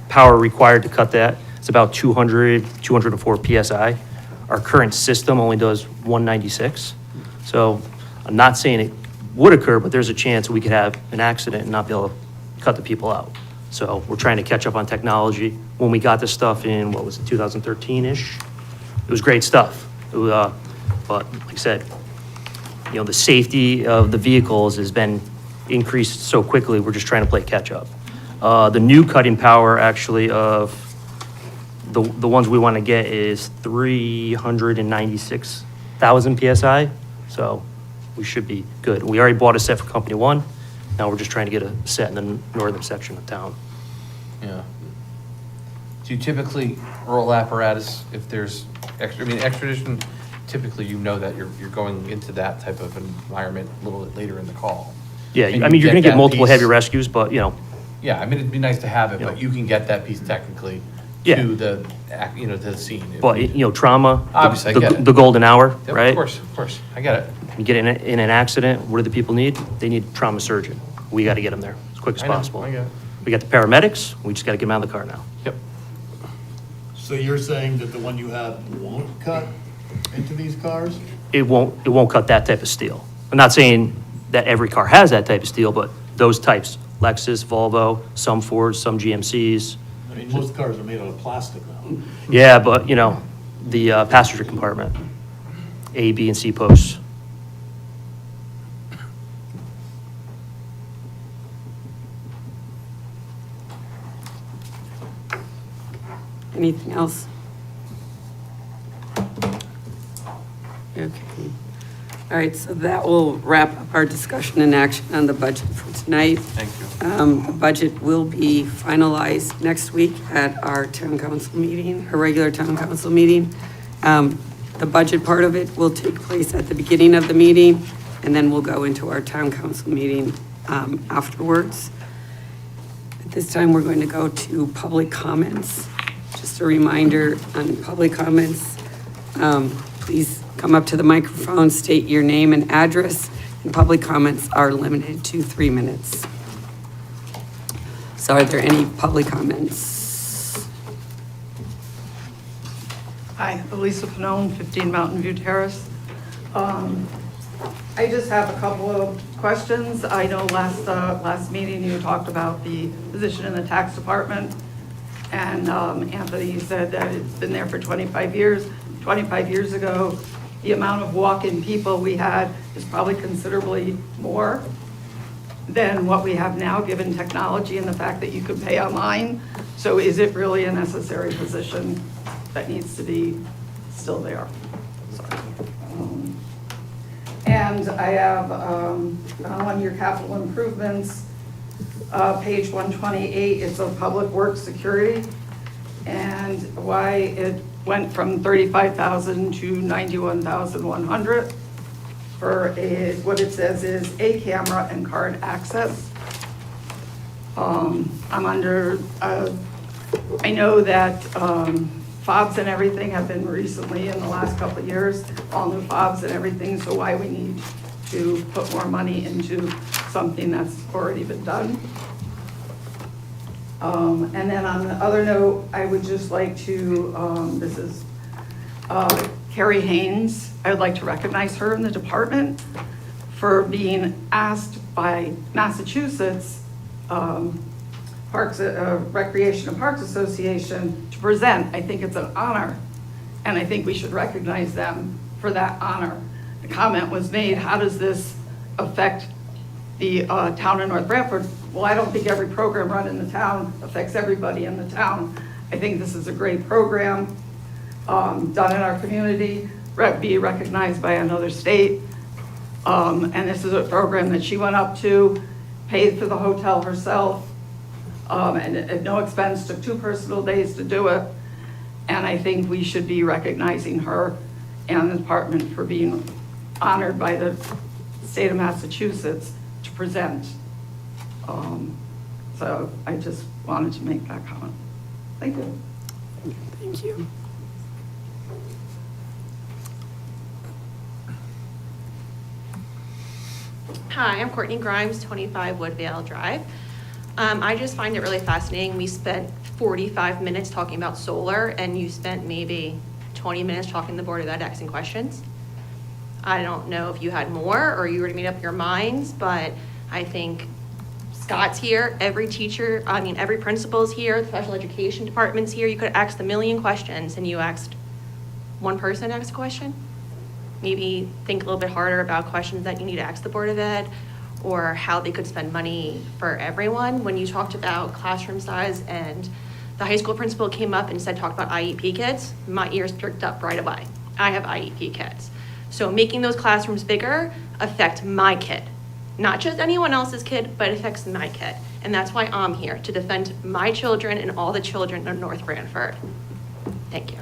power required to cut that is about 204 PSI. Our current system only does 196. So I'm not saying it would occur, but there's a chance we could have an accident and not be able to cut the people out. So we're trying to catch up on technology. When we got this stuff in, what was it, 2013-ish? It was great stuff. But like I said, you know, the safety of the vehicles has been increased so quickly, we're just trying to play catch up. The new cutting power actually of the ones we want to get is 396,000 PSI. So we should be good. We already bought a set for Company 1. Now we're just trying to get a set in the northern section of town. Yeah. Do you typically roll apparatus if there's extradition, typically you know that you're going into that type of environment a little bit later in the call. Yeah, And I mean, you're gonna that get multiple piece- heavy rescues, but, you know, Yeah, I mean, it'd be nice to have it, You but know. you can get that piece technically Yeah. to the, to the scene. if but, needed. you know, trauma, Obviously, I the- get it. the golden hour, Yep, right? Of course, I get it. You get in an accident, what do the people need? They need a trauma surgeon. We got to get them there as quick as I know, possible. I get it. We got the paramedics, we just got to get them out of the car now. Yep. So you're saying that the one you have won't cut into these cars? It won't cut that type of steel. I'm not saying that every car has that type of steel, but those types, Lexus, Volvo, some Fords, some GMCs. I mean, most cars are made out of plastic now. Yeah, but, you know, the passenger compartment, A, B, and C posts. Anything else? Okay. All right, so that will wrap up our discussion and action on the budget for tonight. Thank you. The budget will be finalized next week at our town council meeting, our regular town council meeting. The budget part of it will take place at the beginning of the meeting, and then we'll go into our town council meeting afterwards. At this time, we're going to go to public comments. Just a reminder on public comments, please come up to the microphone, state your name and address, and public comments are limited to 3 minutes. So are there any public comments? Hi, Elisa Panone, 15 Mountain View Terrace. I just have a couple of questions. I know last meeting you talked about the position in the tax department, and Anthony said that it's been there for 25 years. 25 years ago, the amount of walk-in people we had is probably considerably more than what we have now, given technology and the fact that you could pay online. So is it really a necessary position that needs to be still there? Sorry. And I have, on one of your capital improvements, page 128, it's a public works security, and why it went from 35,000 to 91,100 for what it says is a camera and card access. I'm under, I know that fobs and everything have been recently in the last couple of years, all new fobs and everything, so why we need to put more money into something that's already been done. And then on the other note, I would just like to, this is Carrie Haynes. I would like to recognize her in the department for being asked by Massachusetts Recreation and Parks Association to present. I think it's an honor, and I think we should recognize them for that honor. The comment was made, how does this affect the town of North Branford? Well, I don't think every program run in the town affects everybody in the town. I think this is a great program done in our community, be recognized by another state. And this is a program that she went up to, paid for the hotel herself, and at no expense, took 2 personal days to do it. And I think we should be recognizing her and the department for being honored by the state of Massachusetts to present. So I just wanted to make that comment. Thank you. Thank you. Hi, I'm Courtney Grimes, 25 Woodvale Drive. I just find it really fascinating. We spent 45 minutes talking about solar, and you spent maybe 20 minutes talking to the Board of Ed asking questions. I don't know if you had more or you were to made up your minds, but I think Scott's here, every teacher, every principal's here, the special education department's here. You could have asked a million questions and you asked one person asked a question. Maybe think a little bit harder about questions that you need to ask the Board of Ed or how they could spend money for everyone. When you talked about classroom size and the high school principal came up and talked about IEP kids, my ears perked up right away. I have IEP kids. So making those classrooms bigger affect my kid. Not just anyone else's kid, but it affects my kid. And that's why I'm here, to defend my children and all the children of North Branford. Thank you.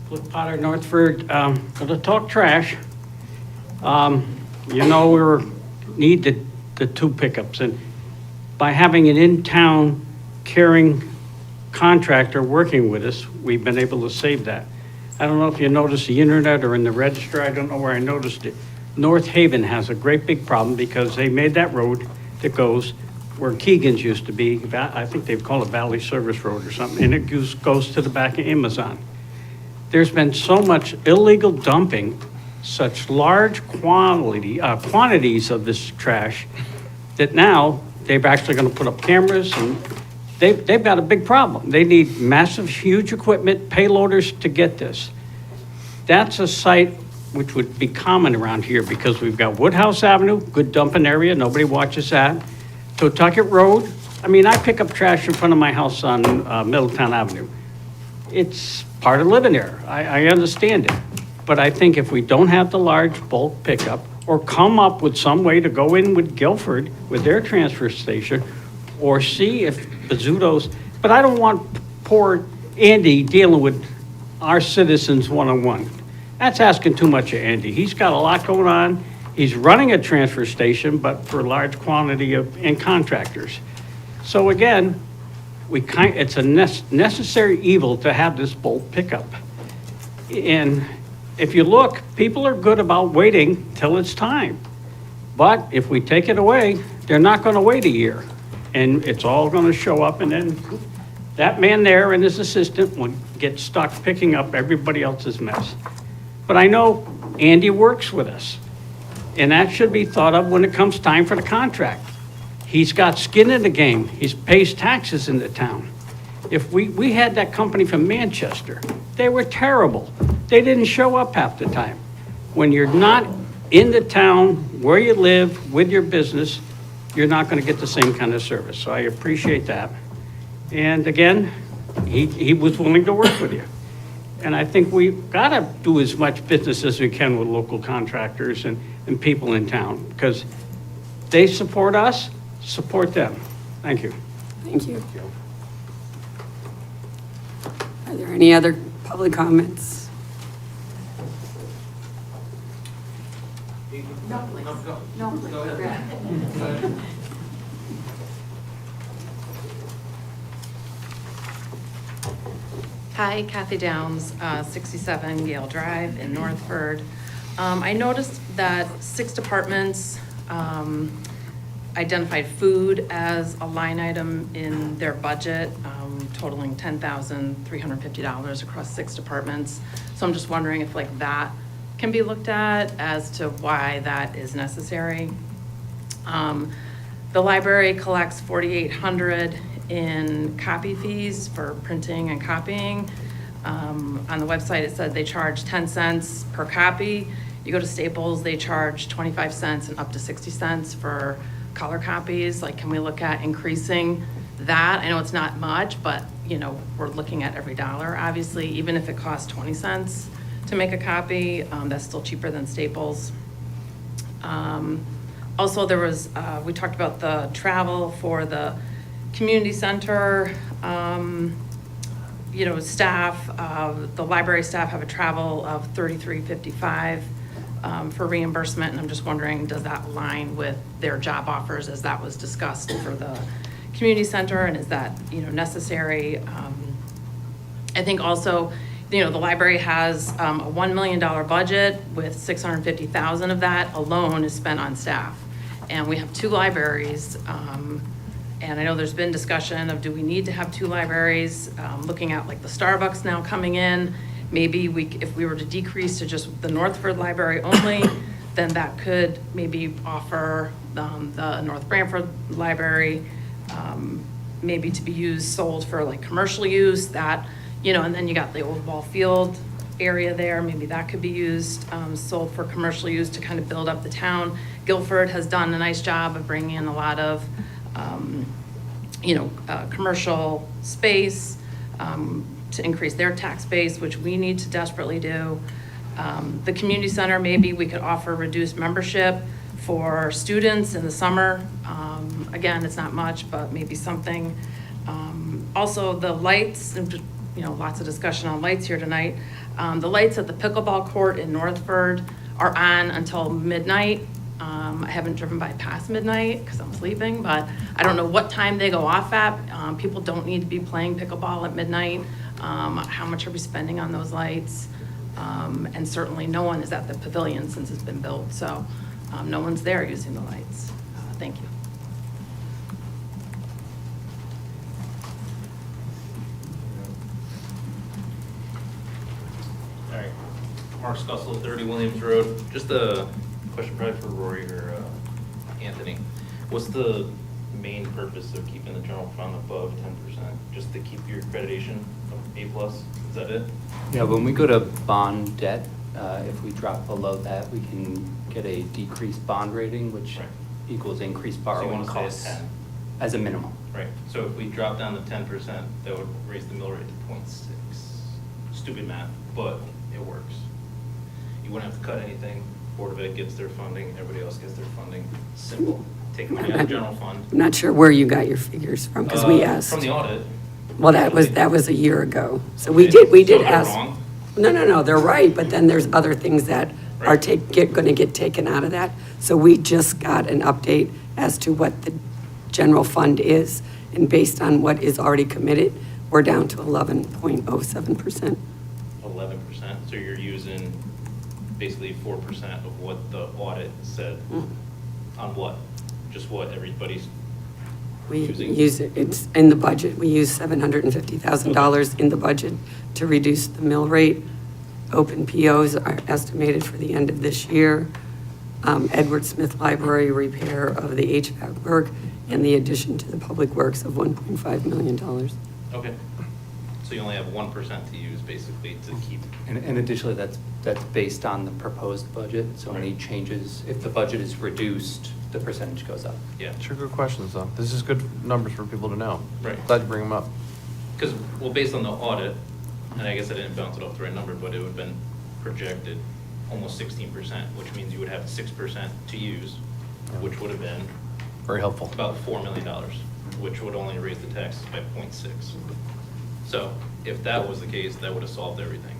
Cliff Potter, Northford, for the talk trash, you know, need the 2 pickups, and by having an in-town caring contractor working with us, we've been able to save that. I don't know if you noticed the internet or in the register, I don't know where I noticed it. North Haven has a great big problem because they made that road that goes where Keegan's used to be, I think they've called it Valley Service Road or something, and it goes to the back of Amazon. There's been so much illegal dumping, such large quantities of this trash, that now they're actually going to put up cameras, and they've got a big problem. They need massive, huge equipment, payloaders to get this. That's a site which would be common around here because we've got Woodhouse Avenue, good dumping area, nobody watches that. Totucket Road, I mean, I pick up trash in front of my house on Middletown Avenue. It's part of living there. I understand it. But I think if we don't have the large bulk pickup, or come up with some way to go in with Guilford, with their transfer station, or see if Bizzuto's, but I don't want poor Andy dealing with our citizens one-on-one. That's asking too much of Andy. He's got a lot going on. He's running a transfer station, but for a large quantity and contractors. So again, it's a necessary evil to have this bulk pickup. And if you look, people are good about waiting till it's time. But if we take it away, they're not gonna wait a year. And it's all gonna show up, and then that man there and his assistant will get stuck picking up everybody else's mess. But I know Andy works with us, and that should be thought of when it comes time for the contract. He's got skin in the game. He pays taxes in the town. If we had that company from Manchester, they were terrible. They didn't show up half the time. When you're not in the town where you live with your business, you're not gonna get the same kind of service. So I appreciate that. And again, he was willing to work with you. And I think we've gotta do as much business as we can with local contractors and people in town, because they support us, support them. Thank you. Thank you. Are there any other public comments? No, please. No, please. Hi, Kathy Downs, 67 Gale Drive in Northford. I noticed that 6 departments identified food as a line item in their budget, totaling $10,350 across 6 departments. So I'm just wondering if like that can be looked at as to why that is necessary. The library collects $4,800 in copy fees for printing and copying. On the website, it said they charge 10 cents per copy. You go to Staples, they charge 25 cents and up to 60 cents for color copies. Like, can we look at increasing that? I know it's not much, but you know, we're looking at every dollar, obviously. Even if it costs 20 cents to make a copy, that's still cheaper than Staples. Also, there was, we talked about the travel for the community center, you know, staff, the library staff have a travel of $33.55 for reimbursement, and I'm just wondering, does that align with their job offers as that was discussed for the community center, and is that, you know, necessary? I think also, you know, the library has a $1 million budget with $650,000 of that alone is spent on staff. And we have 2 libraries, and I know there's been discussion of, do we need to have 2 libraries? Looking at like the Starbucks now coming in, maybe if we were to decrease to just the Northford Library only, then that could maybe offer the North Branford Library, maybe to be sold for like commercial use, that, you know, and then you got the old ball field area there, maybe that could be used, sold for commercial use to kind of build up the town. Guilford has done a nice job of bringing in a lot of, you know, commercial space to increase their tax base, which we need to desperately do. The community center, maybe we could offer reduced membership for students in the summer. Again, it's not much, but maybe something. Also, the lights, and you know, lots of discussion on lights here tonight. The lights at the pickleball court in Northford are on until midnight. I haven't driven by past midnight because I'm sleeping, but I don't know what time they go off at. People don't need to be playing pickleball at midnight. How much are we spending on those lights? And certainly no one is at the pavilion since it's been built, so no one's there using the lights. Thank you. All right, Mark Scussel, 30 Williams Road. Just a question probably for Rory or Anthony. What's the main purpose of keeping the general fund above 10%? Just to keep your accreditation of A+? Is that it? Yeah, when we go to bond debt, if we drop below that, we can get a decreased bond rating, which equals increased borrowing costs. as a minimum. Right, so if we drop down to 10%, that would raise the mill rate to 0.6. Stupid math, but it works. You wouldn't have to cut anything. Board of Ed gets their funding, everybody else gets their funding. Simple. Take money out of the general fund. I'm not sure where you got your figures from, because we asked. From the audit. Well, that was a year ago. So we Okay, did so they're ask. wrong? No, they're right, but then there's other things that are Right. gonna get taken out of that. So we just got an update as to what the general fund is, and based on what is already committed, we're down to 11.07%. 11%, so you're using basically 4% of what the audit said. On what? Just what everybody's We using? use it, it's in the budget. We use $750,000 in the budget to reduce the mill rate. Open POs are estimated for the end of this year. Edward Smith Library repair of the HVAC work, and the addition to the public works of $1.5 million. Okay. So you only have 1% to use basically to keep. And additionally, that's based on the proposed budget, so any changes, if the budget is reduced, the percentage goes up. Yeah. Sure, good questions, though. This is good numbers for people to know. Right. Glad you bring them up. Because, well, based on the audit, and I guess I didn't bounce it off the right number, but it would have been projected almost 16%, which means you would have 6% to use, which would have been Very helpful. about $4 million, which would only raise the taxes by 0.6. So if that was the case, that would have solved everything.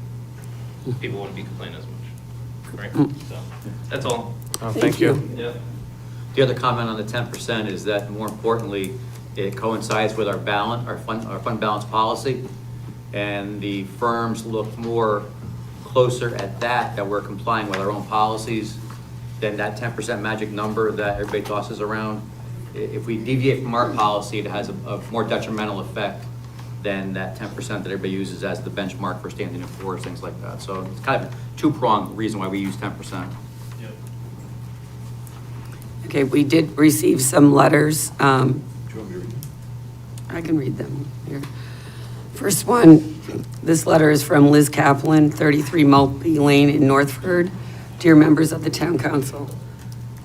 People wouldn't be complaining as much, right? So, that's all. Oh, thank you. Yeah. The other comment on the 10% is that, more importantly, it coincides with our fund balance policy, and the firms look more closer at that we're complying with our own policies than that 10% magic number that everybody tosses around. If we deviate from our policy, it has a more detrimental effect than that 10% that everybody uses as the benchmark for standing and poor's, things like that. So it's kind of a two-pronged reason why we use 10%. Okay, we did receive some letters. Do you want me to read them? I can read them here. First one, this letter is from Liz Kaplan, 33 Maltby Lane in Northford. Dear members of the Town Council,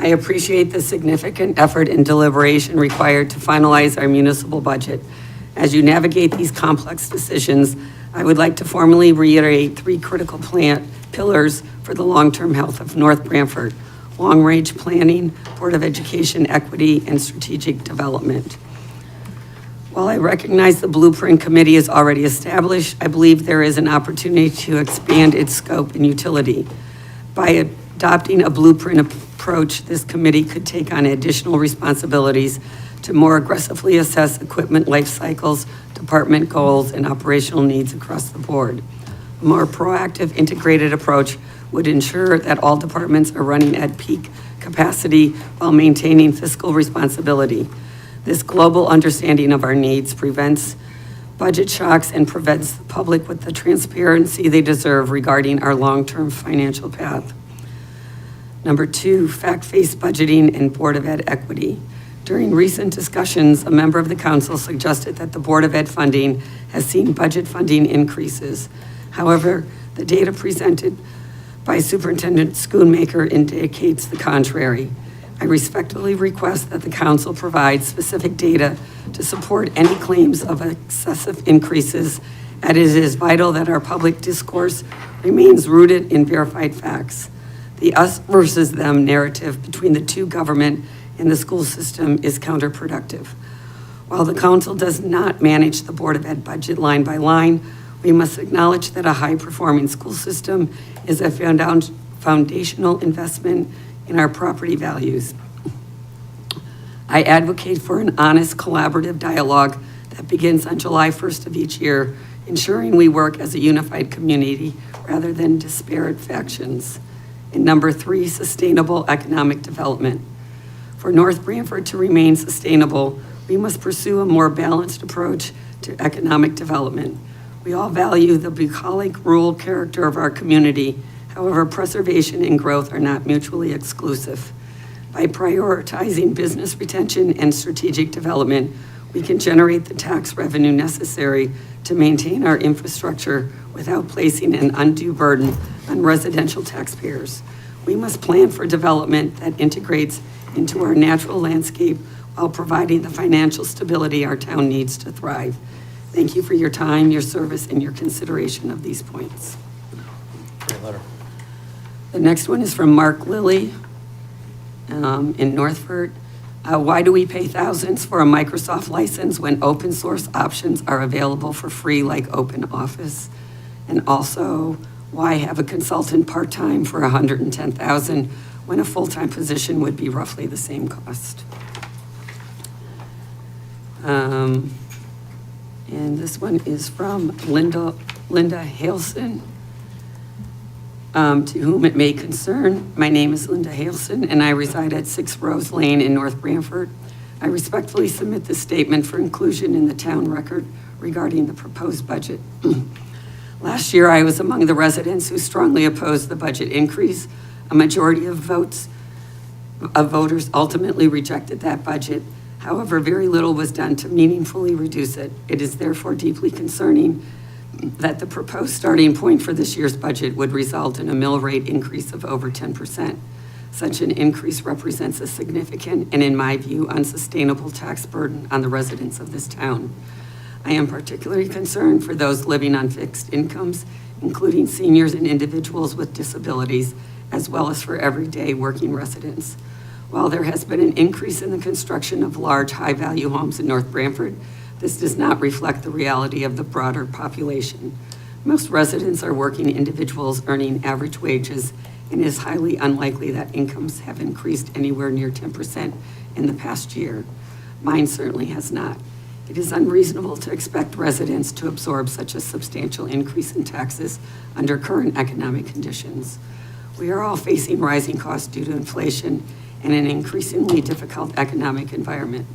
I appreciate the significant effort and deliberation required to finalize our municipal budget. As you navigate these complex decisions, I would like to formally reiterate 3 critical pillars for the long-term health of North Branford: long-range planning, Board of Education equity, and strategic development. While I recognize the Blueprint Committee is already established, I believe there is an opportunity to expand its scope and utility. By adopting a blueprint approach, this committee could take on additional responsibilities to more aggressively assess equipment life cycles, department goals, and operational needs across the board. A more proactive, integrated approach would ensure that all departments are running at peak capacity while maintaining fiscal responsibility. This global understanding of our needs prevents budget shocks and prevents the public with the transparency they deserve regarding our long-term financial path. Number 2, fact-based budgeting and Board of Ed equity. During recent discussions, a member of the council suggested that the Board of Ed funding has seen budget funding increases. However, the data presented by Superintendent Schoonmaker indicates the contrary. I respectfully request that the council provide specific data to support any claims of excessive increases, as it is vital that our public discourse remains rooted in verified facts. The us versus them narrative between the two government and the school system is counterproductive. While the council does not manage the Board of Ed budget line by line, we must acknowledge that a high-performing school system is a foundational investment in our property values. I advocate for an honest, collaborative dialogue that begins on July 1st of each year, ensuring we work as a unified community rather than disparate factions. And number 3, sustainable economic development. For North Branford to remain sustainable, we must pursue a more balanced approach to economic development. We all value the bucolic rural character of our community. However, preservation and growth are not mutually exclusive. By prioritizing business retention and strategic development, we can generate the tax revenue necessary to maintain our infrastructure without placing an undue burden on residential taxpayers. We must plan for development that integrates into our natural landscape while providing the financial stability our town needs to thrive. Thank you for your time, your service, and your consideration of these points. Great letter. The next one is from Mark Lilly in Northford. Why do we pay thousands for a Microsoft license when open source options are available for free like Open Office? And also, why have a consultant part-time for $110,000 when a full-time position would be roughly the same cost? And this one is from Linda Halson. To whom it may concern, my name is Linda Halson, and I reside at 6 Rose Lane in North Branford. I respectfully submit this statement for inclusion in the town record regarding the proposed budget. Last year, I was among the residents who strongly opposed the budget increase. A majority of voters ultimately rejected that budget. However, very little was done to meaningfully reduce it. It is therefore deeply concerning that the proposed starting point for this year's budget would result in a mill rate increase of over 10%. Such an increase represents a significant and, in my view, unsustainable tax burden on the residents of this town. I am particularly concerned for those living on fixed incomes, including seniors and individuals with disabilities, as well as for everyday working residents. While there has been an increase in the construction of large, high-value homes in North Branford, this does not reflect the reality of the broader population. Most residents are working individuals earning average wages, and it is highly unlikely that incomes have increased anywhere near 10% in the past year. Mine certainly has not. It is unreasonable to expect residents to absorb such a substantial increase in taxes under current economic conditions. We are all facing rising costs due to inflation and an increasingly difficult economic environment.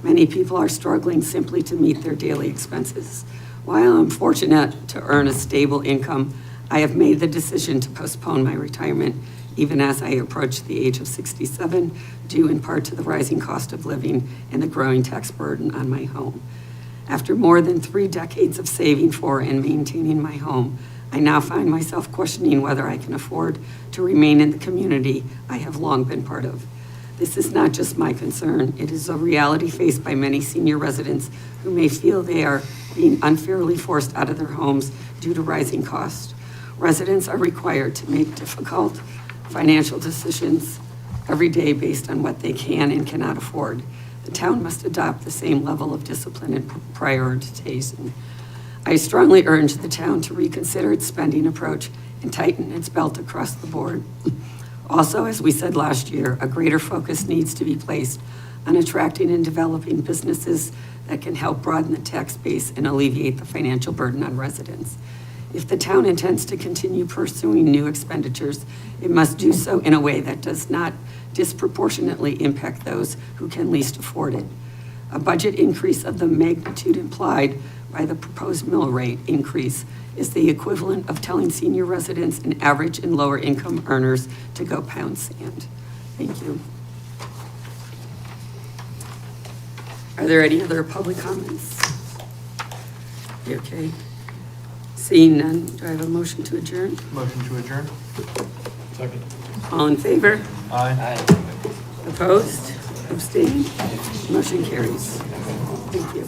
Many people are struggling simply to meet their daily expenses. While I'm fortunate to earn a stable income, I have made the decision to postpone my retirement even as I approach the age of 67, due in part to the rising cost of living and the growing tax burden on my home. After more than 3 decades of saving for and maintaining my home, I now find myself questioning whether I can afford to remain in the community I have long been part of. This is not just my concern. It is a reality faced by many senior residents who may feel they are being unfairly forced out of their homes due to rising costs. Residents are required to make difficult financial decisions every day based on what they can and cannot afford. The town must adopt the same level of discipline and prioritization. I strongly urge the town to reconsider its spending approach and tighten its belt across the board. Also, as we said last year, a greater focus needs to be placed on attracting and developing businesses that can help broaden the tax base and alleviate the financial burden on residents. If the town intends to continue pursuing new expenditures, it must do so in a way that does not disproportionately impact those who can least afford it. A budget increase of the magnitude implied by the proposed mill rate increase is the equivalent of telling senior residents and average and lower income earners to go pound sand. Thank you. Are there any other public comments? You okay? Seeing none, do I have a motion to adjourn? Motion to adjourn? Second. All in favor? Aye. Opposed? Abstained? Motion carries. Thank you.